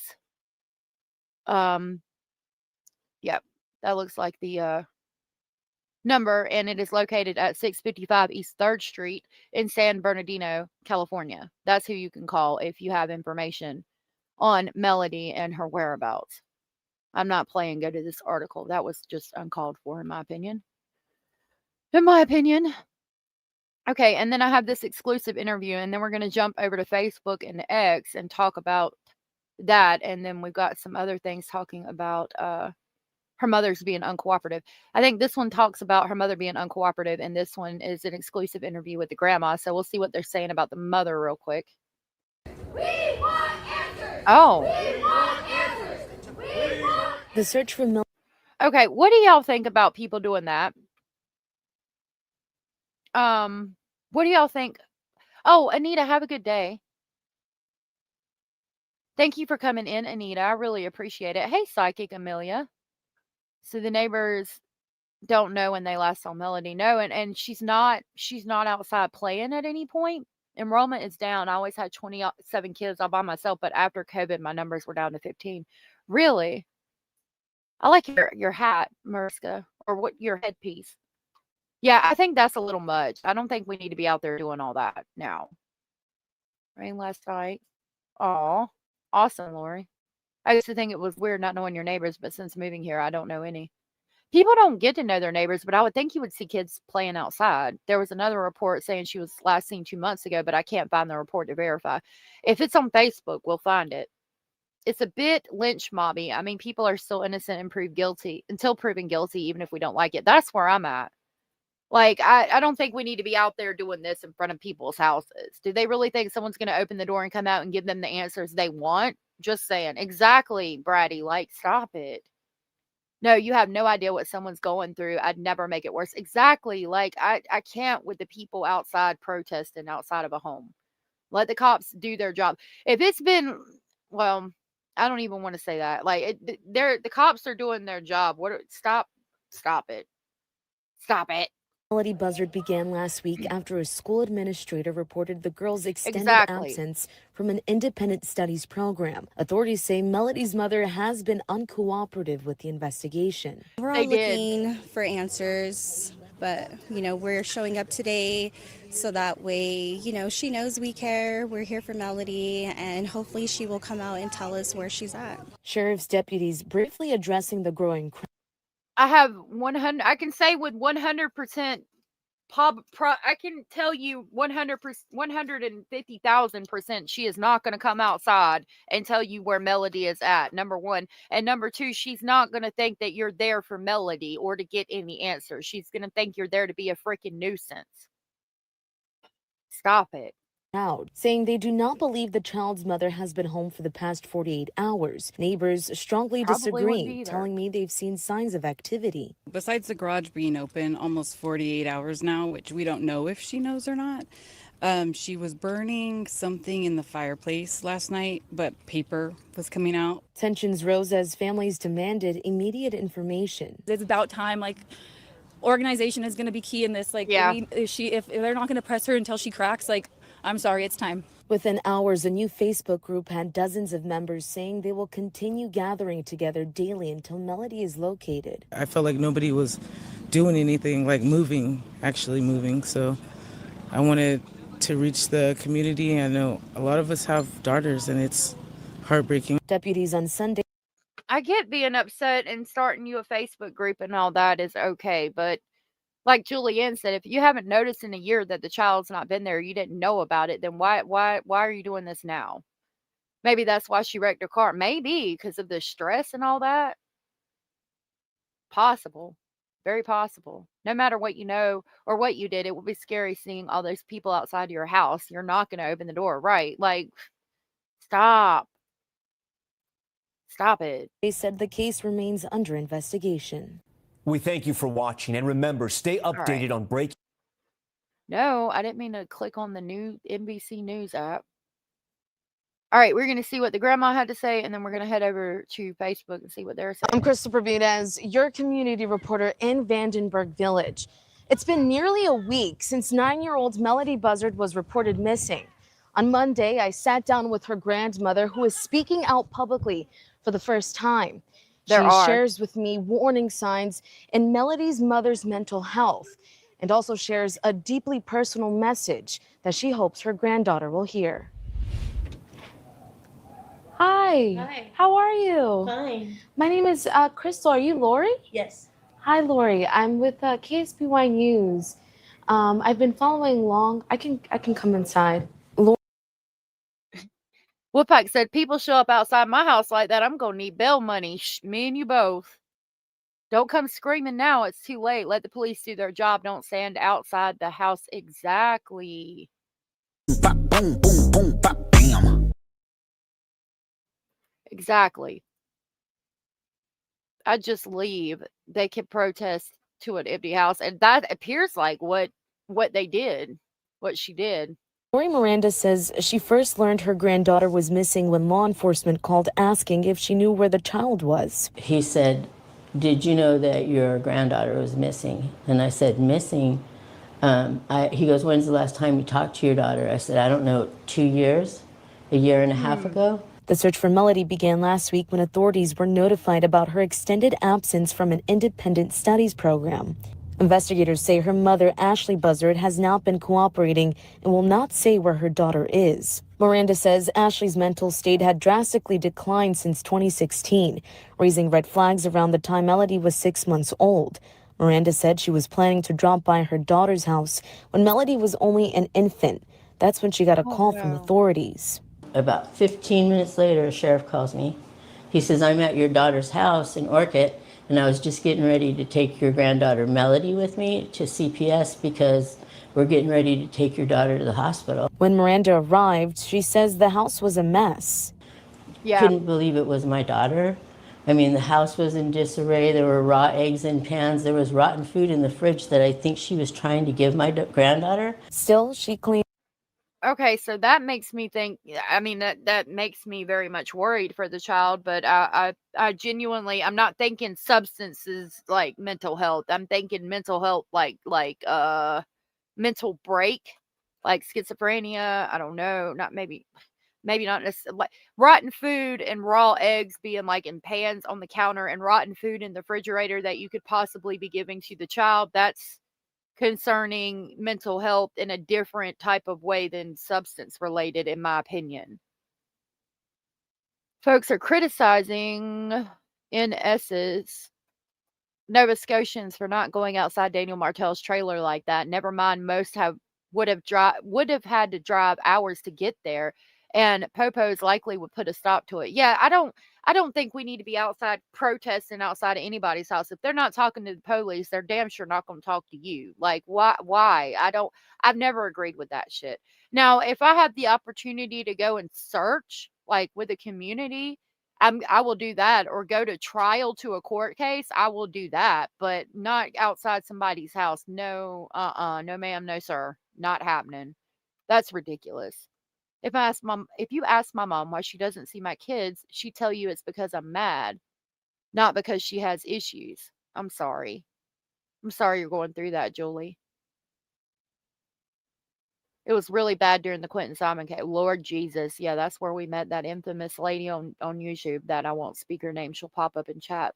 Yep, that looks like the number, and it is located at 655 East 3rd Street in San Bernardino, California. That's who you can call if you have information on Melodee and her whereabouts. I'm not playing go to this article. That was just uncalled for, in my opinion. In my opinion. Okay, and then I have this exclusive interview, and then we're going to jump over to Facebook and X and talk about that. And then we've got some other things talking about her mother's being uncooperative. I think this one talks about her mother being uncooperative, and this one is an exclusive interview with the grandma. So we'll see what they're saying about the mother real quick. We want answers. Oh. We want answers. We want. The search for Melodee. Okay, what do y'all think about people doing that? What do y'all think? Oh, Anita, have a good day. Thank you for coming in, Anita. I really appreciate it. Hey, Psychic Amelia. So the neighbors don't know when they last saw Melodee. No, and she's not outside playing at any point. Enrollment is down. I always had 27 kids all by myself, but after COVID, my numbers were down to 15. Really? I like your hat, Mariska, or what your headpiece. Yeah, I think that's a little much. I don't think we need to be out there doing all that now. Rain last night. Aw, awesome, Lori. I used to think it was weird not knowing your neighbors, but since moving here, I don't know any. People don't get to know their neighbors, but I would think you would see kids playing outside. There was another report saying she was last seen 2 months ago, but I can't find the report to verify. If it's on Facebook, we'll find it. It's a bit lynch mobby. I mean, people are still innocent and proved guilty until proven guilty, even if we don't like it. That's where I'm at. Like, I don't think we need to be out there doing this in front of people's houses. Do they really think someone's going to open the door and come out and give them the answers they want? Just saying. Exactly, Bratty. Like, stop it. No, you have no idea what someone's going through. I'd never make it worse. Exactly. Like, I can't with the people outside protesting outside of a home. Let the cops do their job. If it's been, well, I don't even want to say that. Like, the cops are doing their job. Stop it. Stop it. Melodee Buzzard began last week after a school administrator reported the girl's extended absence from an independent studies program. Authorities say Melodee's mother has been uncooperative with the investigation. We're all looking for answers, but, we're showing up today so that way, she knows we care. We're here for Melodee, and hopefully she will come out and tell us where she's at. Sheriff's deputies briefly addressing the growing crime. I have 100. I can say with 100%. I can tell you 100%, 150,000%. She is not going to come outside and tell you where Melodee is at. Number one, and number two, she's not going to think that you're there for Melodee or to get any answers. She's going to think you're there to be a freaking nuisance. Stop it. Out, saying they do not believe the child's mother has been home for the past 48 hours. Neighbors strongly disagree, telling me they've seen signs of activity. Besides the garage being open almost 48 hours now, which we don't know if she knows or not, she was burning something in the fireplace last night, but paper was coming out. Tensions rose as families demanded immediate information. It's about time, organization is going to be key in this. If they're not going to press her until she cracks, I'm sorry, it's time. Within hours, a new Facebook group had dozens of members saying they will continue gathering together daily until Melodee is located. I felt like nobody was doing anything, actually moving. So I wanted to reach the community. I know a lot of us have daughters, and it's heartbreaking. Deputies on Sunday. I get being upset and starting you a Facebook group and all that is okay, but like Julianne said, if you haven't noticed in a year that the child's not been there, you didn't know about it, then why are you doing this now? Maybe that's why she wrecked her car. Maybe because of the stress and all that. Possible. Very possible. No matter what you know or what you did, it would be scary seeing all those people outside your house. You're not going to open the door, right? Stop. Stop it. They said the case remains under investigation. We thank you for watching, and remember, stay updated on breaking. No, I didn't mean to click on the new NBC News app. All right, we're going to see what the grandma had to say, and then we're going to head over to Facebook and see what they're saying. I'm Christopher Benez, your community reporter in Vandenberg Village. It's been nearly a week since 9-year-old Melodee Buzzard was reported missing. On Monday, I sat down with her grandmother, who is speaking out publicly for the first time. She shares with me warning signs in Melodee's mother's mental health, and also shares a deeply personal message that she hopes her granddaughter will hear. Hi. Hi. How are you? Fine. My name is Crystal. Are you Lori? Yes. Hi, Lori. I'm with KSBY News. I've been following along. I can come inside. Woodpack said, people show up outside my house like that, I'm going to need bail money. Me and you both. Don't come screaming now. It's too late. Let the police do their job. Don't stand outside the house. Exactly. Boom, boom, boom, bop, bam. Exactly. I'd just leave. They could protest to an empty house. And that appears like what they did, what she did. Lori Miranda says she first learned her granddaughter was missing when law enforcement called asking if she knew where the child was. He said, did you know that your granddaughter was missing? And I said, missing? He goes, when's the last time you talked to your daughter? I said, I don't know, 2 years, a year and a half ago. The search for Melodee began last week when authorities were notified about her extended absence from an independent studies program. Investigators say her mother, Ashley Buzzard, has not been cooperating and will not say where her daughter is. Miranda says Ashley's mental state had drastically declined since 2016, raising red flags around the time Melodee was 6 months old. Miranda said she was planning to drop by her daughter's house when Melodee was only an infant. That's when she got a call from authorities. About 15 minutes later, a sheriff calls me. He says, I'm at your daughter's house in Orchid, and I was just getting ready to take your granddaughter Melodee with me to CPS because we're getting ready to take your daughter to the hospital. When Miranda arrived, she says the house was a mess. Couldn't believe it was my daughter. I mean, the house was in disarray. There were raw eggs in pans. There was rotten food in the fridge that I think she was trying to give my granddaughter. Still, she cleaned. Okay, so that makes me think, I mean, that makes me very much worried for the child, but I genuinely, I'm not thinking substances like mental health. I'm thinking mental health like mental break, like schizophrenia. I don't know, maybe not necessarily, like rotten food and raw eggs being like in pans on the counter and rotten food in the refrigerator that you could possibly be giving to the child. That's concerning mental health in a different type of way than substance related, in my opinion. Folks are criticizing, in essence, Nova Scotians for not going outside Daniel Martell's trailer like that. Never mind, most would have had to drive hours to get there, and Popo's likely would put a stop to it. Yeah, I don't think we need to be outside protesting outside of anybody's house. If they're not talking to the police, they're damn sure not going to talk to you. Like, why? I've never agreed with that shit. Now, if I have the opportunity to go and search, like with the community, I will do that, or go to trial to a court case. I will do that, but not outside somebody's house. No, no ma'am, no sir, not happening. That's ridiculous. If you ask my mom why she doesn't see my kids, she'd tell you it's because I'm mad, not because she has issues. I'm sorry. I'm sorry you're going through that, Julie. It was really bad during the Quentin Simon case. Lord Jesus. Yeah, that's where we met that infamous lady on YouTube that I won't speak her name. She'll pop up in chat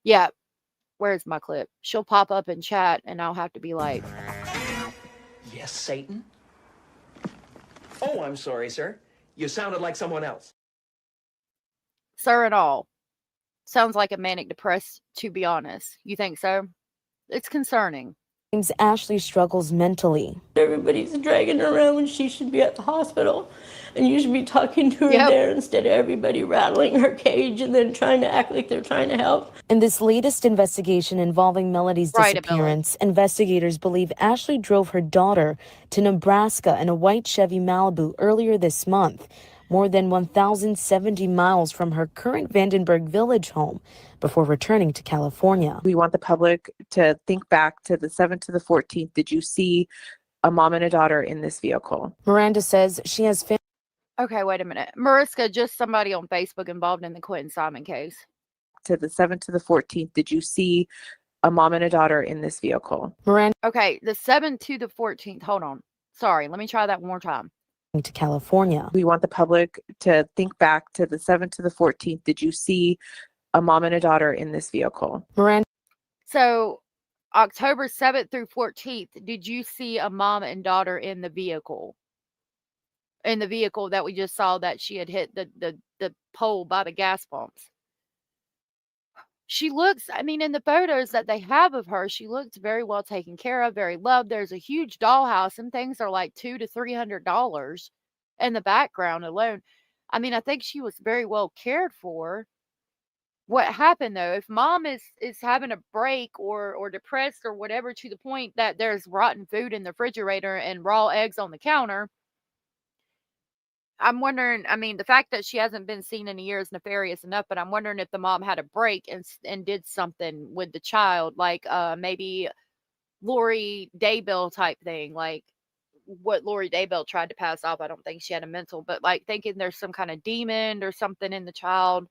yeah, where's my clip? She'll pop up in chat and I'll have to be like, Yes, Satan? Oh, I'm sorry, sir. You sounded like someone else. sir and all. Sounds like a manic depressed, to be honest. You think so? It's concerning. Ashley struggles mentally. Everybody's dragging her around when she should be at the hospital. And you should be talking to her there instead of everybody rattling her cage and then trying to act like they're trying to help. In this latest investigation involving Melodee's disappearance, investigators believe Ashley drove her daughter to Nebraska in a white Chevy Malibu earlier this month. more than 1,070 miles from her current Vandenberg Village home before returning to California. We want the public to think back to the 7th to the 14th. Did you see a mom and a daughter in this vehicle? Miranda says she has Okay, wait a minute. Mariska, just somebody on Facebook involved in the Quentin Simon case. To the 7th to the 14th, did you see a mom and a daughter in this vehicle? Miranda. Okay, the 7th to the 14th. Hold on. Sorry, let me try that one more time. To California. We want the public to think back to the 7th to the 14th. Did you see a mom and a daughter in this vehicle? Miranda. So, October 7th through 14th, did you see a mom and daughter in the vehicle? In the vehicle that we just saw that she had hit the pole by the gas pumps. She looks, I mean, in the photos that they have of her, she looks very well taken care of, very loved. There's a huge dollhouse and things are like $200 to $300 in the background alone. I mean, I think she was very well cared for. What happened though, if mom is having a break or depressed or whatever to the point that there's rotten food in the refrigerator and raw eggs on the counter, I'm wondering, I mean, the fact that she hasn't been seen in a year is nefarious enough, but I'm wondering if the mom had a break and did something with the child, like maybe Lori Daybell type thing, like what Lori Daybell tried to pass off. I don't think she had a mental, but like thinking there's some kind of demon or something in the child.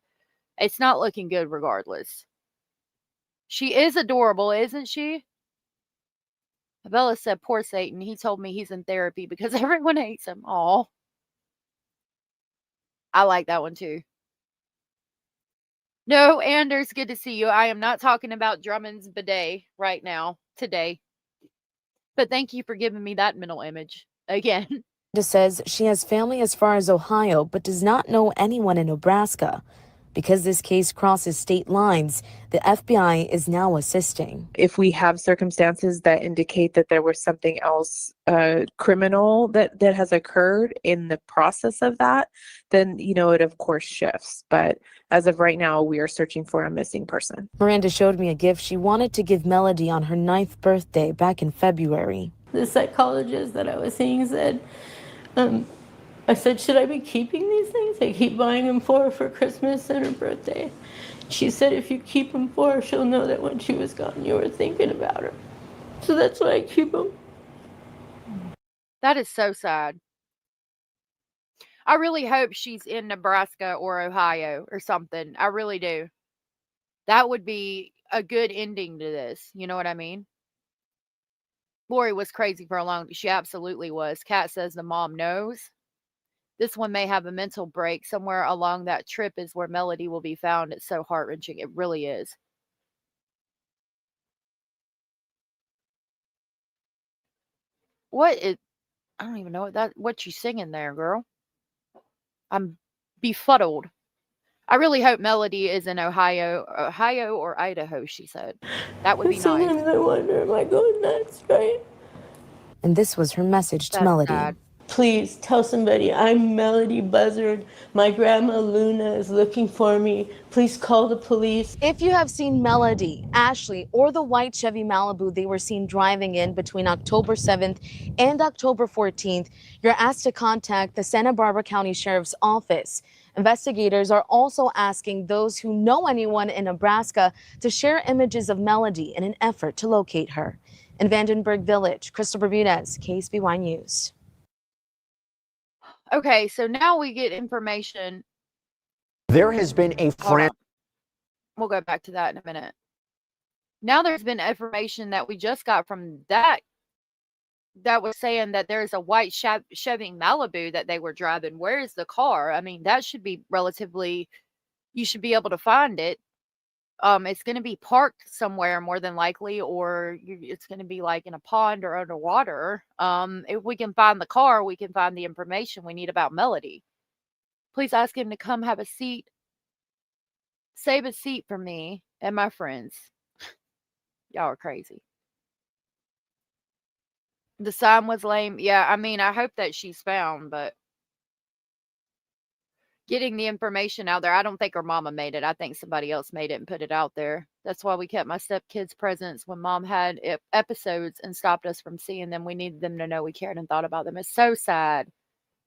It's not looking good regardless. She is adorable, isn't she? Bella said, poor Satan. He told me he's in therapy because everyone hates him. Aw. I like that one too. No, Anders, good to see you. I am not talking about Drummond's bidet right now, today. But thank you for giving me that mental image again. Miranda says she has family as far as Ohio, but does not know anyone in Nebraska. Because this case crosses state lines, the FBI is now assisting. If we have circumstances that indicate that there was something else criminal that has occurred in the process of that, then, you know, it of course shifts. But as of right now, we are searching for a missing person. Miranda showed me a gift she wanted to give Melodee on her 9th birthday back in February. The psychologist that I was seeing said, I said, should I be keeping these things? I keep buying them for her for Christmas and her birthday. She said, if you keep them for her, she'll know that when she was gone, you were thinking about her. So that's why I keep them. That is so sad. I really hope she's in Nebraska or Ohio or something. I really do. That would be a good ending to this. You know what I mean? Lori was crazy for a long time. She absolutely was. Kat says the mom knows. This one may have a mental break. Somewhere along that trip is where Melodee will be found. It's so heart-wrenching. It really is. What is... I don't even know what you singing there, girl. I'm befuddled. I really hope Melodee is in Ohio or Idaho, she said. That would be nice. Sometimes I wonder, am I going nuts, right? And this was her message to Melodee. Sad. Please tell somebody I'm Melodee Buzzard. My grandma Luna is looking for me. Please call the police. If you have seen Melodee, Ashley, or the white Chevy Malibu they were seen driving in between October 7th and October 14th, you're asked to contact the Santa Barbara County Sheriff's Office. Investigators are also asking those who know anyone in Nebraska to share images of Melodee in an effort to locate her. In Vandenberg Village, Crystal Bermudez, KSBY News. Okay, so now we get information. There has been a friend. We'll go back to that in a minute. Now there's been information that we just got from that was saying that there's a white Chevy Malibu that they were driving. Where is the car? I mean, that should be relatively, you should be able to find it. It's going to be parked somewhere more than likely, or it's going to be like in a pond or underwater. If we can find the car, we can find the information we need about Melodee. Please ask him to come have a seat. Save a seat for me and my friends. Y'all are crazy. The sign was lame. Yeah, I mean, I hope that she's found, but getting the information out there, I don't think her mama made it. I think somebody else made it and put it out there. That's why we kept my stepkids' presents when mom had episodes and stopped us from seeing them. We needed them to know we cared and thought about them. It's so sad.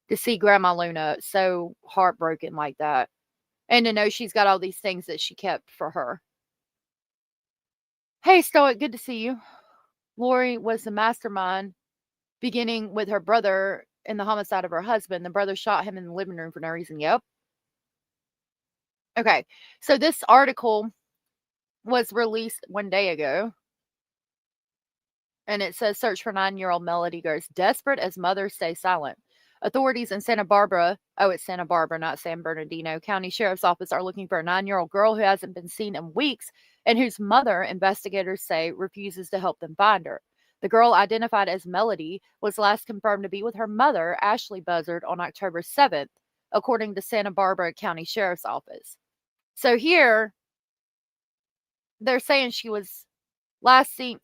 to see Grandma Luna so heartbroken like that. And to know she's got all these things that she kept for her. Hey, Stoic, good to see you. Lori was the mastermind, beginning with her brother in the homicide of her husband. The brother shot him in the living room for no reason. Yep. Okay, so this article was released 1 day ago. And it says, search for 9-year-old Melodee goes desperate as mother stays silent. Authorities in Santa Barbara, it's Santa Barbara, not San Bernardino, County Sheriff's Office are looking for a 9-year-old girl who hasn't been seen in weeks and whose mother, investigators say, refuses to help them find her. The girl, identified as Melodee, was last confirmed to be with her mother, Ashley Buzzard, on October 7th, according to Santa Barbara County Sheriff's Office. So here, they're saying she was last seen...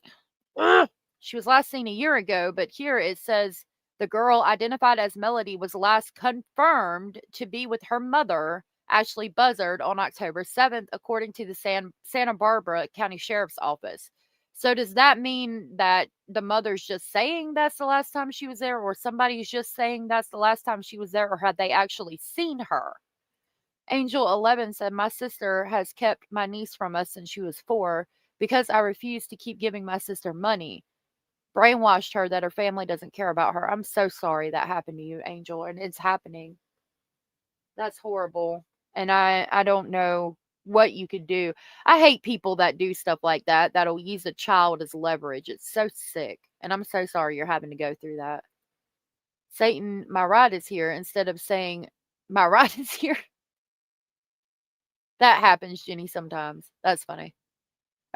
She was last seen a year ago, but here it says the girl identified as Melodee was last confirmed to be with her mother, Ashley Buzzard, on October 7th, according to the Santa Barbara County Sheriff's Office. So does that mean that the mother's just saying that's the last time she was there, or somebody's just saying that's the last time she was there, or had they actually seen her? Angel 11 said, my sister has kept my niece from us since she was 4 because I refused to keep giving my sister money. Brainwashed her that her family doesn't care about her. I'm so sorry that happened to you, Angel, and it's happening. That's horrible. And I don't know what you could do. I hate people that do stuff like that, that'll use a child as leverage. It's so sick. And I'm so sorry you're having to go through that. Satan, my ride is here, instead of saying, my ride is here. That happens, Jenny, sometimes. That's funny.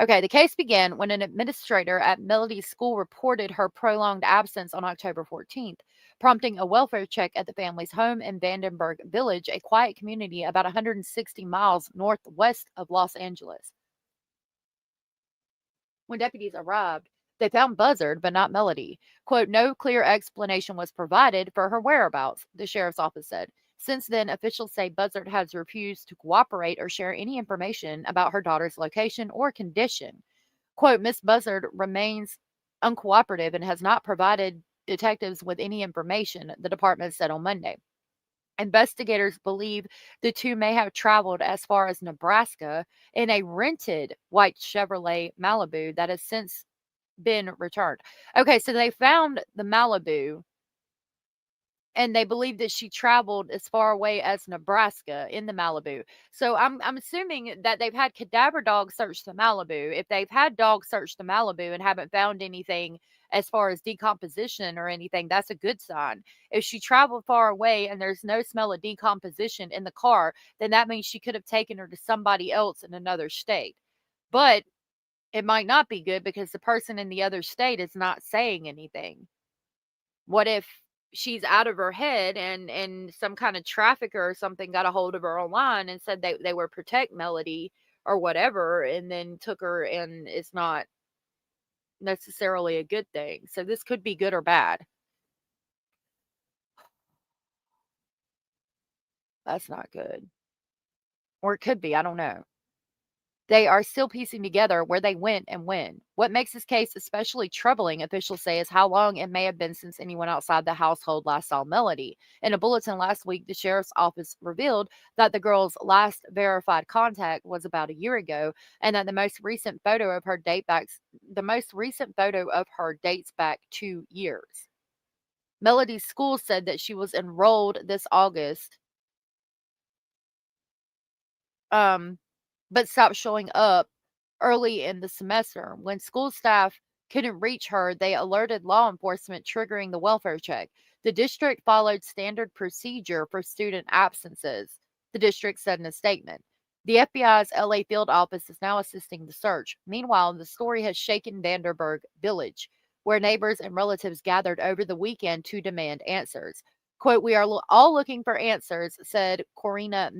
Okay, the case began when an administrator at Melodee's school reported her prolonged absence on October 14th, prompting a welfare check at the family's home in Vandenberg Village, a quiet community about 160 miles northwest of Los Angeles. When deputies arrived, they found Buzzard, but not Melodee. Quote, no clear explanation was provided for her whereabouts, the sheriff's office said. Since then, officials say Buzzard has refused to cooperate or share any information about her daughter's location or condition. Quote, Miss Buzzard remains uncooperative and has not provided detectives with any information, the department said on Monday. Investigators believe the two may have traveled as far as Nebraska in a rented white Chevrolet Malibu that has since been returned. Okay, so they found the Malibu, and they believe that she traveled as far away as Nebraska in the Malibu. So I'm assuming that they've had cadaver dogs search the Malibu. If they've had dogs search the Malibu and haven't found anything as far as decomposition or anything, that's a good sign. If she traveled far away and there's no smell of decomposition in the car, then that means she could have taken her to somebody else in another state. But it might not be good because the person in the other state is not saying anything. What if she's out of her head and some kind of trafficker or something got a hold of her online and said they were protect Melodee or whatever, and then took her, and it's not necessarily a good thing. So this could be good or bad. That's not good. Or it could be, I don't know. They are still piecing together where they went and when. What makes this case especially troubling, officials say, is how long it may have been since anyone outside the household last saw Melodee. In a bulletin last week, the sheriff's office revealed that the girl's last verified contact was about a year ago, and that the most recent photo of her dates back 2 years. Melodee's school said that she was enrolled this August. But stopped showing up early in the semester. When school staff couldn't reach her, they alerted law enforcement, triggering the welfare check. The district followed standard procedure for student absences, the district said in a statement. The FBI's LA field office is now assisting the search. Meanwhile, the story has shaken Vandenberg Village, where neighbors and relatives gathered over the weekend to demand answers. Quote, we are all looking for answers, said Corina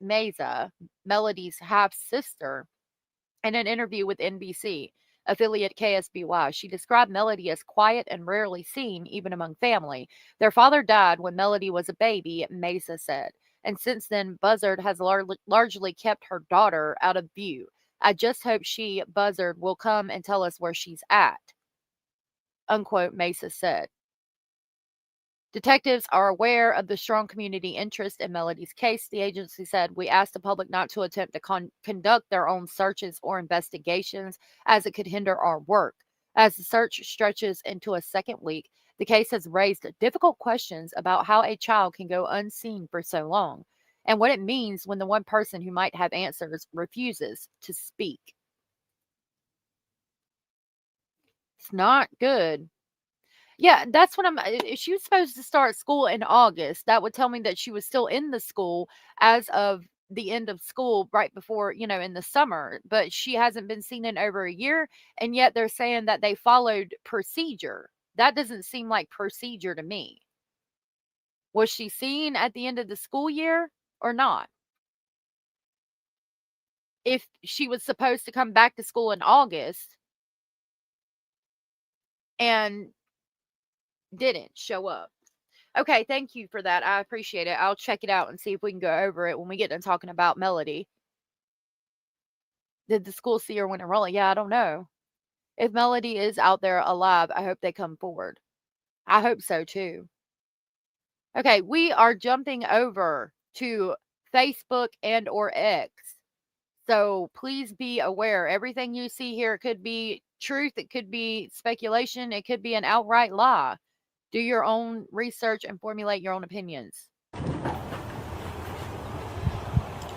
Meza, Melodee's half-sister, in an interview with NBC affiliate KSBY. She described Melodee as quiet and rarely seen, even among family. Their father died when Melodee was a baby, Meza said, and since then, Buzzard has largely kept her daughter out of view. I just hope she, Buzzard, will come and tell us where she's at, unquote, Meza said. Detectives are aware of the strong community interest in Melodee's case. The agency said, we asked the public not to attempt to conduct their own searches or investigations as it could hinder our work. As the search stretches into a second week, the case has raised difficult questions about how a child can go unseen for so long and what it means when the one person who might have answers refuses to speak. It's not good. Yeah, that's what she was supposed to start school in August. That would tell me that she was still in the school as of the end of school right before, in the summer. But she hasn't been seen in over a year. And yet they're saying that they followed procedure. That doesn't seem like procedure to me. Was she seen at the end of the school year or not? If she was supposed to come back to school in August and didn't show up. Okay, thank you for that. I appreciate it. I'll check it out and see if we can go over it when we get done talking about Melodee. Did the school see her when enrolling? Yeah, I don't know. If Melodee is out there alive, I hope they come forward. I hope so too. Okay, we are jumping over to Facebook and or X. So please be aware. Everything you see here, it could be truth, it could be speculation, it could be an outright lie. Do your own research and formulate your own opinions.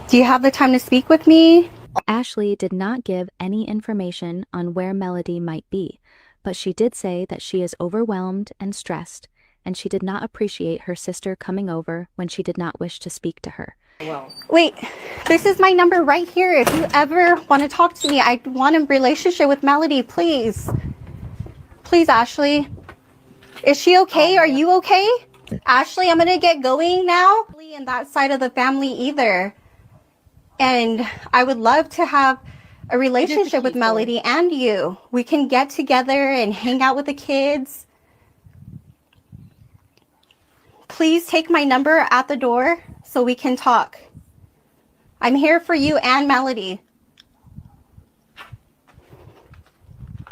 Do you have the time to speak with me? Ashley did not give any information on where Melodee might be, but she did say that she is overwhelmed and stressed, and she did not appreciate her sister coming over when she did not wish to speak to her. Wait, this is my number right here. If you ever want to talk to me, I want a relationship with Melodee, please. Please, Ashley. Is she okay? Are you okay? Ashley, I'm going to get going now. In that side of the family either. And I would love to have a relationship with Melodee and you. We can get together and hang out with the kids. Please take my number at the door so we can talk. I'm here for you and Melodee.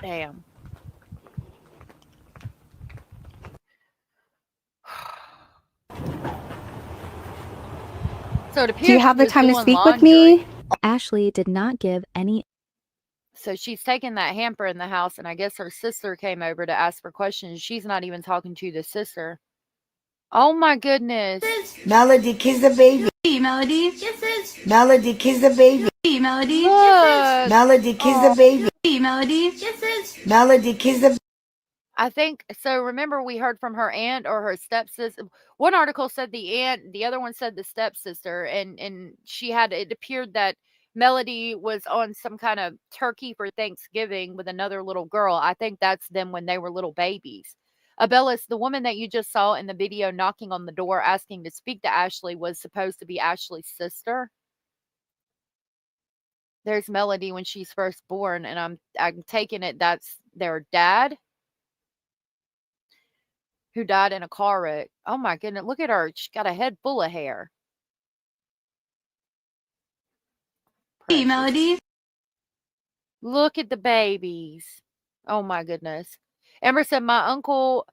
Damn. So it appears Do you have the time to speak with me? Ashley did not give any. So she's taking that hamper in the house, and I guess her sister came over to ask for questions. She's not even talking to the sister. Oh my goodness. Melodee, kiss the baby. Melodee. Melodee, kiss the baby. Melodee. Melodee, kiss the baby. Melodee. Melodee, kiss the. I think so. Remember, we heard from her aunt or her stepsister. One article said the aunt, the other one said the stepsister, and she had. It appeared that Melodee was on some kind of turkey for Thanksgiving with another little girl. I think that's them when they were little babies. Abellis, the woman that you just saw in the video knocking on the door asking to speak to Ashley, was supposed to be Ashley's sister. There's Melodee when she's first born, and I'm taking it that's their dad, who died in a car wreck. Oh my goodness, look at her. She's got a head full of hair. Melodee. Look at the babies. Oh my goodness. Amber said, my uncle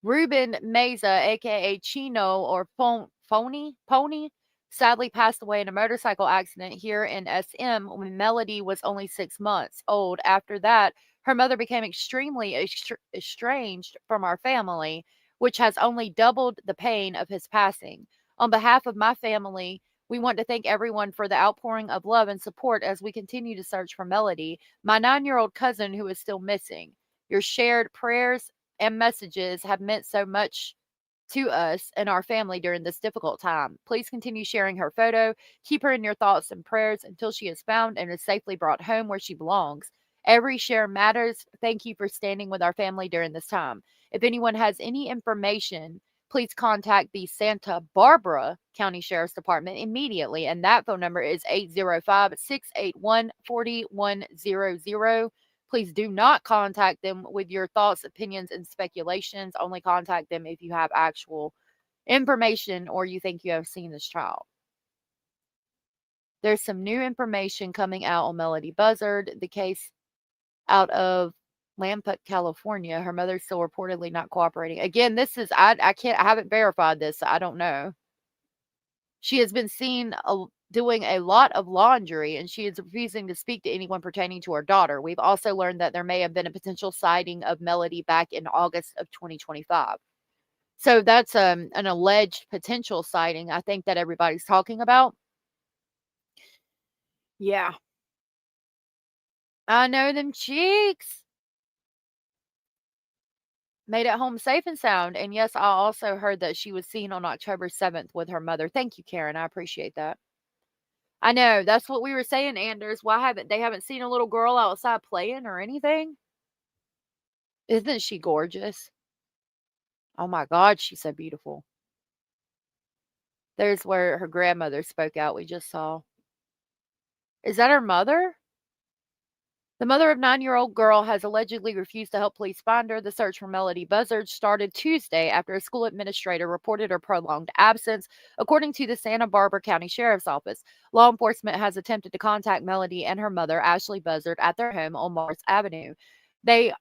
Ruben Meza, aka Chino or Pony, sadly passed away in a motorcycle accident here in SM when Melodee was only 6 months old. After that, her mother became extremely estranged from our family, which has only doubled the pain of his passing. On behalf of my family, we want to thank everyone for the outpouring of love and support as we continue to search for Melodee, my 9-year-old cousin who is still missing. Your shared prayers and messages have meant so much to us and our family during this difficult time. Please continue sharing her photo. Keep her in your thoughts and prayers until she is found and is safely brought home where she belongs. Every share matters. Thank you for standing with our family during this time. If anyone has any information, please contact the Santa Barbara County Sheriff's Department immediately. And that phone number is 805-681-4100. Please do not contact them with your thoughts, opinions, and speculations. Only contact them if you have actual information or you think you have seen this child. There's some new information coming out on Melodee Buzzard, the case out of Lambert, California. Her mother's still reportedly not cooperating. Again, this is I haven't verified this. So I don't know. She has been seen doing a lot of laundry, and she is refusing to speak to anyone pertaining to her daughter. We've also learned that there may have been a potential sighting of Melodee back in August of 2025. So that's an alleged potential sighting, I think, that everybody's talking about. Yeah. I know them cheeks. Made it home safe and sound. And yes, I also heard that she was seen on October 7th with her mother. Thank you, Karen. I appreciate that. I know. That's what we were saying, Anders. Why haven't they seen a little girl outside playing or anything? Isn't she gorgeous? Oh my God, she's so beautiful. There's where her grandmother spoke out. We just saw. Is that her mother? The mother of 9-year-old girl has allegedly refused to help police find her. The search for Melodee Buzzard started Tuesday after a school administrator reported her prolonged absence, according to the Santa Barbara County Sheriff's Office. Law enforcement has attempted to contact Melodee and her mother, Ashley Buzzard, at their home on Mars Avenue. They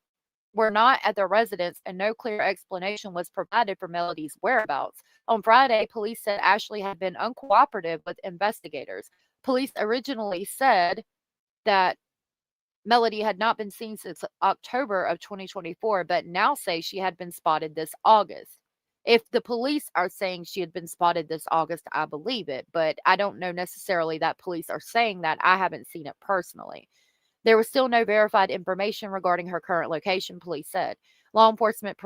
were not at their residence, and no clear explanation was provided for Melodee's whereabouts. On Friday, police said Ashley had been uncooperative with investigators. Police originally said that Melodee had not been seen since October of 2024, but now say she had been spotted this August. If the police are saying she had been spotted this August, I believe it, but I don't know necessarily that police are saying that. I haven't seen it personally. There was still no verified information regarding her current location, police said. Law enforcement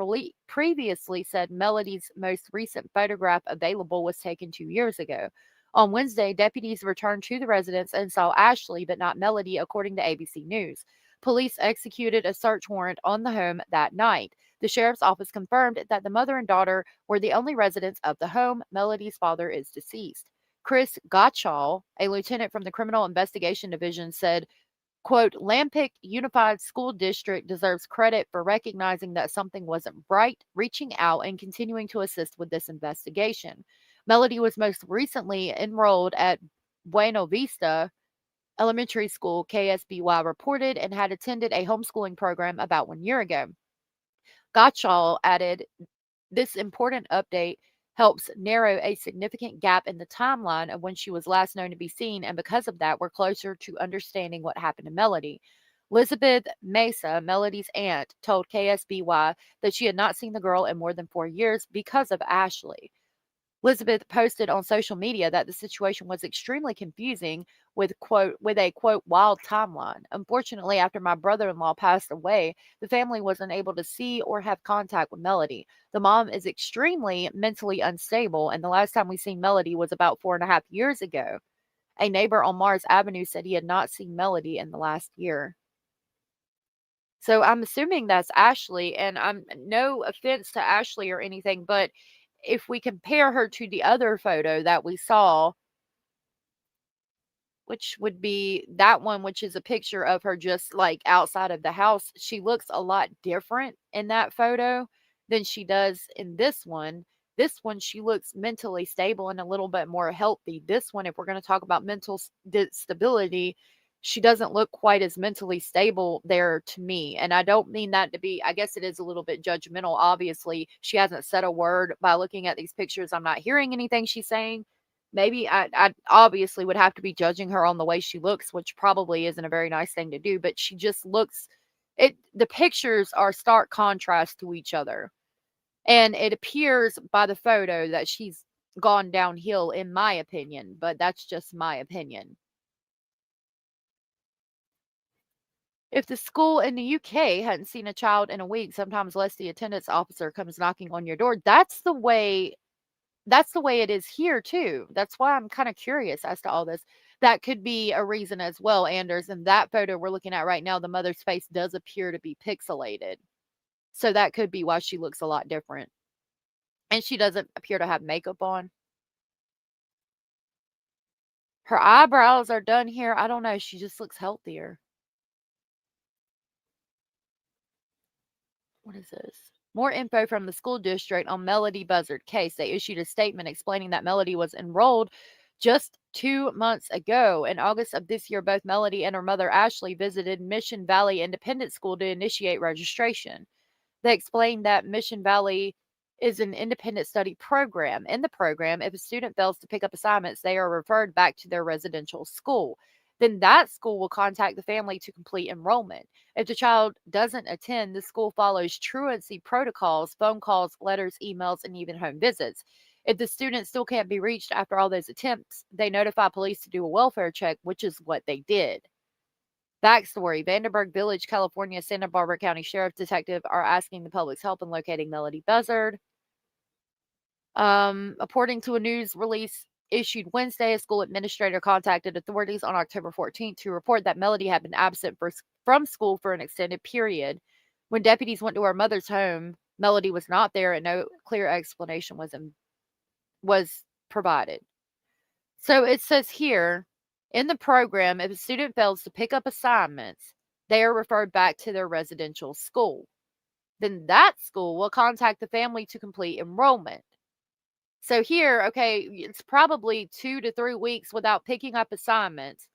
previously said Melodee's most recent photograph available was taken 2 years ago. On Wednesday, deputies returned to the residence and saw Ashley, but not Melodee, according to ABC News. Police executed a search warrant on the home that night. The sheriff's office confirmed that the mother and daughter were the only residents of the home. Melodee's father is deceased. Chris Gottschall, a lieutenant from the Criminal Investigation Division, said, quote, Lampic Unified School District deserves credit for recognizing that something wasn't right, reaching out, and continuing to assist with this investigation. Melodee was most recently enrolled at Buena Vista Elementary School, KSBY reported, and had attended a homeschooling program about 1 year ago. Gottschall added, this important update helps narrow a significant gap in the timeline of when she was last known to be seen, and because of that, we're closer to understanding what happened to Melodee. Elizabeth Mesa, Melodee's aunt, told KSBY that she had not seen the girl in more than 4 years because of Ashley. Elizabeth posted on social media that the situation was extremely confusing with a quote wild timeline. Unfortunately, after my brother-in-law passed away, the family wasn't able to see or have contact with Melodee. The mom is extremely mentally unstable, and the last time we seen Melodee was about 4.5 years ago. A neighbor on Mars Avenue said he had not seen Melodee in the last year. So I'm assuming that's Ashley, and I'm no offense to Ashley or anything, but if we compare her to the other photo that we saw, which would be that one, which is a picture of her just like outside of the house, she looks a lot different in that photo than she does in this one. This one, she looks mentally stable and a little bit more healthy. This one, if we're going to talk about mental stability, she doesn't look quite as mentally stable there to me. And I don't mean that to be, I guess it is a little bit judgmental. Obviously, she hasn't said a word. By looking at these pictures, I'm not hearing anything she's saying. Maybe I obviously would have to be judging her on the way she looks, which probably isn't a very nice thing to do, but she just looks, the pictures are stark contrast to each other. And it appears by the photo that she's gone downhill, in my opinion, but that's just my opinion. If the school in the UK hadn't seen a child in a week, sometimes less the attendance officer comes knocking on your door. That's the way it is here too. That's why I'm kind of curious as to all this. That could be a reason as well, Anders. And that photo we're looking at right now, the mother's face does appear to be pixelated. So that could be why she looks a lot different. And she doesn't appear to have makeup on. Her eyebrows are done here. I don't know. She just looks healthier. What is this? More info from the school district on Melodee Buzzard case. They issued a statement explaining that Melodee was enrolled Just 2 months ago, in August of this year, both Melodee and her mother Ashley visited Mission Valley Independent School to initiate registration. They explained that Mission Valley is an independent study program. In the program, if a student fails to pick up assignments, they are referred back to their residential school. Then that school will contact the family to complete enrollment. If the child doesn't attend, the school follows truancy protocols, phone calls, letters, emails, and even home visits. If the student still can't be reached after all those attempts, they notify police to do a welfare check, which is what they did. Backstory: Vandenberg Village, California, Santa Barbara County Sheriff Detective are asking the public's help in locating Melodee Buzzard. According to a news release issued Wednesday, a school administrator contacted authorities on October 14th to report that Melodee had been absent from school for an extended period. When deputies went to her mother's home, Melodee was not there and no clear explanation was provided. So it says here, in the program, if a student fails to pick up assignments, they are referred back to their residential school. Then that school will contact the family to complete enrollment. So here, okay, it's probably 2 to 3 weeks without picking up assignments.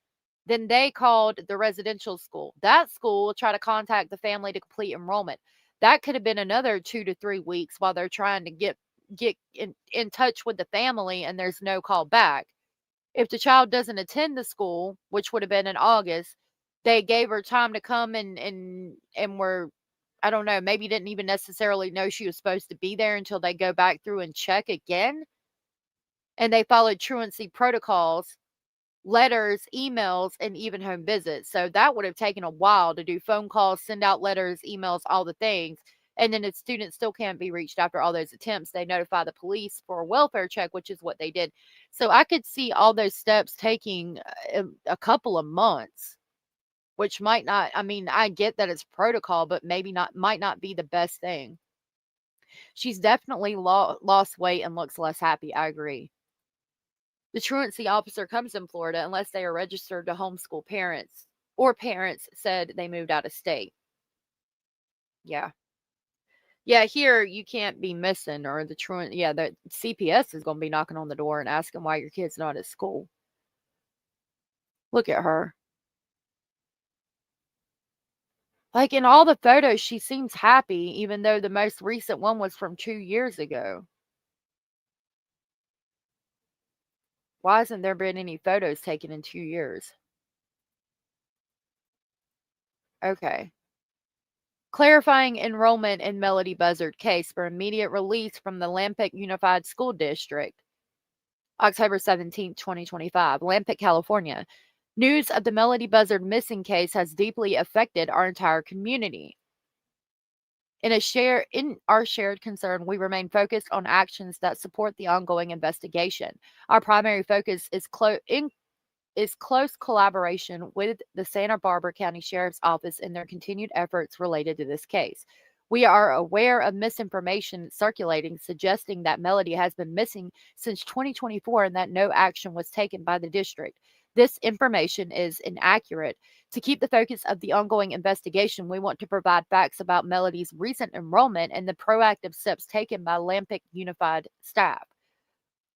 Then they called the residential school. That school will try to contact the family to complete enrollment. That could have been another 2 to 3 weeks while they're trying to get in touch with the family and there's no call back. If the child doesn't attend the school, which would have been in August, they gave her time to come and were, I don't know, maybe didn't even necessarily know she was supposed to be there until they go back through and check again. And they followed truancy protocols, letters, emails, and even home visits. So that would have taken a while to do phone calls, send out letters, emails, all the things. And then if students still can't be reached after all those attempts, they notify the police for a welfare check, which is what they did. So I could see all those steps taking a couple of months, which might not, I mean, I get that it's protocol, but might not be the best thing. She's definitely lost weight and looks less happy. I agree. The truancy officer comes in Florida unless they are registered to homeschool parents or parents said they moved out of state. Yeah. Yeah, here you can't be missing, or the CPS is going to be knocking on the door and asking why your kid's not at school. Look at her. Like in all the photos, she seems happy, even though the most recent one was from 2 years ago. Why hasn't there been any photos taken in 2 years? Okay. Clarifying enrollment in Melodee Buzzard case for immediate release from the Lampic Unified School District. October 17, 2025. Lampic, California. News of the Melodee Buzzard missing case has deeply affected our entire community. In our shared concern, we remain focused on actions that support the ongoing investigation. Our primary focus is close collaboration with the Santa Barbara County Sheriff's Office in their continued efforts related to this case. We are aware of misinformation circulating suggesting that Melodee has been missing since 2024 and that no action was taken by the district. This information is inaccurate. To keep the focus of the ongoing investigation, we want to provide facts about Melodee's recent enrollment and the proactive steps taken by Lampic Unified staff.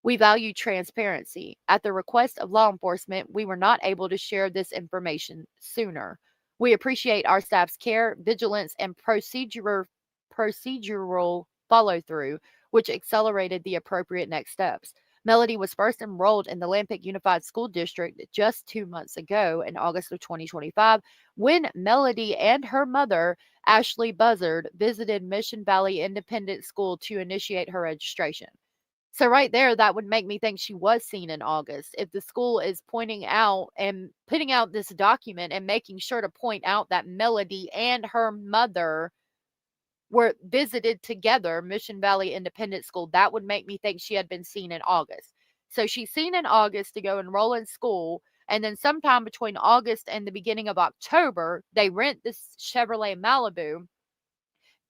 We value transparency. At the request of law enforcement, we were not able to share this information sooner. We appreciate our staff's care, vigilance, and procedural follow-through, which accelerated the appropriate next steps. Melodee was first enrolled in the Lampic Unified School District just 2 months ago in August of 2025 when Melodee and her mother, Ashley Buzzard, visited Mission Valley Independent School to initiate her registration. So right there, that would make me think she was seen in August. If the school is pointing out and putting out this document and making sure to point out that Melodee and her mother were visited together, Mission Valley Independent School, that would make me think she had been seen in August. So she's seen in August to go enroll in school, and then sometime between August and the beginning of October, they rent this Chevrolet Malibu,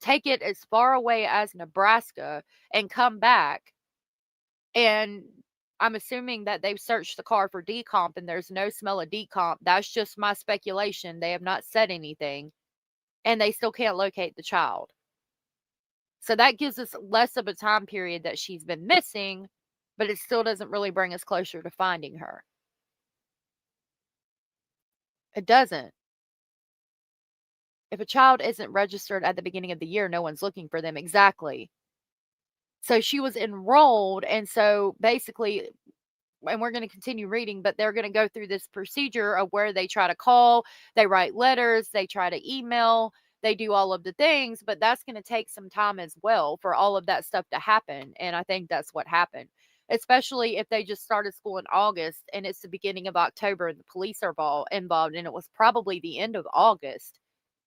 take it as far away as Nebraska, and come back. And I'm assuming that they've searched the car for decomp and there's no smell of decomp. That's just my speculation. They have not said anything. And they still can't locate the child. So that gives us less of a time period that she's been missing but it still doesn't really bring us closer to finding her. It doesn't. If a child isn't registered at the beginning of the year, no one's looking for them. Exactly. So she was enrolled, and so basically, and we're going to continue reading, but they're going to go through this procedure of where they try to call, they write letters, they try to email, they do all of the things, but that's going to take some time as well for all of that stuff to happen. And I think that's what happened, especially if they just started school in August and it's the beginning of October and the police are involved, and it was probably the end of August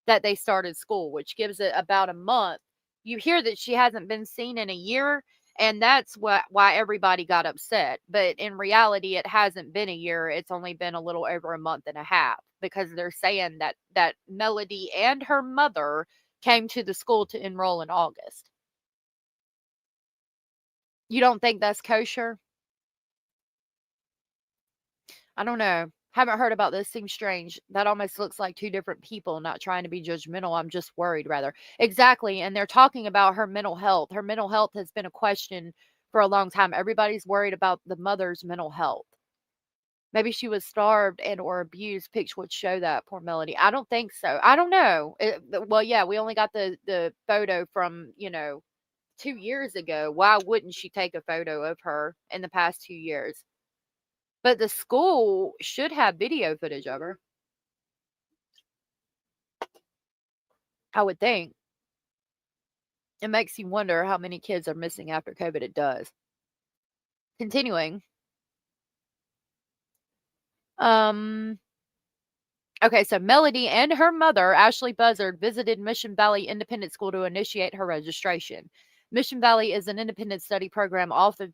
that they started school, which gives it about a month. You hear that she hasn't been seen in a year, and that's why everybody got upset. But in reality, it hasn't been a year. It's only been a little over a month and a half, because they're saying that Melodee and her mother came to the school to enroll in August. You don't think that's kosher? I don't know. Haven't heard about this. Seems strange. That almost looks like two different people. Not trying to be judgmental. I'm just worried, rather. Exactly. And they're talking about her mental health. Her mental health has been a question for a long time. Everybody's worried about the mother's mental health. Maybe she was starved and or abused. Pics would show that. Poor Melodee. I don't think so. I don't know. Well, yeah, we only got the photo from, 2 years ago. Why wouldn't she take a photo of her in the past 2 years? But the school should have video footage of her. I would think. It makes you wonder how many kids are missing after COVID. It does. Continuing. Okay, so Melodee and her mother, Ashley Buzzard, visited Mission Valley Independent School to initiate her registration. Mission Valley is an independent study program offered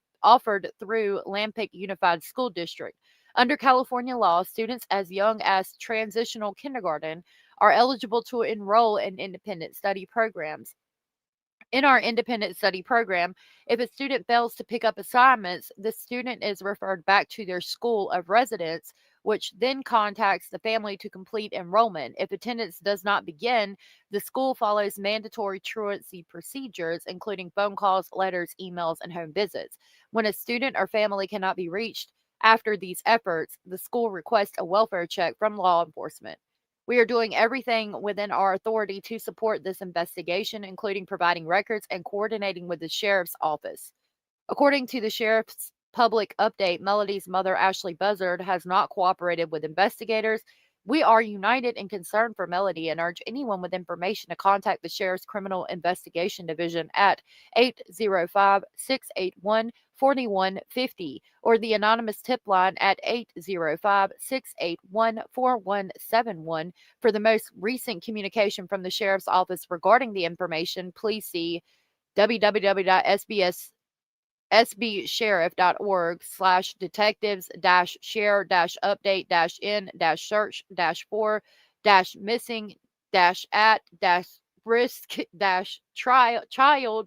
through Lampic Unified School District. Under California law, students as young as transitional kindergarten are eligible to enroll in independent study programs. In our independent study program, if a student fails to pick up assignments, the student is referred back to their school of residence, which then contacts the family to complete enrollment. If attendance does not begin, the school follows mandatory truancy procedures, including phone calls, letters, emails, and home visits. When a student or family cannot be reached after these efforts, the school requests a welfare check from law enforcement. We are doing everything within our authority to support this investigation, including providing records and coordinating with the sheriff's office. According to the sheriff's public update, Melodee's mother, Ashley Buzzard, has not cooperated with investigators. We are united in concern for Melodee and urge anyone with information to contact the Sheriff's Criminal Investigation Division at 805-681-4150 or the anonymous tip line at 805-681-4171. For the most recent communication from the Sheriff's Office regarding the information, please see www.sbs.org/detectives-share-update-in-search-for-missing-at-child.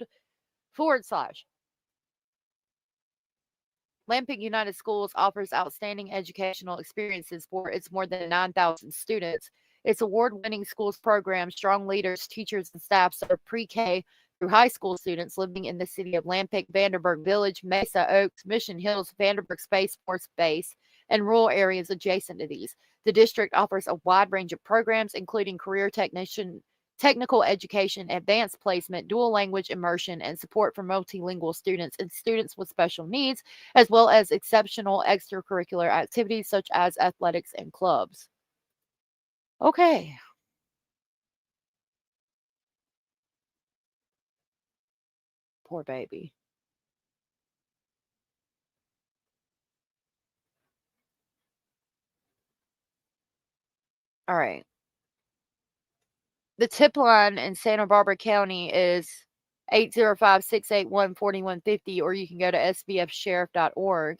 Lampic United Schools offers outstanding educational experiences for its more than 9,000 students. Its award-winning schools program strong leaders, teachers, and staff serve pre-K through high school students living in the city of Lampic, Vanderburg Village, Mesa Oaks, Mission Hills, Vanderburg Space Force Base, and rural areas adjacent to these. The district offers a wide range of programs, including career technical education, advanced placement, dual language immersion, and support for multilingual students and students with special needs, as well as exceptional extracurricular activities such as athletics and clubs. Okay. Poor baby. All right. The tip line in Santa Barbara County is 805-681-4150, or you can go to sbfsheriff.org.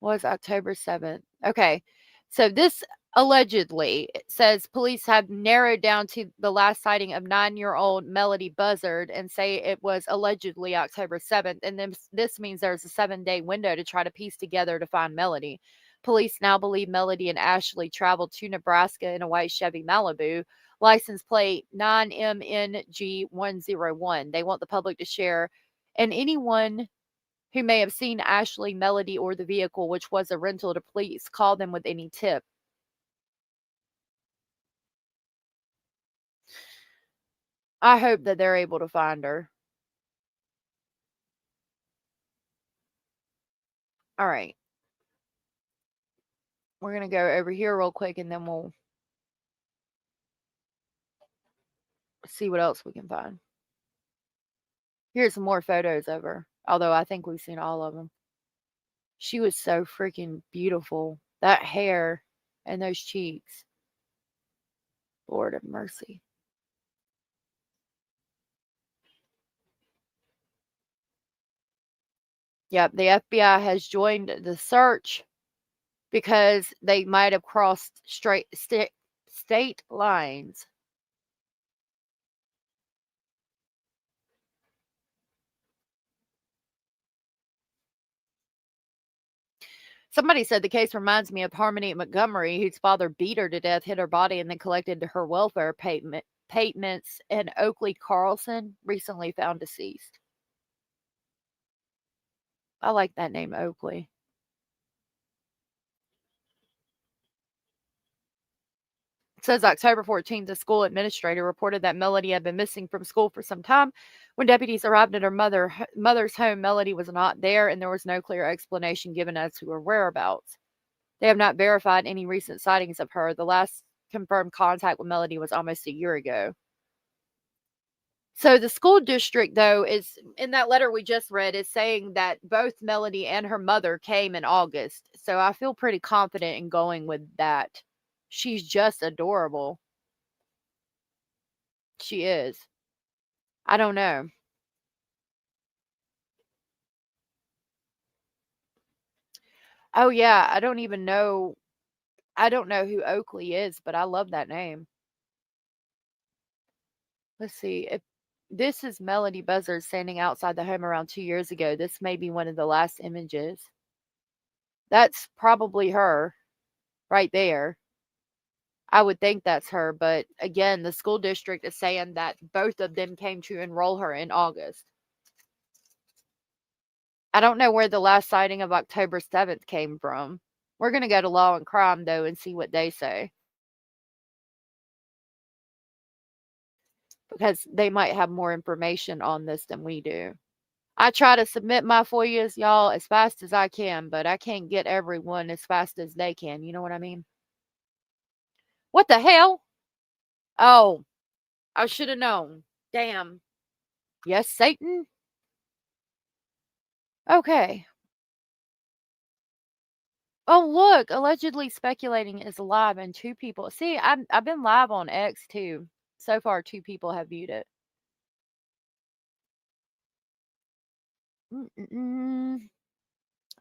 Was October 7th. Okay. So this allegedly says police have narrowed down to the last sighting of 9-year-old Melodee Buzzard and say it was allegedly October 7th. And then this means there's a 7-day window to try to piece together to find Melodee. Police now believe Melodee and Ashley traveled to Nebraska in a white Chevy Malibu, license plate 9MNG101. They want the public to share and anyone who may have seen Ashley, Melodee, or the vehicle, which was a rental, to please call them with any tip. I hope that they're able to find her. All right. We're going to go over here real quick and then we'll see what else we can find. Here's some more photos of her, although I think we've seen all of them. She was so freaking beautiful. That hair and those cheeks. Lord of mercy. Yep, the FBI has joined the search because they might have crossed state lines. Somebody said the case reminds me of Harmony Montgomery, whose father beat her to death, hit her body, and then collected her welfare payments, and Oakley Carlson, recently found deceased. I like that name, Oakley. It says October 14th, the school administrator reported that Melodee had been missing from school for some time. When deputies arrived at her mother's home, Melodee was not there, and there was no clear explanation given as to her whereabouts. They have not verified any recent sightings of her. The last confirmed contact with Melodee was almost a year ago. So the school district, though, is in that letter we just read, is saying that both Melodee and her mother came in August. So I feel pretty confident in going with that. She's just adorable. She is. I don't know. Oh, yeah. I don't even know. I don't know who Oakley is, but I love that name. Let's see. If this is Melodee Buzzard standing outside the home around 2 years ago, this may be one of the last images. That's probably her right there. I would think that's her, but again, the school district is saying that both of them came to enroll her in August. I don't know where the last sighting of October 7th came from. We're going to go to Law and Crime, though, and see what they say. Because they might have more information on this than we do. I try to submit my FOIAs, y'all, as fast as I can, but I can't get everyone as fast as they can. You know what I mean? What the hell? Oh, I should have known. Damn. Yes, Satan? Okay. Oh, look. Allegedly speculating is live and 2 people. See, I've been live on X too. So far, 2 people have viewed it. I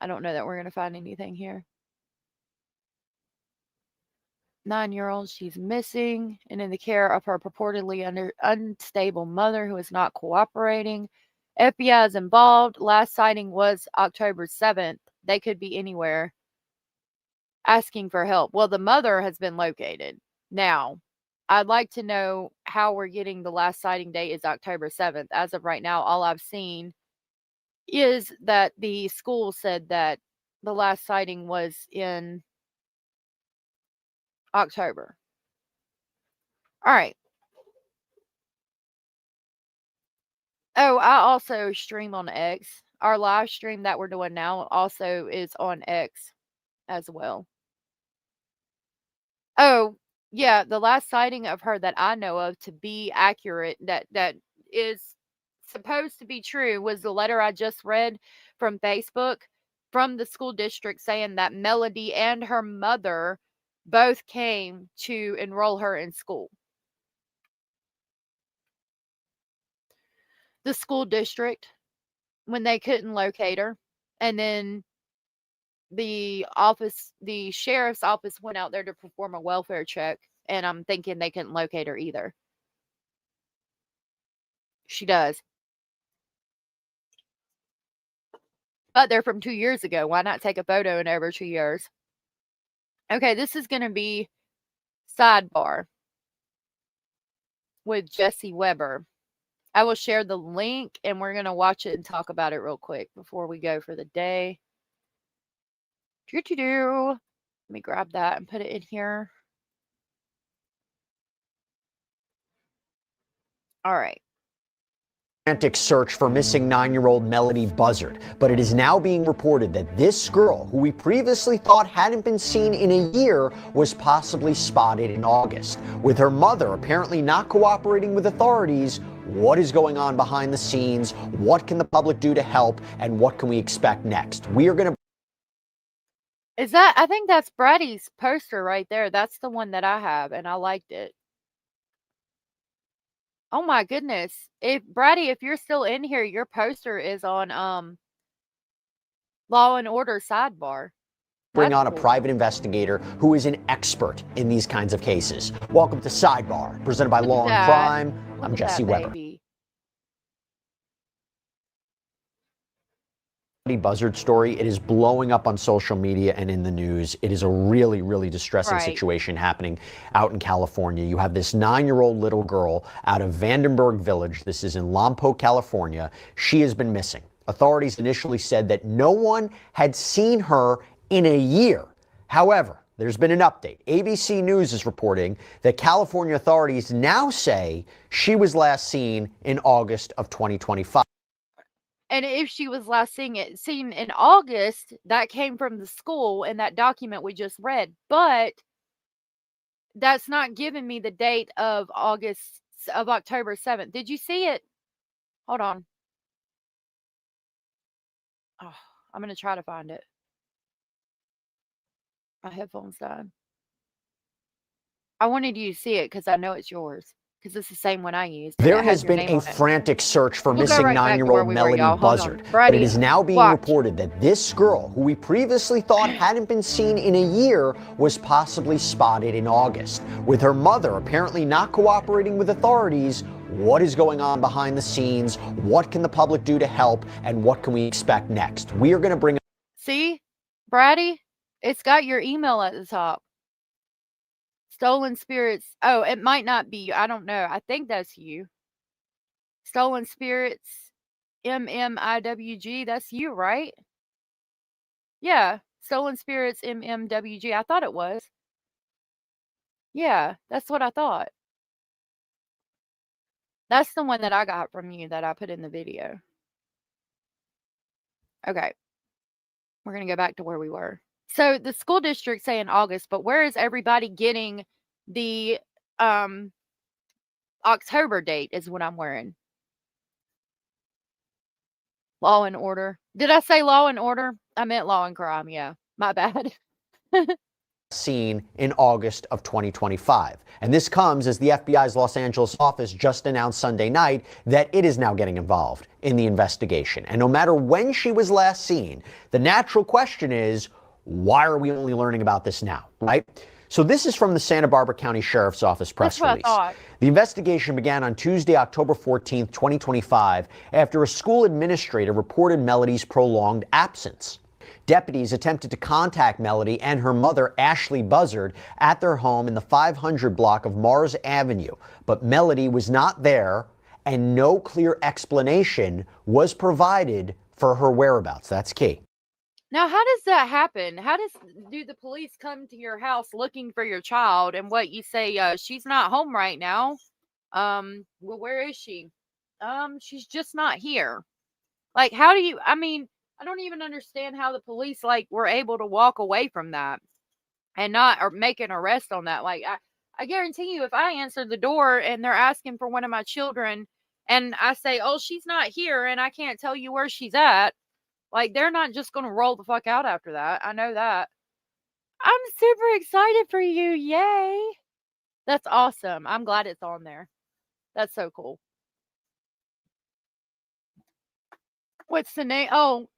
don't know that we're going to find anything here. 9-year-old, she's missing and in the care of her purportedly unstable mother who is not cooperating. FBI is involved. Last sighting was October 7th. They could be anywhere. Asking for help. Well, the mother has been located. Now, I'd like to know how we're getting the last sighting date is October 7th. As of right now, all I've seen is that the school said that the last sighting was in October. All right. Oh, I also stream on X. Our live stream that we're doing now also is on X as well. Oh, yeah, the last sighting of her that I know of, to be accurate, that is supposed to be true, was the letter I just read from Facebook from the school district saying that Melodee and her mother both came to enroll her in school. The school district, when they couldn't locate her, and then the sheriff's office went out there to perform a welfare check, and I'm thinking they couldn't locate her either. She does. But they're from 2 years ago. Why not take a photo in over 2 years? Okay, this is going to be Sidebar with Jesse Weber. I will share the link and we're going to watch it and talk about it real quick before we go for the day. Let me grab that and put it in here. All right. Frantic search for missing 9-year-old Melodee Buzzard, but it is now being reported that this girl, who we previously thought hadn't been seen in a year, was possibly spotted in August. With her mother apparently not cooperating with authorities, what is going on behind the scenes? What can the public do to help? And what can we expect next? We are going to... I think that's Brady's poster right there. That's the one that I have, and I liked it. Oh my goodness. Brady, if you're still in here, your poster is on Law and Order sidebar. Bring on a private investigator who is an expert in these kinds of cases. Welcome to Sidebar, presented by Law and Crime. I'm Jesse Weber. Buzzard story. It is blowing up on social media and in the news. It is a really, really distressing situation happening out in California. You have this 9-year-old little girl out of Vandenberg Village. This is in Lompoc, California. She has been missing. Authorities initially said that no one had seen her in a year. However, there's been an update. ABC News is reporting that California authorities now say she was last seen in August of 2025. And if she was last seen in August, that came from the school in that document we just read. But that's not giving me the date of October 7th. Did you see it? Hold on. Oh, I'm going to try to find it. My headphones died. I wanted you to see it because I know it's yours. Because it's the same one I used. There has been a frantic search for missing 9-year-old Melodee Buzzard, but it is now being reported that this girl, who we previously thought hadn't been seen in a year, was possibly spotted in August. With her mother apparently not cooperating with authorities, what is going on behind the scenes? What can the public do to help? And what can we expect next? We are going to bring... See, Brady, it's got your email at the top. Stolen Spirits. Oh, it might not be you. I don't know. I think that's you. Stolen Spirits, MMIWG. That's you, right? Yeah. Stolen Spirits, MMWG. I thought it was. Yeah, that's what I thought. That's the one that I got from you that I put in the video. Okay. We're going to go back to where we were. So the school district say in August, but where is everybody getting the October date is what I'm wearing. Law and Order. Did I say Law and Order? I meant Law and Crime. Yeah, my bad. Seen in August of 2025. And this comes as the FBI's Los Angeles office just announced Sunday night that it is now getting involved in the investigation. And no matter when she was last seen, the natural question is, why are we only learning about this now, right? So this is from the Santa Barbara County Sheriff's Office press release. The investigation began on Tuesday, October 14th, 2025, after a school administrator reported Melodee's prolonged absence. Deputies attempted to contact Melodee and her mother, Ashley Buzzard, at their home in the 500 block of Mars Avenue, but Melodee was not there, and no clear explanation was provided for her whereabouts. That's key. Now, how does that happen? Do the police come to your house looking for your child, and what you say, she's not home right now? Well, where is she? She's just not here. Like, how do you, I mean, I don't even understand how the police, like, were able to walk away from that and not or make an arrest on that. Like, I guarantee you, if I answer the door and they're asking for one of my children and I say, oh, she's not here and I can't tell you where she's at, like, they're not just going to roll the fuck out after that. I know that. I'm super excited for you. Yay. That's awesome. I'm glad it's on there. That's so cool. What's the name? Oh,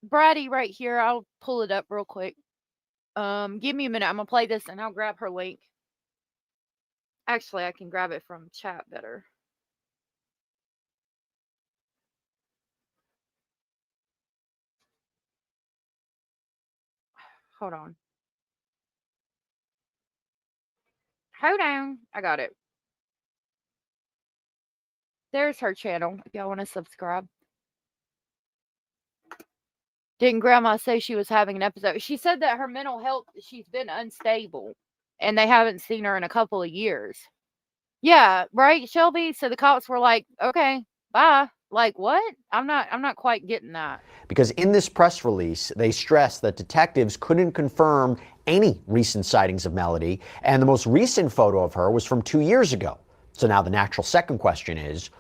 Brady right here. I'll pull it up real quick. Give me a minute. I'm going to play this and I'll grab her link. Actually, I can grab it from chat better. Hold on. Hold on. I got it. There's her channel if y'all want to subscribe. Didn't Grandma say she was having an episode? She said that her mental health, she's been unstable, and they haven't seen her in a couple of years. Yeah, right, Shelby? So the cops were like, okay, bye. Like, what? I'm not quite getting that. Because in this press release, they stressed that detectives couldn't confirm any recent sightings of Melodee, and the most recent photo of her was from 2 years ago. So now the natural second question is,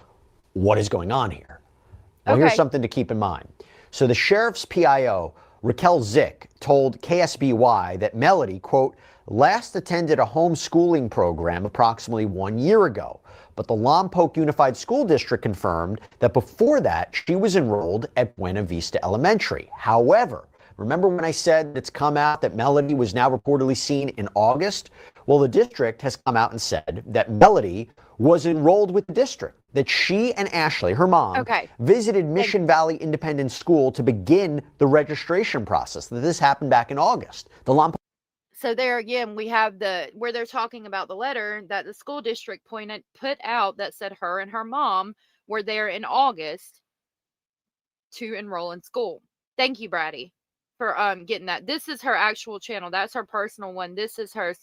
what is going on here? Well, here's something to keep in mind. So the sheriff's PIO, Raquel Zick, told KSBY that Melodee, quote, last attended a homeschooling program approximately 1 year ago. But the Lompoc Unified School District confirmed that before that, she was enrolled at Buena Vista Elementary. However, remember when I said it's come out that Melodee was now reportedly seen in August? Well, the district has come out and said that Melodee was enrolled with the district, that she and Ashley, her mom, visited Mission Valley Independent School to begin the registration process. That this happened back in August. The Lompoc. So there again, we have where they're talking about the letter that the school district put out that said her and her mom were there in August to enroll in school. Thank you, Brady, for getting that. This is her actual channel. That's her personal one. This is her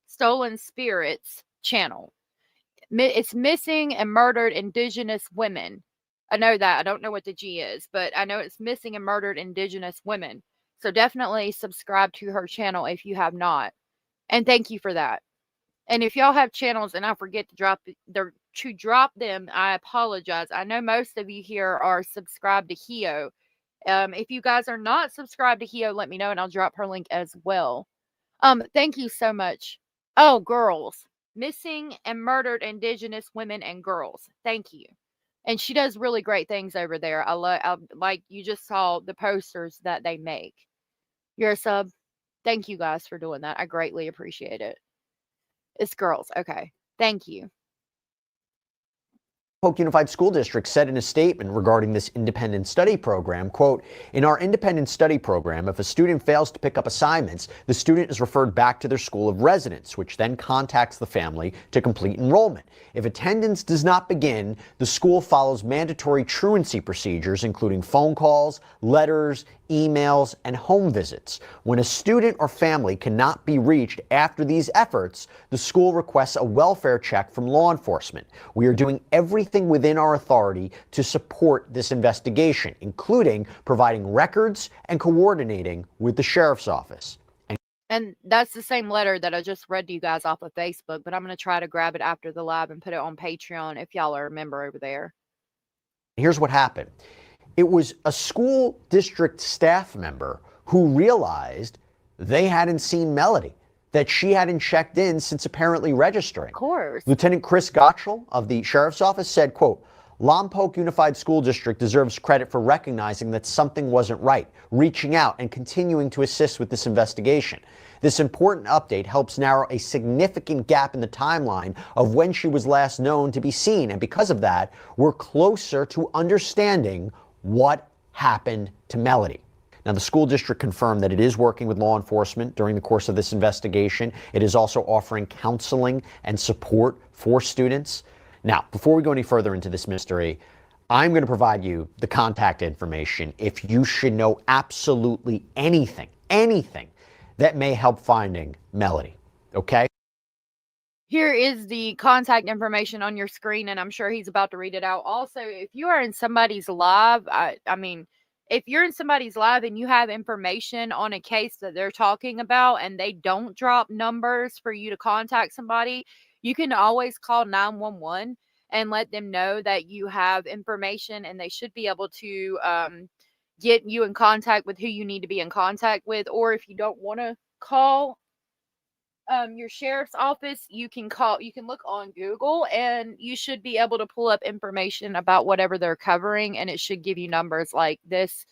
Stolen Spirits channel. It's Missing and Murdered Indigenous Women. I know that. I don't know what the G is, but I know it's Missing and Murdered Indigenous Women. So definitely subscribe to her channel if you have not. And thank you for that. And if y'all have channels and I forget to drop them, I apologize. I know most of you here are subscribed to Hio. If you guys are not subscribed to Hio, let me know and I'll drop her link as well. Thank you so much. Oh, girls. Missing and Murdered Indigenous Women and Girls. Thank you. And she does really great things over there. Like you just saw the posters that they make. You're a sub. Thank you guys for doing that. I greatly appreciate it. It's girls. Okay. Thank you. Polk Unified School District said in a statement regarding this independent study program, quote, in our independent study program, if a student fails to pick up assignments, the student is referred back to their school of residence, which then contacts the family to complete enrollment. If attendance does not begin, the school follows mandatory truancy procedures, including phone calls, letters, emails, and home visits. When a student or family cannot be reached after these efforts, the school requests a welfare check from law enforcement. We are doing everything within our authority to support this investigation, including providing records and coordinating with the sheriff's office. And that's the same letter that I just read to you guys off of Facebook, but I'm going to try to grab it after the live and put it on Patreon if y'all are a member over there. Here's what happened. It was a school district staff member who realized they hadn't seen Melodee, that she hadn't checked in since apparently registering. Of course. Lieutenant Chris Gottschall of the sheriff's office said, quote, Lompoc Unified School District deserves credit for recognizing that something wasn't right, reaching out and continuing to assist with this investigation. This important update helps narrow a significant gap in the timeline of when she was last known to be seen. And because of that, we're closer to understanding what happened to Melodee. Now, the school district confirmed that it is working with law enforcement during the course of this investigation. It is also offering counseling and support for students. Now, before we go any further into this mystery, I'm going to provide you the contact information if you should know absolutely anything that may help finding Melodee, okay? Here is the contact information on your screen, and I'm sure he's about to read it out. Also, if you are in somebody's live, if you're in somebody's live and you have information on a case that they're talking about and they don't drop numbers for you to contact somebody, you can always call 911 and let them know that you have information, and they should be able to get you in contact with who you need to be in contact with. Or if you don't want to call your sheriff's office, you can look on Google and you should be able to pull up information about whatever they're covering, and it should give you numbers like this,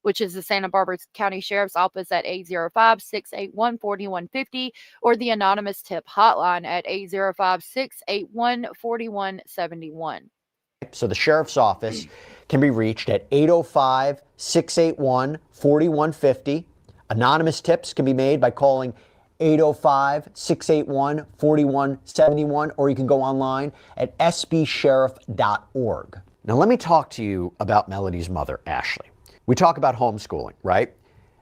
which is the Santa Barbara County Sheriff's Office at 805-681-4150, or the anonymous tip hotline at 805-681-4171. So the sheriff's office can be reached at 805-681-4150. Anonymous tips can be made by calling 805-681-4171, or you can go online at sbsheriff.org. Now, let me talk to you about Melodee's mother, Ashley. We talk about homeschooling, right?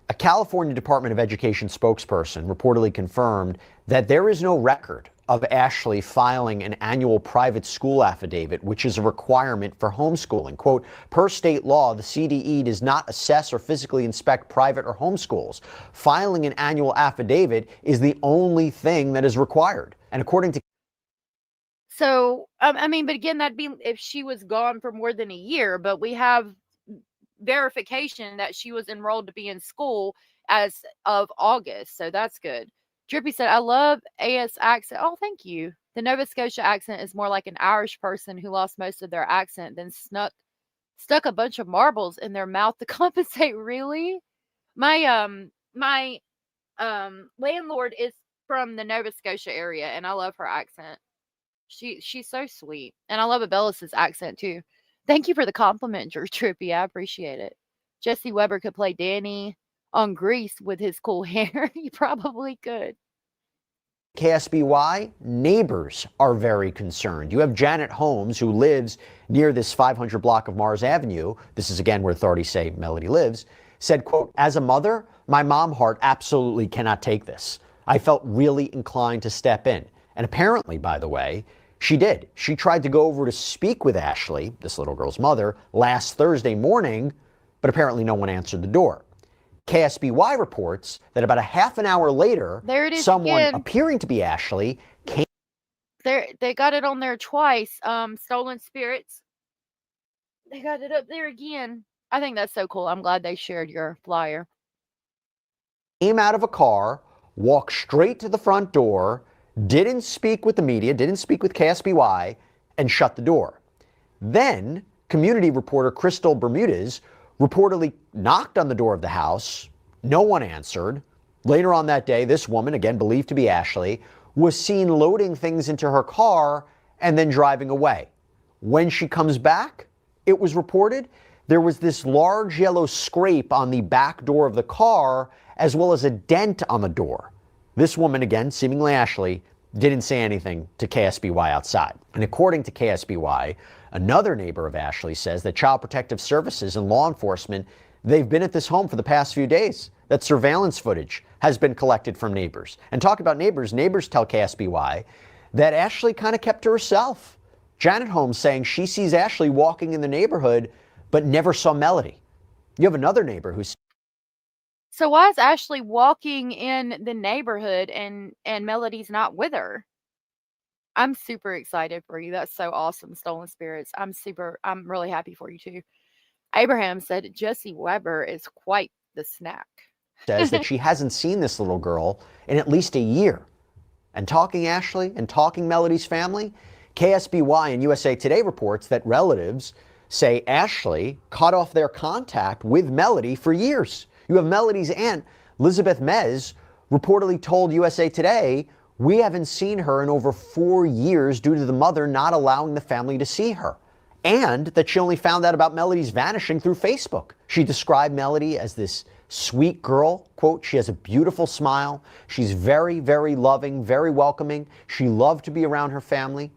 A California Department of Education spokesperson reportedly confirmed that there is no record of Ashley filing an annual private school affidavit, which is a requirement for homeschooling. Quote, per state law, the CDE does not assess or physically inspect private or homeschools. Filing an annual affidavit is the only thing that is required. And according to So, I mean, but again, that'd be if she was gone for more than a year, but we have verification that she was enrolled to be in school as of August. So that's good. Drippy said, I love AS accent. Oh, thank you. The Nova Scotia accent is more like an Irish person who lost most of their accent, then stuck a bunch of marbles in their mouth to compensate. Really? My landlord is from the Nova Scotia area, and I love her accent. She's so sweet. And I love Abellis's accent too. Thank you for the compliment, Trippy. I appreciate it. Jesse Weber could play Danny on Grease with his cool hair. He probably could. KSBY, neighbors are very concerned. You have Janet Holmes, who lives near this 500 block of Mars Avenue. This is again where authorities say Melodee lives. Said, quote, as a mother, my mom heart absolutely cannot take this. I felt really inclined to step in. And apparently, by the way, she did. She tried to go over to speak with Ashley, this little girl's mother, last Thursday morning, but apparently no one answered the door. KSBY reports that about a half an hour later, someone again. appearing to be Ashley came. They got it on there twice. Stolen Spirits. They got it up there again. I think that's so cool. I'm glad they shared your flyer. Came out of a car, walked straight to the front door, didn't speak with the media, didn't speak with KSBY, and shut the door. Then, community reporter Crystal Bermudez reportedly knocked on the door of the house. No one answered. Later on that day, this woman, again believed to be Ashley, was seen loading things into her car and then driving away. When she comes back, it was reported there was this large yellow scrape on the back door of the car, as well as a dent on the door. This woman, again, seemingly Ashley, didn't say anything to KSBY outside. And according to KSBY, another neighbor of Ashley says that Child Protective Services and law enforcement, they've been at this home for the past few days. That surveillance footage has been collected from neighbors. And talk about neighbors, neighbors tell KSBY that Ashley kind of kept to herself. Janet Holmes saying she sees Ashley walking in the neighborhood, but never saw Melodee. You have another neighbor who's. So why is Ashley walking in the neighborhood and Melodee's not with her? I'm super excited for you. That's so awesome, Stolen Spirits. I'm really happy for you too. Abraham said Jesse Weber is quite the snack. Says that she hasn't seen this little girl in at least a year. And talking Ashley and talking Melodee's family, KSBY and USA Today reports that relatives say Ashley cut off their contact with Melodee for years. You have Melodee's aunt, Elizabeth Mez, reportedly told USA Today, we haven't seen her in over 4 years due to the mother not allowing the family to see her. And that she only found out about Melodee's vanishing through Facebook. She described Melodee as this sweet girl. Quote, she has a beautiful smile. She's very, very loving, very welcoming. She loved to be around her family.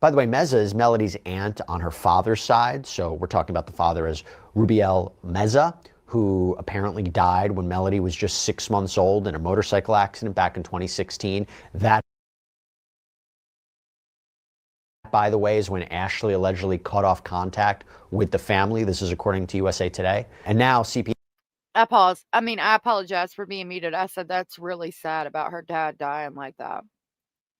By the way, Meza is Melodee's aunt on her father's side. So we're talking about the father as Rubiel Meza, who apparently died when Melodee was just 6 months old in a motorcycle accident back in 2016. That, by the way, is when Ashley allegedly cut off contact with the family. This is according to USA Today. And now CP. I paused. I mean, I apologize for being muted. I said that's really sad about her dad dying like that.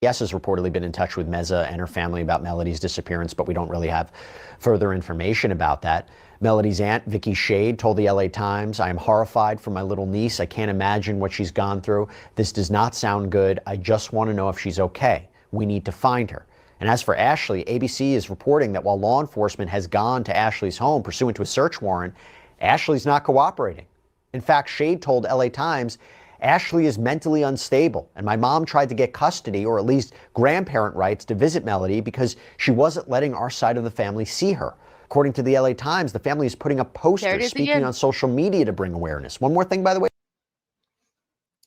Yes, has reportedly been in touch with Meza and her family about Melodee's disappearance, but we don't really have further information about that. Melodee's aunt, Vicky Shade, told the LA Times, I am horrified for my little niece. I can't imagine what she's gone through. This does not sound good. I just want to know if she's okay. We need to find her. And as for Ashley, ABC is reporting that while law enforcement has gone to Ashley's home pursuant to a search warrant, Ashley's not cooperating. In fact, Shade told LA Times, Ashley is mentally unstable, and my mom tried to get custody or at least grandparent rights to visit Melodee because she wasn't letting our side of the family see her. According to the LA Times, the family is putting up posters speaking on social media to bring awareness. One more thing, by the way.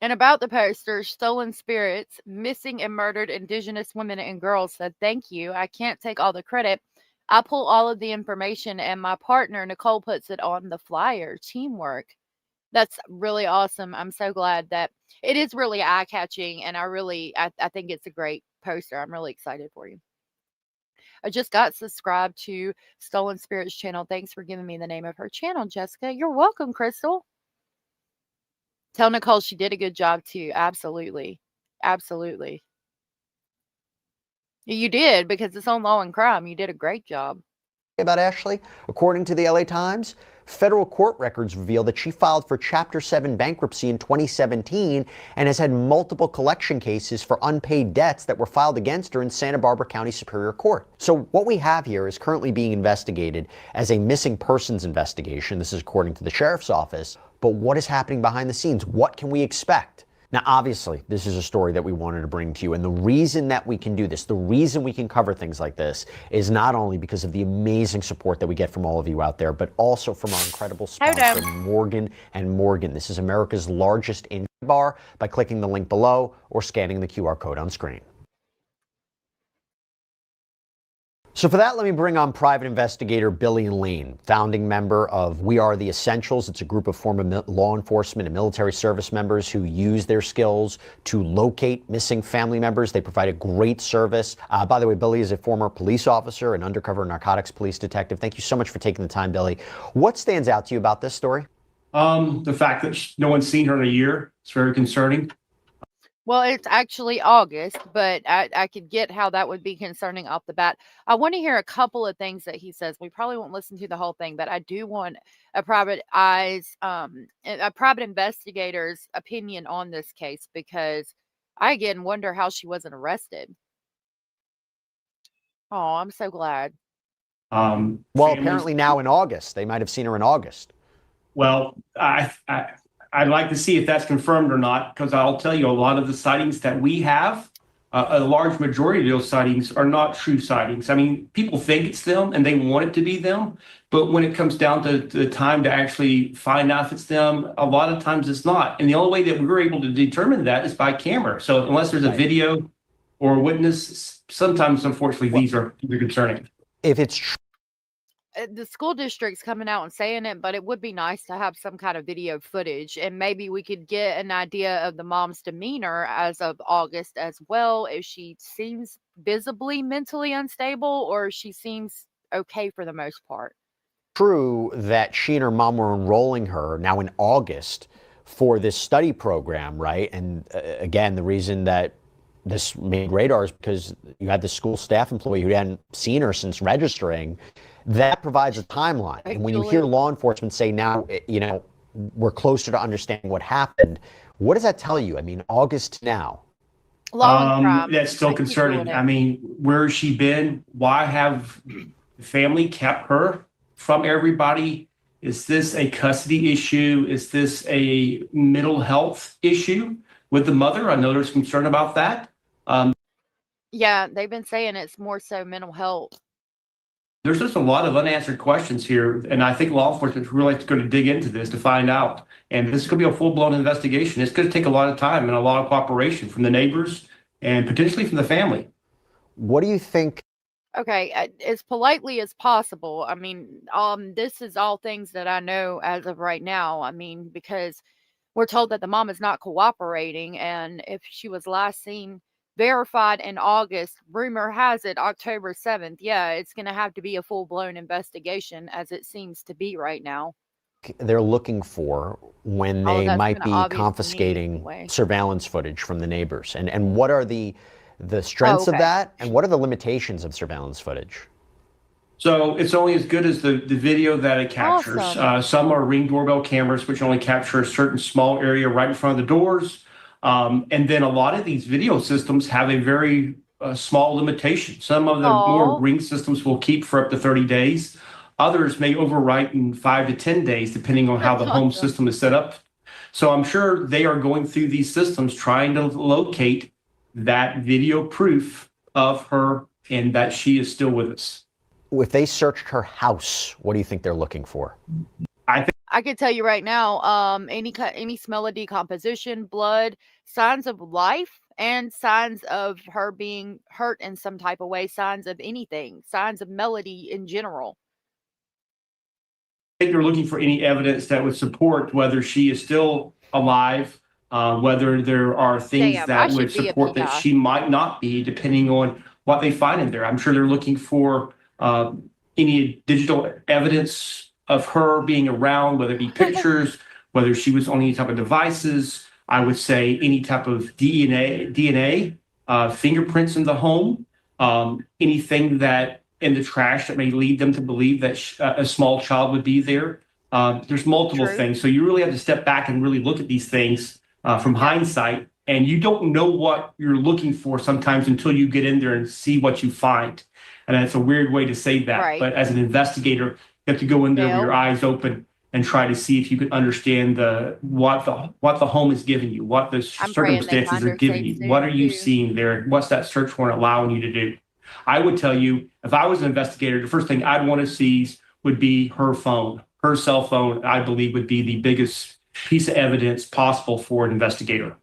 And about the poster, Stolen Spirits, Missing and Murdered Indigenous Women and Girls said, "Thank you. I can't take all the credit. I pull all of the information and my partner, Nicole, puts it on the flyer. Teamwork." That's really awesome. I'm so glad that it is really eye catching. And I think it's a great poster. I'm really excited for you. I just got subscribed to Stolen Spirits channel. Thanks for giving me the name of her channel, Jessica. You're welcome, Crystal. Tell Nicole she did a good job too. Absolutely. Absolutely. You did, because it's on Law and Crime. You did a great job. About Ashley, according to the LA Times, federal court records reveal that she filed for Chapter 7 bankruptcy in 2017 and has had multiple collection cases for unpaid debts that were filed against her in Santa Barbara County Superior Court. So what we have here is currently being investigated as a missing persons investigation. This is according to the sheriff's office. But what is happening behind the scenes? What can we expect? Now, obviously, this is a story that we wanted to bring to you. And the reason that we can do this, the reason we can cover things like this, is not only because of the amazing support that we get from all of you out there, but also from our incredible sponsor, Morgan & Morgan. This is America's largest injury bar, by clicking the link below or scanning the QR code on screen. So for that, let me bring on private investigator Billy Lane, founding member of We Are the Essentials. It's a group of former law enforcement and military service members who use their skills to locate missing family members. They provide a great service. By the way, Billy is a former police officer, an undercover narcotics police detective. Thank you so much for taking the time, Billy. What stands out to you about this story? The fact that no one's seen her in a year. It's very concerning. Well, it's actually August, but I could get how that would be concerning off the bat. I want to hear a couple of things that he says. We probably won't listen to the whole thing, but I do want a private investigator's opinion on this case, because I again wonder how she wasn't arrested. Oh, I'm so glad. Well, apparently now in August. They might have seen her in August. Well, I'd like to see if that's confirmed or not, because I'll tell you, a lot of the sightings that we have, a large majority of those sightings are not true sightings. I mean, people think it's them and they want it to be them, but when it comes down to the time to actually find out if it's them, a lot of times it's not. And the only way that we were able to determine that is by camera. So unless there's a video or a witness, sometimes, unfortunately, these are concerning. If it's true, the school district's coming out and saying it, but it would be nice to have some kind of video footage, and maybe we could get an idea of the mom's demeanor as of August as well, if she seems visibly mentally unstable or she seems okay for the most part. True that she and her mom were enrolling her now in August for this study program, right? And again, the reason that this made radar is because you had the school staff employee who hadn't seen her since registering. That provides a timeline. And when you hear law enforcement say now, you know, we're closer to understanding what happened, what does that tell you? I mean, August now. That's still concerning. I mean, where has she been? Why have the family kept her from everybody? Is this a custody issue? Is this a mental health issue with the mother? I know there's concern about that. Yeah, they've been saying it's more so mental health. There's just a lot of unanswered questions here, and I think law enforcement is really going to dig into this to find out. And this is going to be a full-blown investigation. It's going to take a lot of time and a lot of cooperation from the neighbors and potentially from the family. What do you think? Okay, as politely as possible. I mean, this is all things that I know as of right now. I mean, because we're told that the mom is not cooperating, and if she was last seen verified in August, rumor has it October 7th. Yeah, it's going to have to be a full-blown investigation, as it seems to be right now. They're looking for when they might be confiscating surveillance footage from the neighbors, and what are the strengths of that, and what are the limitations of surveillance footage? So it's only as good as the video that it captures. Awesome. Some are Ring doorbell cameras, which only capture a certain small area right in front of the doors. And then a lot of these video systems have a very small limitation. Some of the more Ring systems will keep for up to 30 days. Others may overwrite in 5 to 10 days, depending on how the home system is set up. So I'm sure they are going through these systems trying to locate that video proof of her and that she is still with us. If they searched her house, what do you think they're looking for? I can tell you right now, any smell of decomposition, blood, signs of life, and signs of her being hurt in some type of way, signs of anything, signs of Melodee in general. I think they're looking for any evidence that would support whether she is still alive, whether there are things Damn, I that would should be a support that PI. she might not be, depending on what they find in there. I'm sure they're looking for any digital evidence of her being around, whether it be pictures, whether she was on any type of devices. I would say any type of DNA, fingerprints in the home, anything that in the trash that may lead them to believe that a small child would be there. There's multiple things. So you really have to step back and really look at these things from hindsight. And you don't know what you're looking for sometimes until you get in there and see what you find. And that's a weird way to say that. Right. But as an investigator, you have to go in there with your eyes open and try to see if you can understand what the home is giving you, what the circumstances are giving you. What are you seeing there? What's that search warrant allowing you to do? I would tell you, if I was an investigator, the first thing I'd want to seize would be her phone. Her cell phone, I believe, would be the biggest piece of evidence possible for an investigator.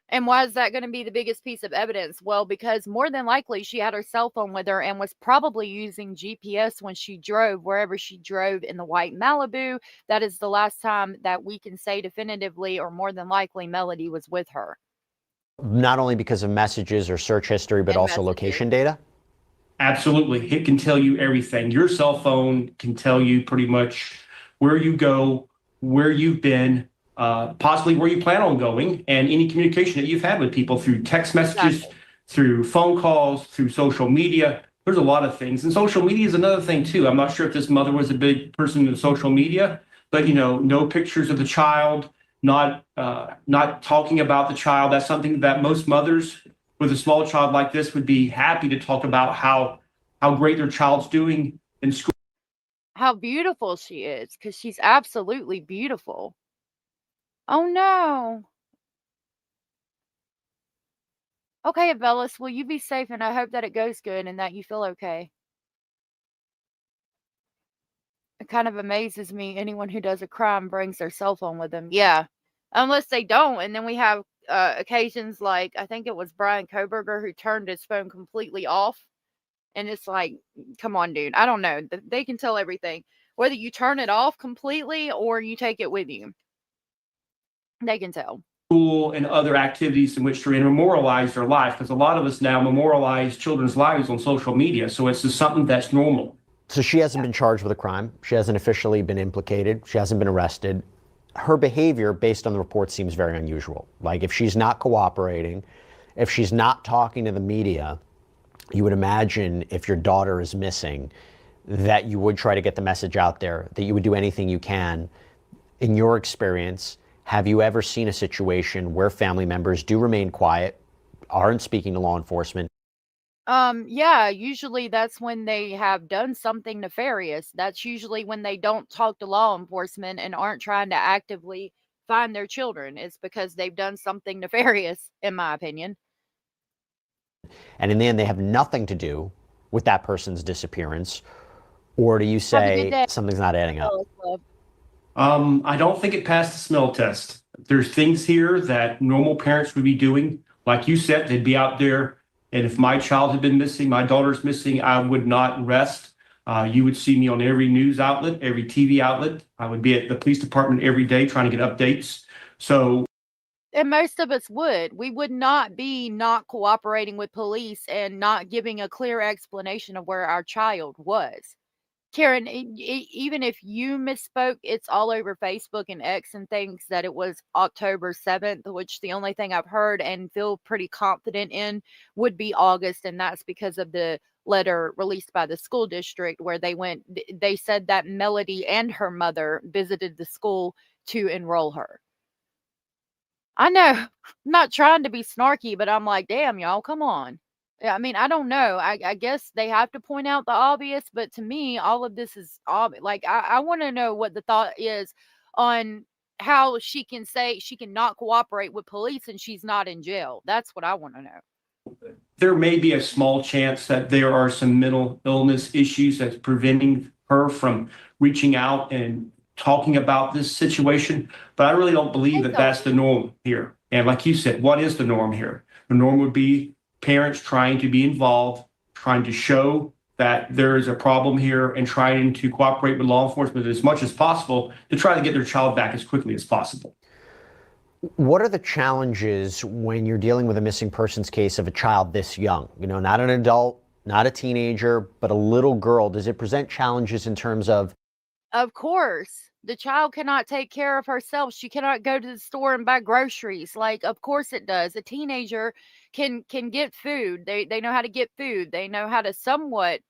And why is that going to be the biggest piece of evidence? Well, because more than likely she had her cell phone with her and was probably using GPS when she drove, wherever she drove in the white Malibu. That is the last time that we can say definitively, or more than likely, Melodee was with her. Not only because of messages or search history, but also location data? Absolutely. It can tell you everything. Your cell phone can tell you pretty much where you go, where you've been, possibly where you plan on going, and any communication that you've had with people through text messages, through phone calls, through social media. There's a lot of things. And social media is another thing too. I'm not sure if this mother was a big person in social media, but no pictures of the child, not talking about the child. That's something that most mothers with a small child like this would be happy to talk about, how great their child's doing in school. How beautiful she is, because she's absolutely beautiful. Oh no. Okay, Abelis, will you be safe? And I hope that it goes good and that you feel okay. It kind of amazes me. Anyone who does a crime brings their cell phone with them. Yeah. Unless they don't. And then we have occasions like, I think it was Brian Koberger who turned his phone completely off. And it's like, come on, dude. I don't know. They can tell everything. Whether you turn it off completely or you take it with you. They can tell. School and other activities in which to memorialize their life, because a lot of us now memorialize children's lives on social media. So it's just something that's normal. So she hasn't been charged with a crime. She hasn't officially been implicated. She hasn't been arrested. Her behavior, based on the report, seems very unusual. Like, if she's not cooperating, if she's not talking to the media, you would imagine if your daughter is missing, that you would try to get the message out there, that you would do anything you can. In your experience, have you ever seen a situation where family members do remain quiet, aren't speaking to law enforcement? Yeah, usually that's when they have done something nefarious. That's usually when they don't talk to law enforcement and aren't trying to actively find their children. It's because they've done something nefarious, in my opinion. And in the end, they have nothing to do with that person's disappearance? Or do you say something's not adding up? I don't think it passed the smell test. There's things here that normal parents would be doing. Like you said, they'd be out there. And if my child had been missing, my daughter's missing, I would not rest. You would see me on every news outlet, every TV outlet. I would be at the police department every day trying to get updates. So. And most of us would. We would not be not cooperating with police and not giving a clear explanation of where our child was. Karen, even if you misspoke, it's all over Facebook and X and things that it was October 7th, which the only thing I've heard and feel pretty confident in would be August. And that's because of the letter released by the school district where they said that Melodee and her mother visited the school to enroll her. I know, I'm not trying to be snarky, but I'm like, damn, y'all, come on. I mean, I don't know. I guess they have to point out the obvious, but to me, all of this is obvious. Like, I want to know what the thought is on how she can say she cannot cooperate with police and she's not in jail. That's what I want to know. There may be a small chance that there are some mental illness issues that's preventing her from reaching out and talking about this situation, but I really don't believe that that's the norm here. And like you said, what is the norm here? The norm would be parents trying to be involved, trying to show that there is a problem here and trying to cooperate with law enforcement as much as possible to try to get their child back as quickly as possible. What are the challenges when you're dealing with a missing persons case of a child this young? You know, not an adult, not a teenager, but a little girl. Does it present challenges in terms of? Of course, the child cannot take care of herself. She cannot go to the store and buy groceries. Like, of course it does. A teenager can get food. They know how to get food. They know how to somewhat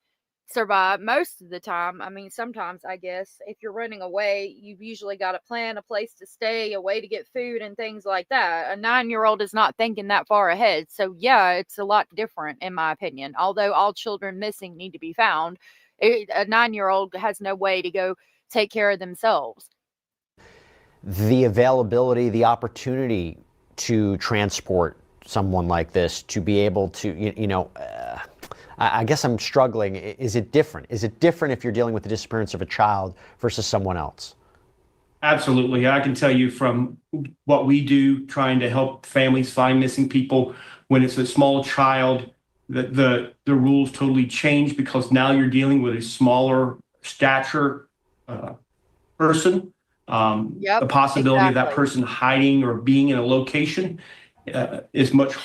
survive most of the time. I mean, sometimes I guess if you're running away, you've usually got a plan, a place to stay, a way to get food and things like that. A 9-year-old is not thinking that far ahead. So yeah, it's a lot different in my opinion. Although all children missing need to be found, a 9-year-old has no way to go take care of themselves. The availability, the opportunity to transport someone like this, to be able to, I guess I'm struggling. Is it different? Is it different if you're dealing with the disappearance of a child versus someone else? Absolutely. I can tell you from what we do, trying to help families find missing people, when it's a small child, the rules totally change because now you're dealing with a smaller stature person. The possibility of that person hiding or being in a location is much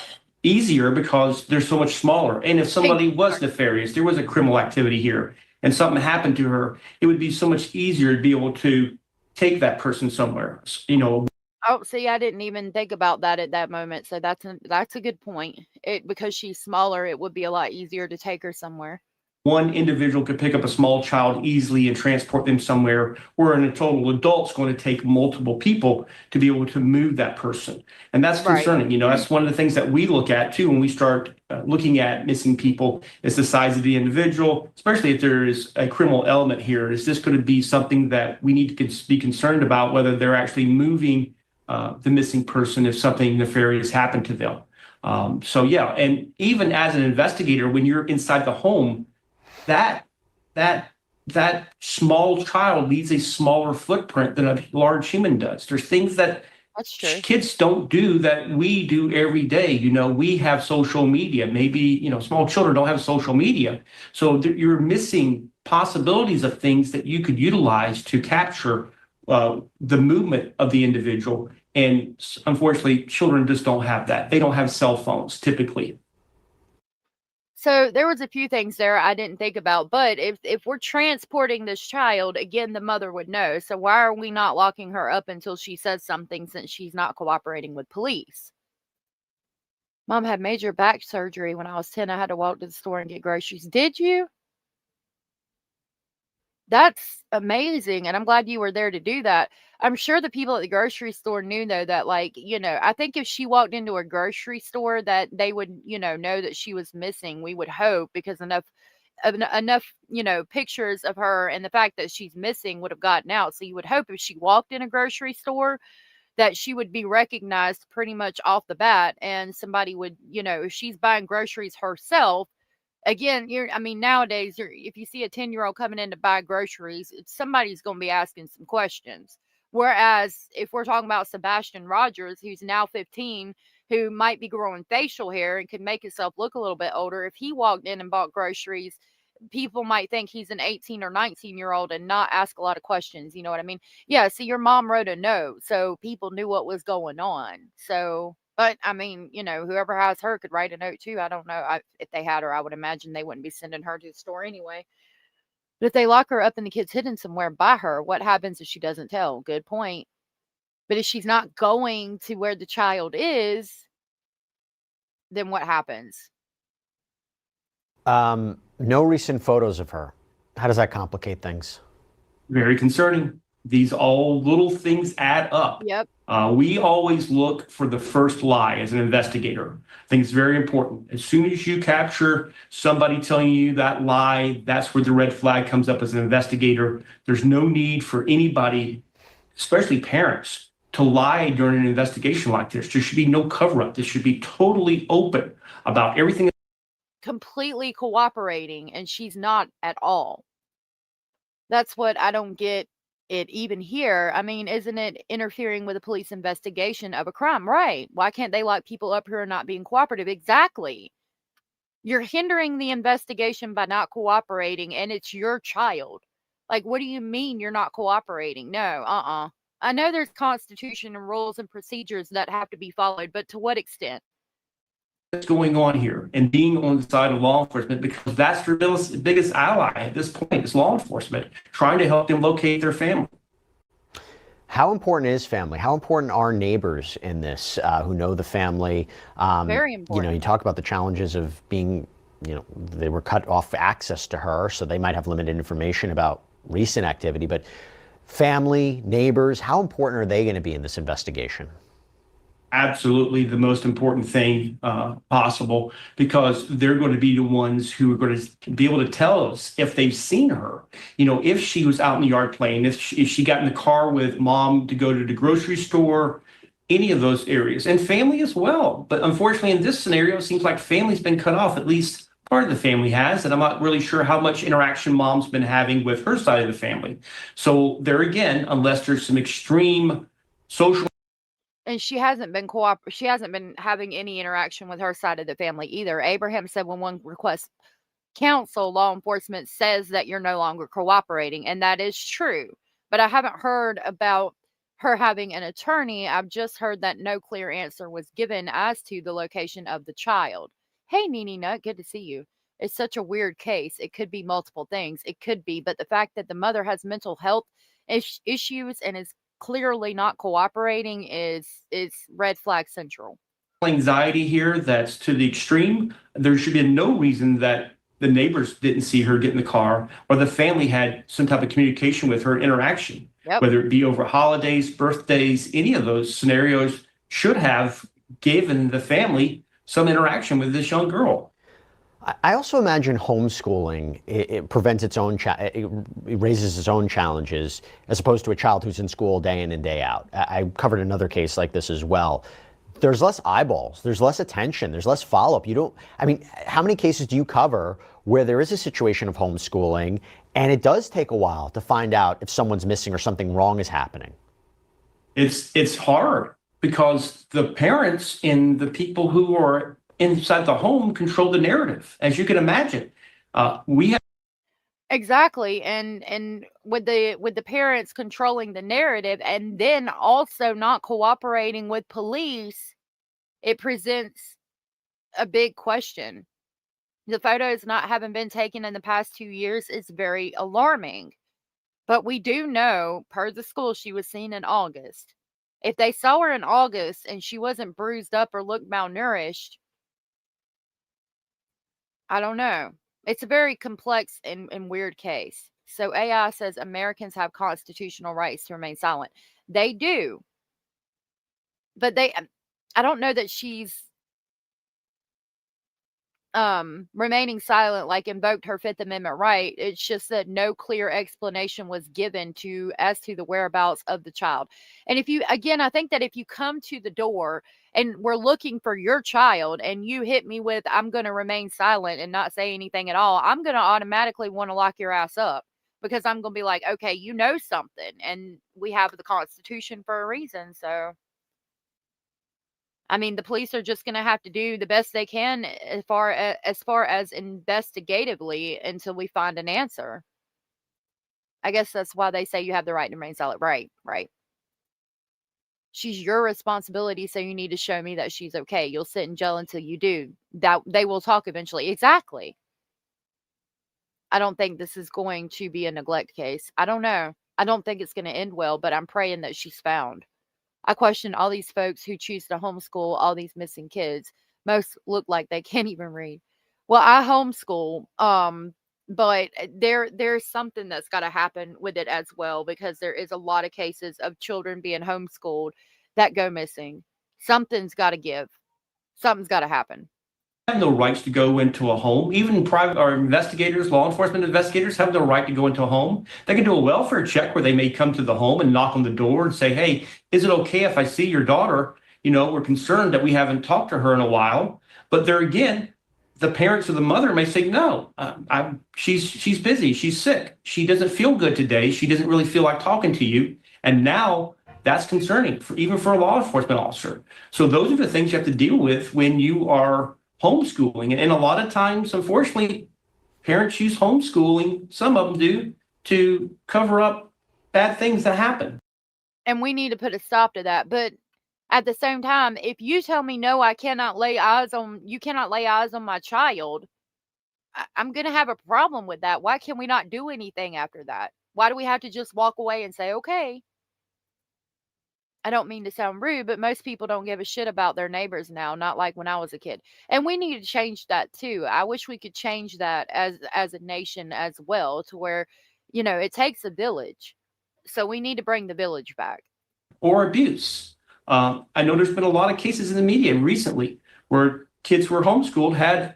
easier because they're so much smaller. And if somebody was nefarious, there was a criminal activity here and something happened to her, it would be so much easier to be able to take that person somewhere, Oh, see, I didn't even think about that at that moment. So that's a good point. Because she's smaller, it would be a lot easier to take her somewhere. One individual could pick up a small child easily and transport them somewhere, where a total adult's going to take multiple people to be able to move that person. And that's concerning. That's one of the things that we look at too when we start looking at missing people, is the size of the individual, especially if there is a criminal element here. Is this going to be something that we need to be concerned about, whether they're actually moving the missing person if something nefarious happened to them? So yeah, and even as an investigator, when you're inside the home, that small child leaves a smaller footprint than a large human does. There's things that kids don't do that we do every day. We have social media. Maybe, small children don't have social media. So you're missing possibilities of things that you could utilize to capture the movement of the individual. And unfortunately, children just don't have that. They don't have cell phones typically. So there was a few things there I didn't think about, but if we're transporting this child, again, the mother would know. So why are we not locking her up until she says something, since she's not cooperating with police? Mom had major back surgery when I was 10. I had to walk to the store and get groceries. Did you? That's amazing, and I'm glad you were there to do that. I'm sure the people at the grocery store knew, though, that, I think if she walked into a grocery store that they would, know that she was missing. We would hope, because enough, pictures of her and the fact that she's missing would have gotten out. So you would hope if she walked in a grocery store that she would be recognized pretty much off the bat, and somebody would, if she's buying groceries herself. Again, nowadays, if you see a 10-year-old coming in to buy groceries, somebody's going to be asking some questions. Whereas if we're talking about Sebastian Rogers, who's now 15, who might be growing facial hair and could make himself look a little bit older, if he walked in and bought groceries, people might think he's an 18 or 19-year-old and not ask a lot of questions. You know what I mean? Yeah, see, your mom wrote a note, so people knew what was going on. So... But, whoever has her could write a note, too. I don't know. If they had her, I would imagine they wouldn't be sending her to the store anyway. But if they lock her up and the kid's hidden somewhere by her, what happens if she doesn't tell? Good point. But if she's not going to where the child is, then what happens? No recent photos of her. How does that complicate things? Very concerning. These all little things add up. Yep. We always look for the first lie as an investigator. I think it's very important. As soon as you capture somebody telling you that lie, that's where the red flag comes up as an investigator. There's no need for anybody, especially parents, to lie during an investigation like this. There should be no cover-up. This should be totally open about everything. Completely cooperating, and she's not at all. That's what I don't get it even here. I mean, isn't it interfering with the police investigation of a crime? Right. Why can't they lock people up who are not being cooperative? Exactly. You're hindering the investigation by not cooperating, and it's your child. Like, what do you mean you're not cooperating? No, I know there's constitution and rules and procedures that have to be followed, but to what extent? What's going on here and being on the side of law enforcement, because that's their biggest ally at this point is law enforcement, trying to help them locate their family. How important is family? How important are neighbors in this who know the family? Very important. You talk about the challenges of being, they were cut off access to her, so they might have limited information about recent activity, but family, neighbors, how important are they going to be in this investigation? Absolutely the most important thing possible, because they're going to be the ones who are going to be able to tell us if they've seen her. If she was out in the yard playing, if she got in the car with mom to go to the grocery store, any of those areas, and family as well. But unfortunately, in this scenario, it seems like family's been cut off. At least part of the family has, and I'm not really sure how much interaction mom's been having with her side of the family. So there again, unless there's some extreme social. And she hasn't been having any interaction with her side of the family either. Abraham said when one requests counsel, law enforcement says that you're no longer cooperating, and that is true. But I haven't heard about her having an attorney. I've just heard that no clear answer was given as to the location of the child. Hey, Nene Nut, good to see you. It's such a weird case. It could be multiple things. It could be, but the fact that the mother has mental health issues and is clearly not cooperating is red flag central. Anxiety here that's to the extreme. There should be no reason that the neighbors didn't see her get in the car, or the family had some type of communication with her interaction. Yep. Whether it be over holidays, birthdays, any of those scenarios should have given the family some interaction with this young girl. I also imagine homeschooling, it prevents its own, it raises its own challenges as opposed to a child who's in school day in and day out. I covered another case like this as well. There's less eyeballs, there's less attention, there's less follow-up. How many cases do you cover where there is a situation of homeschooling and it does take a while to find out if someone's missing or something wrong is happening? It's hard because the parents and the people who are inside the home control the narrative, as you can imagine. We have exactly, and with the parents controlling the narrative and then also not cooperating with police, it presents a big question. The photos not having been taken in the past 2 years is very alarming, but we do know, per the school, she was seen in August. If they saw her in August and she wasn't bruised up or looked malnourished, I don't know. It's a very complex and weird case. So AI says Americans have constitutional rights to remain silent. They do. But I don't know that she's remaining silent like invoked her Fifth Amendment right. It's just that no clear explanation was given as to the whereabouts of the child. And I think that if you come to the door and we're looking for your child and you hit me with, I'm going to remain silent and not say anything at all, I'm going to automatically want to lock your ass up, because I'm going to be like, okay, you know something, and we have the Constitution for a reason. So the police are just going to have to do the best they can as far as investigatively until we find an answer. I guess that's why they say you have the right to remain silent. Right. She's your responsibility, so you need to show me that she's okay. You'll sit in jail until you do. That they will talk eventually. Exactly. I don't think this is going to be a neglect case. I don't know. I don't think it's going to end well, but I'm praying that she's found. I question all these folks who choose to homeschool all these missing kids. Most look like they can't even read. Well, I homeschool, but there's something that's got to happen with it as well, because there is a lot of cases of children being homeschooled that go missing. Something's got to give. Something's got to happen. Have no rights to go into a home. Even private or investigators, law enforcement investigators have no right to go into a home. They can do a welfare check where they may come to the home and knock on the door and say, hey, is it okay if I see your daughter? We're concerned that we haven't talked to her in a while. But there again, the parents or the mother may say, no, she's busy, she's sick, she doesn't feel good today, she doesn't really feel like talking to you. And now that's concerning, even for a law enforcement officer. So those are the things you have to deal with when you are homeschooling. And a lot of times, unfortunately, parents use homeschooling, some of them do, to cover up bad things that happen. And we need to put a stop to that. But at the same time, if you tell me, no, you cannot lay eyes on my child, I'm going to have a problem with that. Why can we not do anything after that? Why do we have to just walk away and say, okay? I don't mean to sound rude, but most people don't give a shit about their neighbors now, not like when I was a kid. And we need to change that too. I wish we could change that as a nation as well, to where, it takes a village. So we need to bring the village back. Or abuse. I know there's been a lot of cases in the media recently where kids who were homeschooled had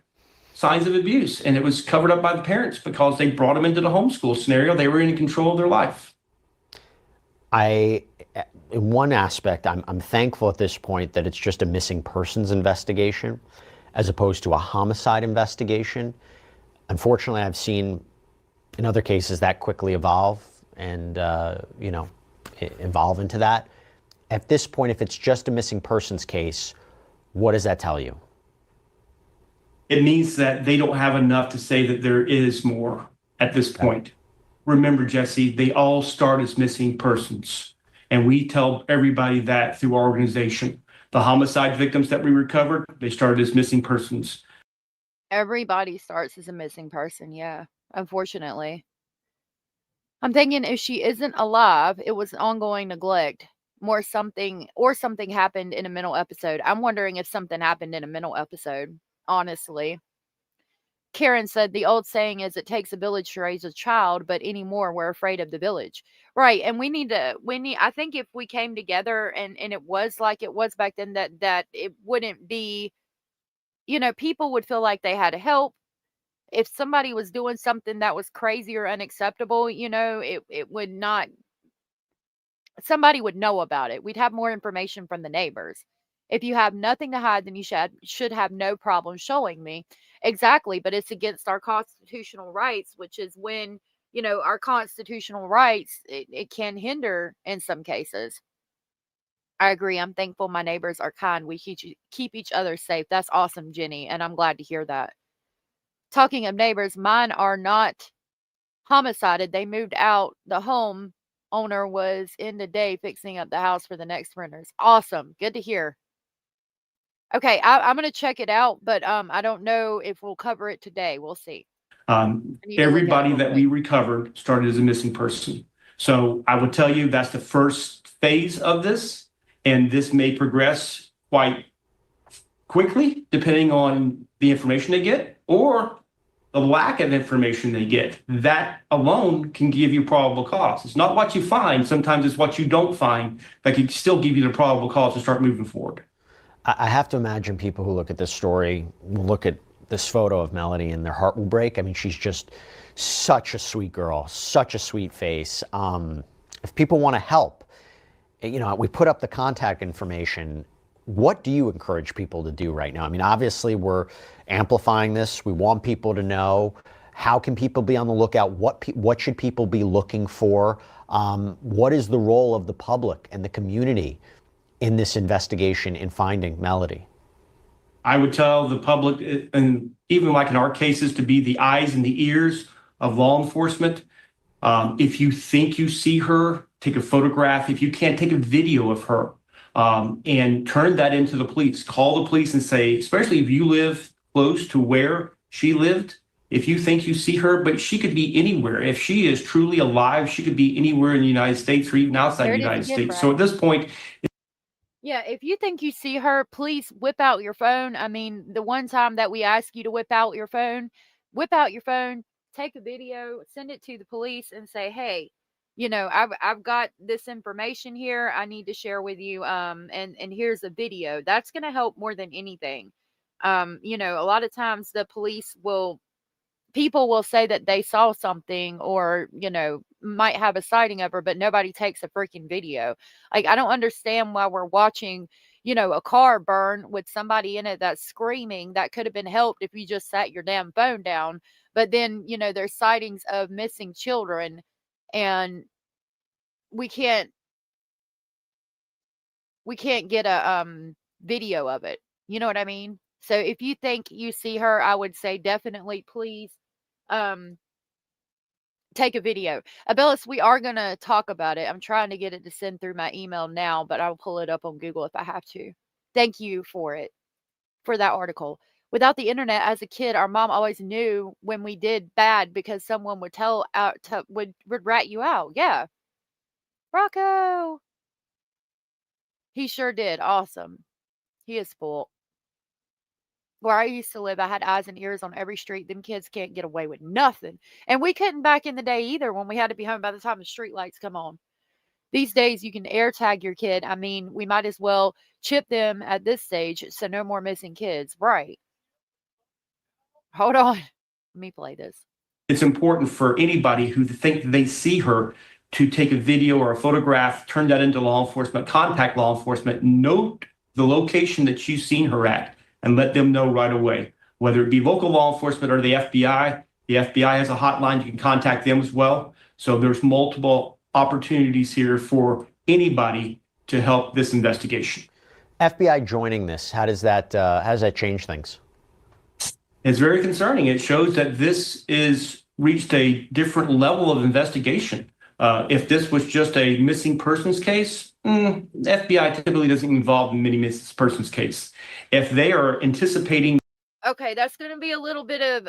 signs of abuse, and it was covered up by the parents because they brought them into the homeschool scenario. They were in control of their life. In one aspect, I'm thankful at this point that it's just a missing persons investigation as opposed to a homicide investigation. Unfortunately, I've seen in other cases that quickly evolve and, evolve into that. At this point, if it's just a missing persons case, what does that tell you? It means that they don't have enough to say that there is more at this point. Remember, Jesse, they all start as missing persons. And we tell everybody that through our organization. The homicide victims that we recovered, they started as missing persons. Everybody starts as a missing person, yeah, unfortunately. I'm thinking if she isn't alive, it was ongoing neglect, something happened in a mental episode. I'm wondering if something happened in a mental episode, honestly. Karen said the old saying is it takes a village to raise a child, but anymore we're afraid of the village. Right. And I think if we came together and it was like it was back then, that it wouldn't be, people would feel like they had help. If somebody was doing something that was crazy or unacceptable, it would not, somebody would know about it. We'd have more information from the neighbors. If you have nothing to hide, then you should have no problem showing me. Exactly. But it's against our constitutional rights, which is when, our constitutional rights, it can hinder in some cases. I agree. I'm thankful my neighbors are kind. We keep each other safe. That's awesome, Jenny. And I'm glad to hear that. Talking of neighbors, mine are not homicided. They moved out. The home owner was in the day fixing up the house for the next renters. Awesome. Good to hear. Okay, I'm going to check it out, but I don't know if we'll cover it today. We'll see. Everybody that we recovered started as a missing person. So I would tell you that's the first phase of this, and this may progress quite quickly depending on the information they get or the lack of information they get. That alone can give you probable cause. It's not what you find. Sometimes it's what you don't find that can still give you the probable cause to start moving forward. I have to imagine people who look at this story will look at this photo of Melodee and their heart will break. I mean, she's just such a sweet girl, such a sweet face. If people want to help, we put up the contact information. What do you encourage people to do right now? I mean, obviously we're amplifying this. We want people to know. How can people be on the lookout? What should people be looking for? What is the role of the public and the community in this investigation in finding Melodee? I would tell the public, and even like in our cases, to be the eyes and the ears of law enforcement. If you think you see her, take a photograph. If you can't, take a video of her and turn that into the police. Call the police and say, especially if you live close to where she lived, if you think you see her, but she could be anywhere. If she is truly alive, she could be anywhere in the United States or even outside the United States. So at this point, yeah, if you think you see her, please whip out your phone. I mean, the one time that we ask you to whip out your phone, take a video, send it to the police and say, hey, I've got this information here I need to share with you. And here's a video. That's going to help more than anything. A lot of times the people will say that they saw something or, might have a sighting of her, but nobody takes a freaking video. Like, I don't understand why we're watching, a car burn with somebody in it that's screaming, that could have been helped if you just sat your damn phone down. But then, there's sightings of missing children, and we can't get a video of it. You know what I mean? So if you think you see her, I would say definitely please take a video. Abellis, we are going to talk about it. I'm trying to get it to send through my email now, but I'll pull it up on Google if I have to. Thank you for that article. Without the internet, as a kid, our mom always knew when we did bad because someone would would rat you out. Yeah. Rocco. He sure did. Awesome. He is full. Where I used to live, I had eyes and ears on every street. Them kids can't get away with nothing. And we couldn't back in the day either when we had to be home by the time the street lights come on. These days, you can air tag your kid. I mean, we might as well chip them at this stage, so no more missing kids. Right. Hold on. Let me play this. It's important for anybody who think they see her to take a video or a photograph, turn that into law enforcement, contact law enforcement, note the location that you've seen her at, and let them know right away, whether it be local law enforcement or the FBI. The FBI has a hotline. You can contact them as well. So there's multiple opportunities here for anybody to help this investigation. FBI joining this, how does that change things? It's very concerning. It shows that this is reached a different level of investigation. If this was just a missing persons case, the FBI typically doesn't involve many missing persons case. If they are anticipating. Okay, that's going to be a little bit of,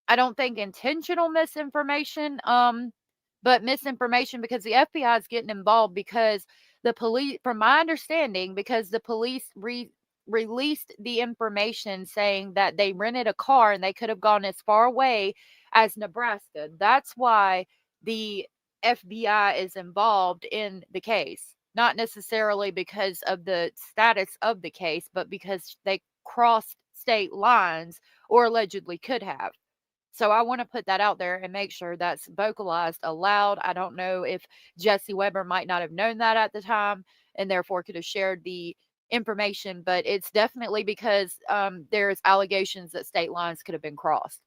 I don't think intentional misinformation, but misinformation because the FBI is getting involved because the police, from my understanding, because the police released the information saying that they rented a car and they could have gone as far away as Nebraska. That's why the FBI is involved in the case, not necessarily because of the status of the case, but because they crossed state lines or allegedly could have. So I want to put that out there and make sure that's vocalized aloud. I don't know if Jesse Weber might not have known that at the time and therefore could have shared the information, but it's definitely because there's allegations that state lines could have been crossed.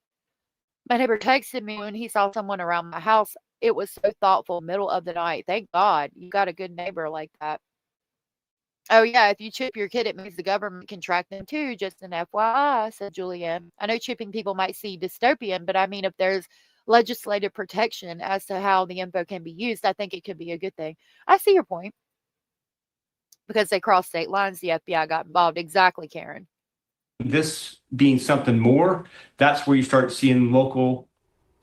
My neighbor texted me when he saw someone around my house. It was so thoughtful, middle of the night. Thank God you got a good neighbor like that. Oh, yeah, if you chip your kid, it means the government can track them too. Just an FYI, said Julianne. I know chipping people might see dystopian, but I mean, if there's legislative protection as to how the info can be used, I think it could be a good thing. I see your point. Because they crossed state lines, the FBI got involved. Exactly, Karen. This being something more, that's where you start seeing local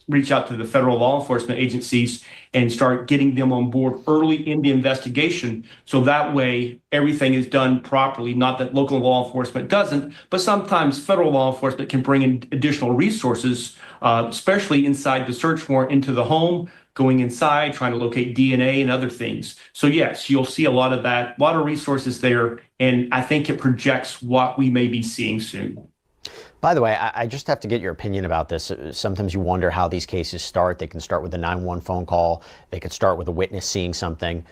reach out to the federal law enforcement agencies and start getting them on board early in the investigation. So that way everything is done properly. Not that local law enforcement doesn't, but sometimes federal law enforcement can bring in additional resources, especially inside the search warrant into the home, going inside, trying to locate DNA and other things. So yes, you'll see a lot of that, a lot of resources there. And I think it projects what we may be seeing soon. By the way, I just have to get your opinion about this. Sometimes you wonder how these cases start. They can start with a 911 phone call. They could start with a witness seeing something.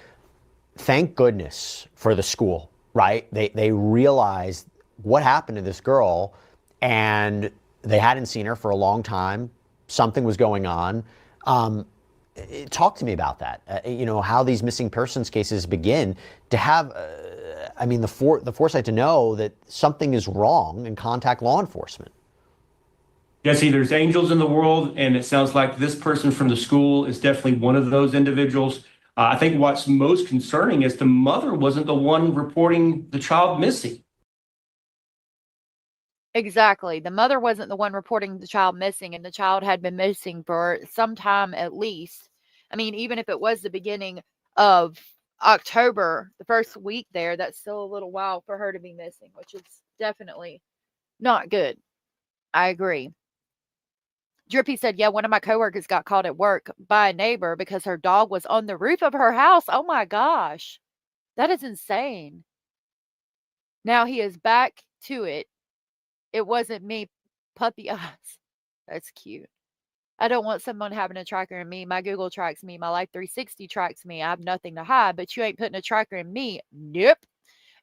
Thank goodness for the school, right? They realized what happened to this girl and they hadn't seen her for a long time. Something was going on. Talk to me about that. How these missing persons cases begin to have, the foresight to know that something is wrong and contact law enforcement. Jesse, there's angels in the world, and it sounds like this person from the school is definitely one of those individuals. I think what's most concerning is the mother wasn't the one reporting the child missing. Exactly. The mother wasn't the one reporting the child missing, and the child had been missing for some time at least. I mean, even if it was the beginning of October, the first week there, that's still a little while for her to be missing, which is definitely not good. I agree. Drippy said, yeah, one of my coworkers got caught at work by a neighbor because her dog was on the roof of her house. Oh my gosh. That is insane. Now he is back to it. It wasn't me, puppy eyes. That's cute. I don't want someone having a tracker in me. My Google tracks me. My Life 360 tracks me. I have nothing to hide, but you ain't putting a tracker in me. Nope.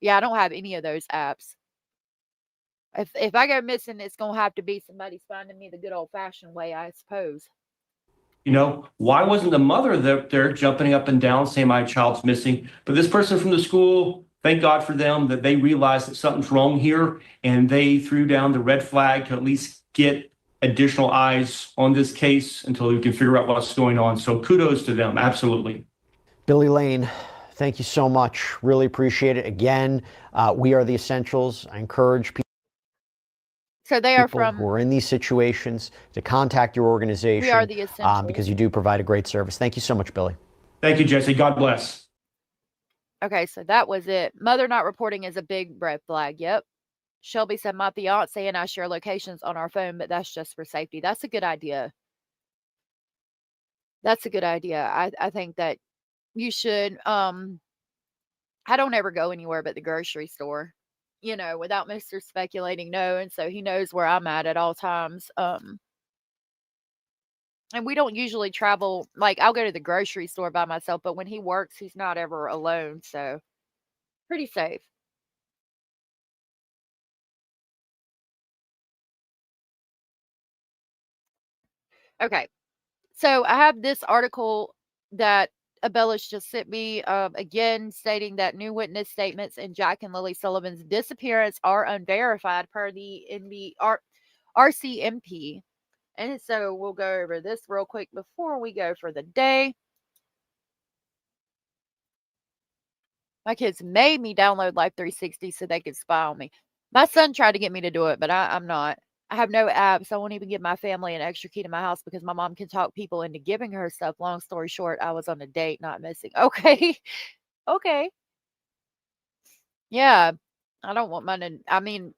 Yeah, I don't have any of those apps. If I go missing, it's gonna have to be somebody's finding me the good old fashioned way, I suppose. You know, why wasn't the mother there jumping up and down saying my child's missing? But this person from the school, thank God for them that they realized that something's wrong here and they threw down the red flag to at least get additional eyes on this case until we can figure out what's going on. So kudos to them. Absolutely. Billy Lane, thank you so much. Really appreciate it. Again, we are the Essentials. I encourage people. So they are People from. who are in these situations to contact your organization. We are the Essentials. Because you do provide a great service. Thank you so much, Billy. Thank you, Jesse. God bless. Okay, so that was it. Mother not reporting is a big red flag. Yep. Shelby said, my fiance and I share locations on our phone, but that's just for safety. That's a good idea. That's a good idea. I think that you should. I don't ever go anywhere but the grocery store, you know, without Mr. Speculating no. And so he knows where I'm at all times. And we don't usually travel. Like, I'll go to the grocery store by myself, but when he works, he's not ever alone. So pretty safe. Okay. So I have this article that Abellish just sent me, again, stating that new witness statements in Jack and Lilly Sullivan's disappearance are unverified per the RCMP. And so we'll go over this real quick before we go for the day. My kids made me download Life 360 so they could spy on me. My son tried to get me to do it, but I'm not. I have no apps. I won't even give my family an extra key to my house because my mom can talk people into giving her stuff. Long story short, I was on a date, not missing. Okay. Okay. Yeah. I don't want mine. I mean,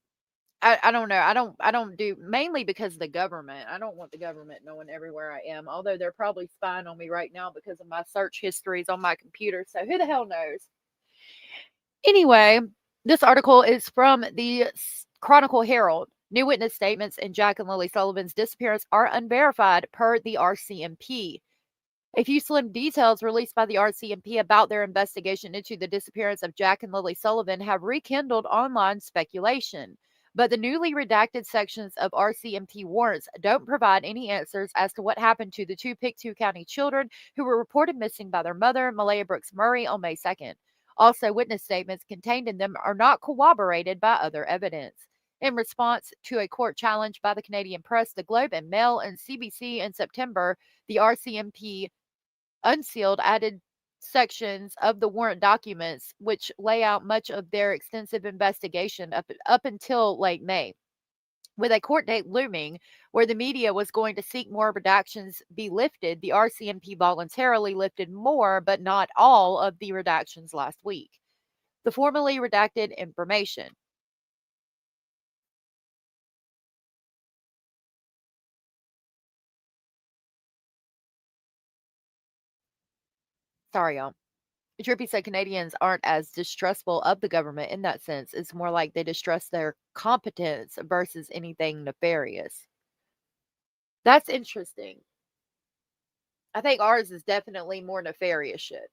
I don't know. I don't do, mainly because of the government. I don't want the government knowing everywhere I am. Although they're probably spying on me right now because of my search histories on my computer. So who the hell knows? Anyway, this article is from the Chronicle Herald. New witness statements in Jack and Lilly Sullivan's disappearance are unverified per the RCMP. A few slim details released by the RCMP about their investigation into the disappearance of Jack and Lilly Sullivan have rekindled online speculation. But the newly redacted sections of RCMP warrants don't provide any answers as to what happened to the two Pictou County children who were reported missing by their mother, Malaya Brooks Murray, on May 2nd. Also, witness statements contained in them are not corroborated by other evidence. In response to a court challenge by the Canadian Press, the Globe and Mail, and CBC in September, the RCMP unsealed added sections of the warrant documents, which lay out much of their extensive investigation up until late May. With a court date looming where the media was going to seek more redactions be lifted, the RCMP voluntarily lifted more, but not all, of the redactions last week. The formally redacted information. Sorry, y'all. Drippy said Canadians aren't as distrustful of the government in that sense. It's more like they distrust their competence versus anything nefarious. That's interesting. I think ours is definitely more nefarious shit.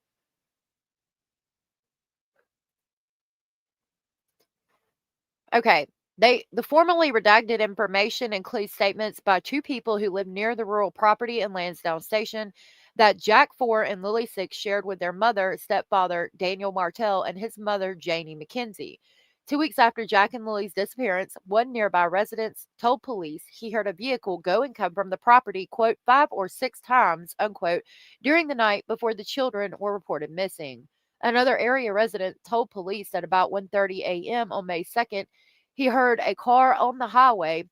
Okay. The formally redacted information includes statements by two people who live near the rural property in Lansdowne Station that Jack 4 and Lily 6 shared with their mother, stepfather, Daniel Martell, and his mother, Janie McKenzie. 2 weeks after Jack and Lily's disappearance, one nearby resident told police he heard a vehicle go and come from the property, quote, 5 or 6 times, unquote, during the night before the children were reported missing. Another area resident told police at about 1:30 a.m. on May 2nd, he heard a car on the highway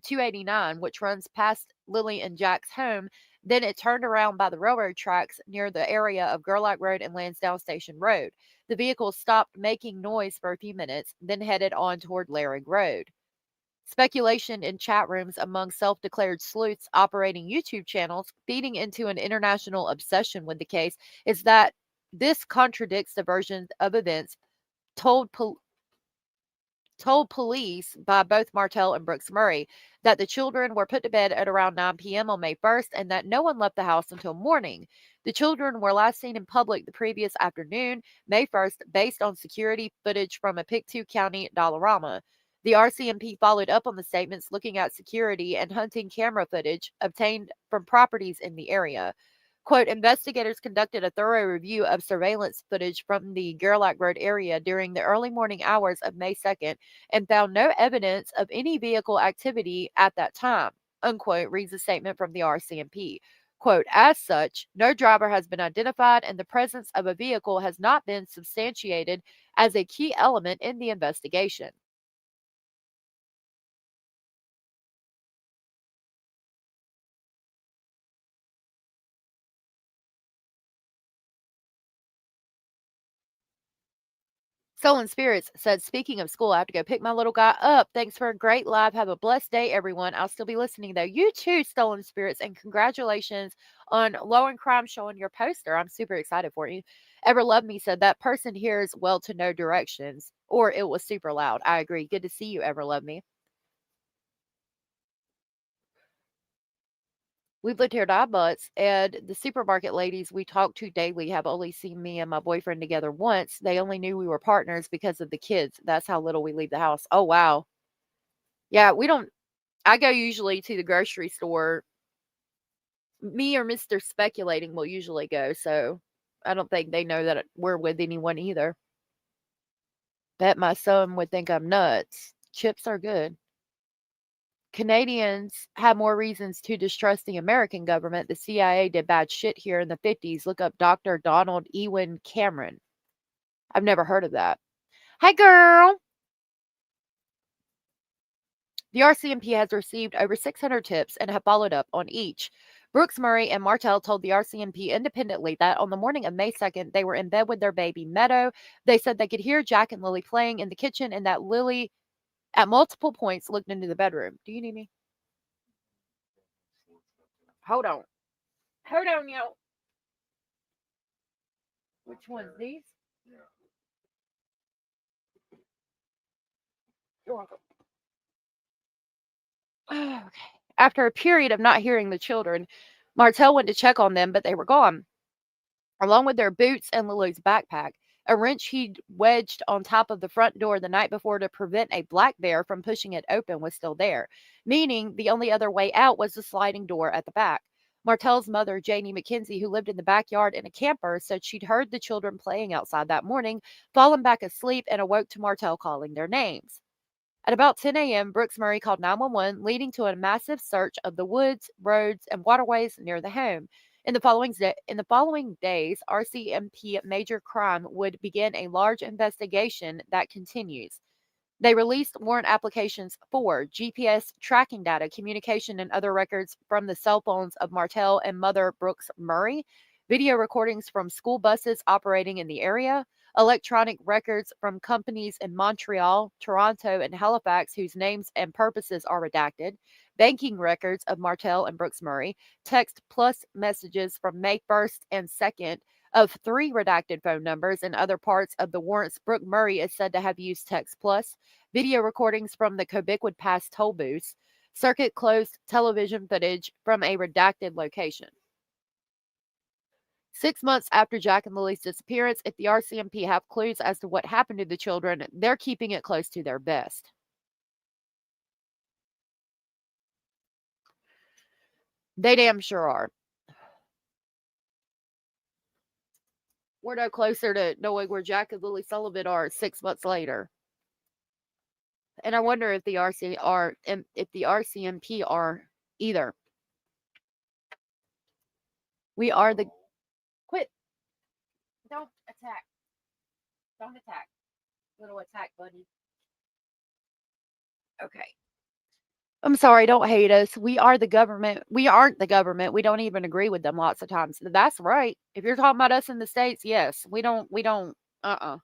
289, which runs past Lily and Jack's home. Then it turned around by the railroad tracks near the area of Gerlach Road and Lansdowne Station Road. The vehicle stopped making noise for a few minutes, then headed on toward Larig Road. Speculation in chat rooms among self-declared sleuths operating YouTube channels, feeding into an international obsession with the case, is that this contradicts the version of events told told police by both Martell and Brooks Murray that the children were put to bed at around 9 p.m. on May 1st and that no one left the house until morning. The children were last seen in public the previous afternoon, May 1st, based on security footage from a Pictou County Dollarama. The RCMP followed up on the statements looking at security and hunting camera footage obtained from properties in the area. Quote, investigators conducted a thorough review of surveillance footage from the Gerlach Road area during the early morning hours of May 2nd and found no evidence of any vehicle activity at that time, unquote, reads a statement from the RCMP. Quote, as such, no driver has been identified and the presence of a vehicle has not been substantiated as a key element in the investigation. Stolen Spirits said, speaking of school, I have to go pick my little guy up. Thanks for a great live. Have a blessed day, everyone. I'll still be listening, though. You too, Stolen Spirits, and congratulations on Lowering Crime showing your poster. I'm super excited for you. Ever Love Me said, that person hears well to no directions, or it was super loud. I agree. Good to see you, Ever Love Me. We've lived here at iButts, and the supermarket ladies we talk to daily have only seen me and my boyfriend together once. They only knew we were partners because of the kids. That's how little we leave the house. Oh, wow. Yeah, we don't. I go usually to the grocery store. Me or Mr. Speculating will usually go, so I don't think they know that we're with anyone either. Bet my son would think I'm nuts. Chips are good. Canadians have more reasons to distrust the American government. The CIA did bad shit here in the 50s. Look up Dr. Donald Ewan Cameron. I've never heard of that. Hi, girl. The RCMP has received over 600 tips and have followed up on each. Brooks Murray and Martell told the RCMP independently that on the morning of May 2nd, they were in bed with their baby Meadow. They said they could hear Jack and Lilly playing in the kitchen and that Lilly, at multiple points, looked into the bedroom. Do you need me? Hold on. Hold on, yo. Which ones? These? You're welcome. Okay. After a period of not hearing the children, Martell went to check on them, but they were gone, along with their boots and Lily's backpack. A wrench he'd wedged on top of the front door the night before to prevent a black bear from pushing it open was still there, meaning the only other way out was the sliding door at the back. Martell's mother, Janie McKenzie, who lived in the backyard in a camper, said she'd heard the children playing outside that morning, fallen back asleep, and awoke to Martell calling their names. At about 10 a.m., Brooks Murray called 911, leading to a massive search of the woods, roads, and waterways near the home. In the following days, RCMP Major Crime would begin a large investigation that continues. They released warrant applications for GPS tracking data, communication, and other records from the cell phones of Martell and mother Brooks Murray, video recordings from school buses operating in the area, electronic records from companies in Montreal, Toronto, and Halifax whose names and purposes are redacted, banking records of Martell and Brooks Murray, text plus messages from May 1st and 2nd of 3 redacted phone numbers and other parts of the warrants. Brooke Murray is said to have used text plus, video recordings from the Cobequid Pass toll booths, circuit closed television footage from a redacted location. 6 months after Jack and Lilly's disappearance, if the RCMP have clues as to what happened to the children, they're keeping it close to their vest. They damn sure are. We're no closer to knowing where Jack and Lilly Sullivan are 6 months later. And I wonder if the RCMP are either. We are the... Quit. Don't attack. Don't attack. Little attack buddy. Okay. I'm sorry, don't hate us. We are the government. We aren't the government. We don't even agree with them lots of times. That's right. If you're talking about us in the States, yes. We don't, I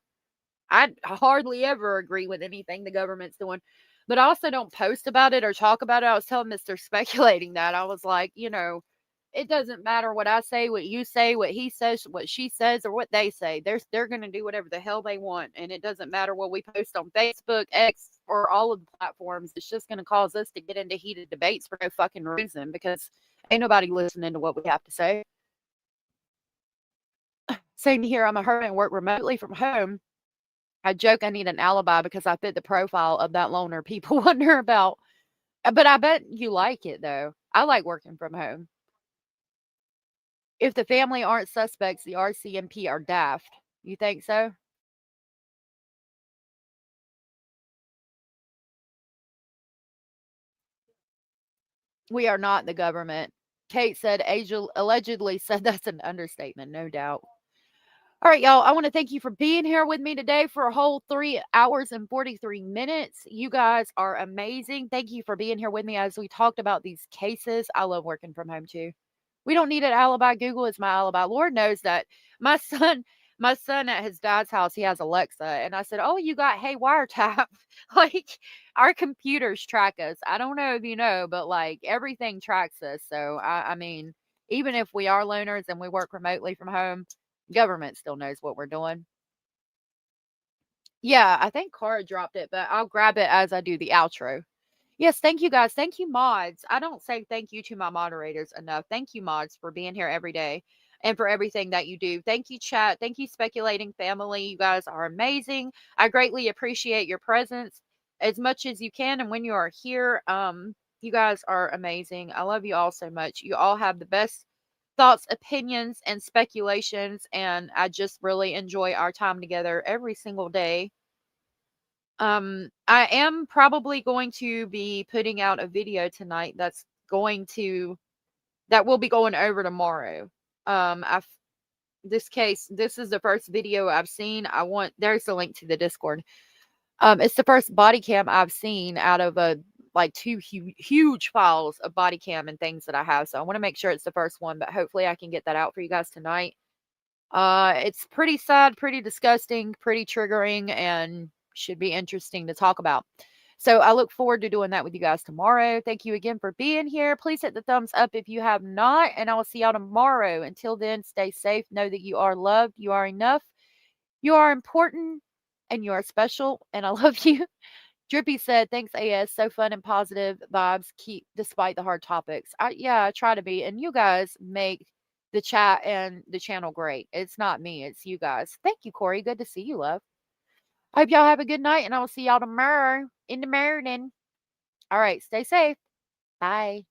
hardly ever agree with anything the government's doing. But I also don't post about it or talk about it. I was telling Mr. Speculating that. I was like, it doesn't matter what I say, what you say, what he says, what she says, or what they say. They're going to do whatever the hell they want. And it doesn't matter what we post on Facebook, X, or all of the platforms, it's just going to cause us to get into heated debates for no fucking reason because ain't nobody listening to what we have to say. Same here. I'm a hermit and work remotely from home. I joke I need an alibi because I fit the profile of that loner people wonder about. But I bet you like it, though. I like working from home. If the family aren't suspects, the RCMP are daft. You think so? We are not the government. Kate said, allegedly said that's an understatement, no doubt. All right, y'all. I want to thank you for being here with me today for a whole 3 hours and 43 minutes. You guys are amazing. Thank you for being here with me as we talked about these cases. I love working from home too. We don't need an alibi. Google is my alibi. Lord knows that my son at his dad's house, he has Alexa. And I said, oh, you got Hey Wiretap. Like, our computers track us. I don't know if you know, but like everything tracks us. So, I mean, even if we are loners and we work remotely from home, government still knows what we're doing. Yeah, I think Cara dropped it, but I'll grab it as I do the outro. Yes, thank you guys. Thank you, mods. I don't say thank you to my moderators enough. Thank you, mods, for being here every day and for everything that you do. Thank you, chat. Thank you, speculating family. You guys are amazing. I greatly appreciate your presence as much as you can. And when you are here, you guys are amazing. I love you all so much. You all have the best thoughts, opinions, and speculations. And I just really enjoy our time together every single day. I am probably going to be putting out a video tonight that will be going over tomorrow. This is the first video I've seen. There's the link to the Discord. It's the first body cam I've seen out of two huge files of body cam and things that I have. So I want to make sure it's the first one, but hopefully I can get that out for you guys tonight. It's pretty sad, pretty disgusting, pretty triggering, and should be interesting to talk about. So I look forward to doing that with you guys tomorrow. Thank you again for being here. Please hit the thumbs up if you have not, and I will see y'all tomorrow. Until then, stay safe. Know that you are loved. You are enough. You are important, and you are special, and I love you. Drippy said, thanks, AS. So fun and positive vibes keep despite the hard topics. I try to be, and you guys make the chat and the channel great. It's not me, it's you guys. Thank you, Corey. Good to see you, love. I hope y'all have a good night, and I will see y'all tomorrow in the morning. All right, stay safe. Bye.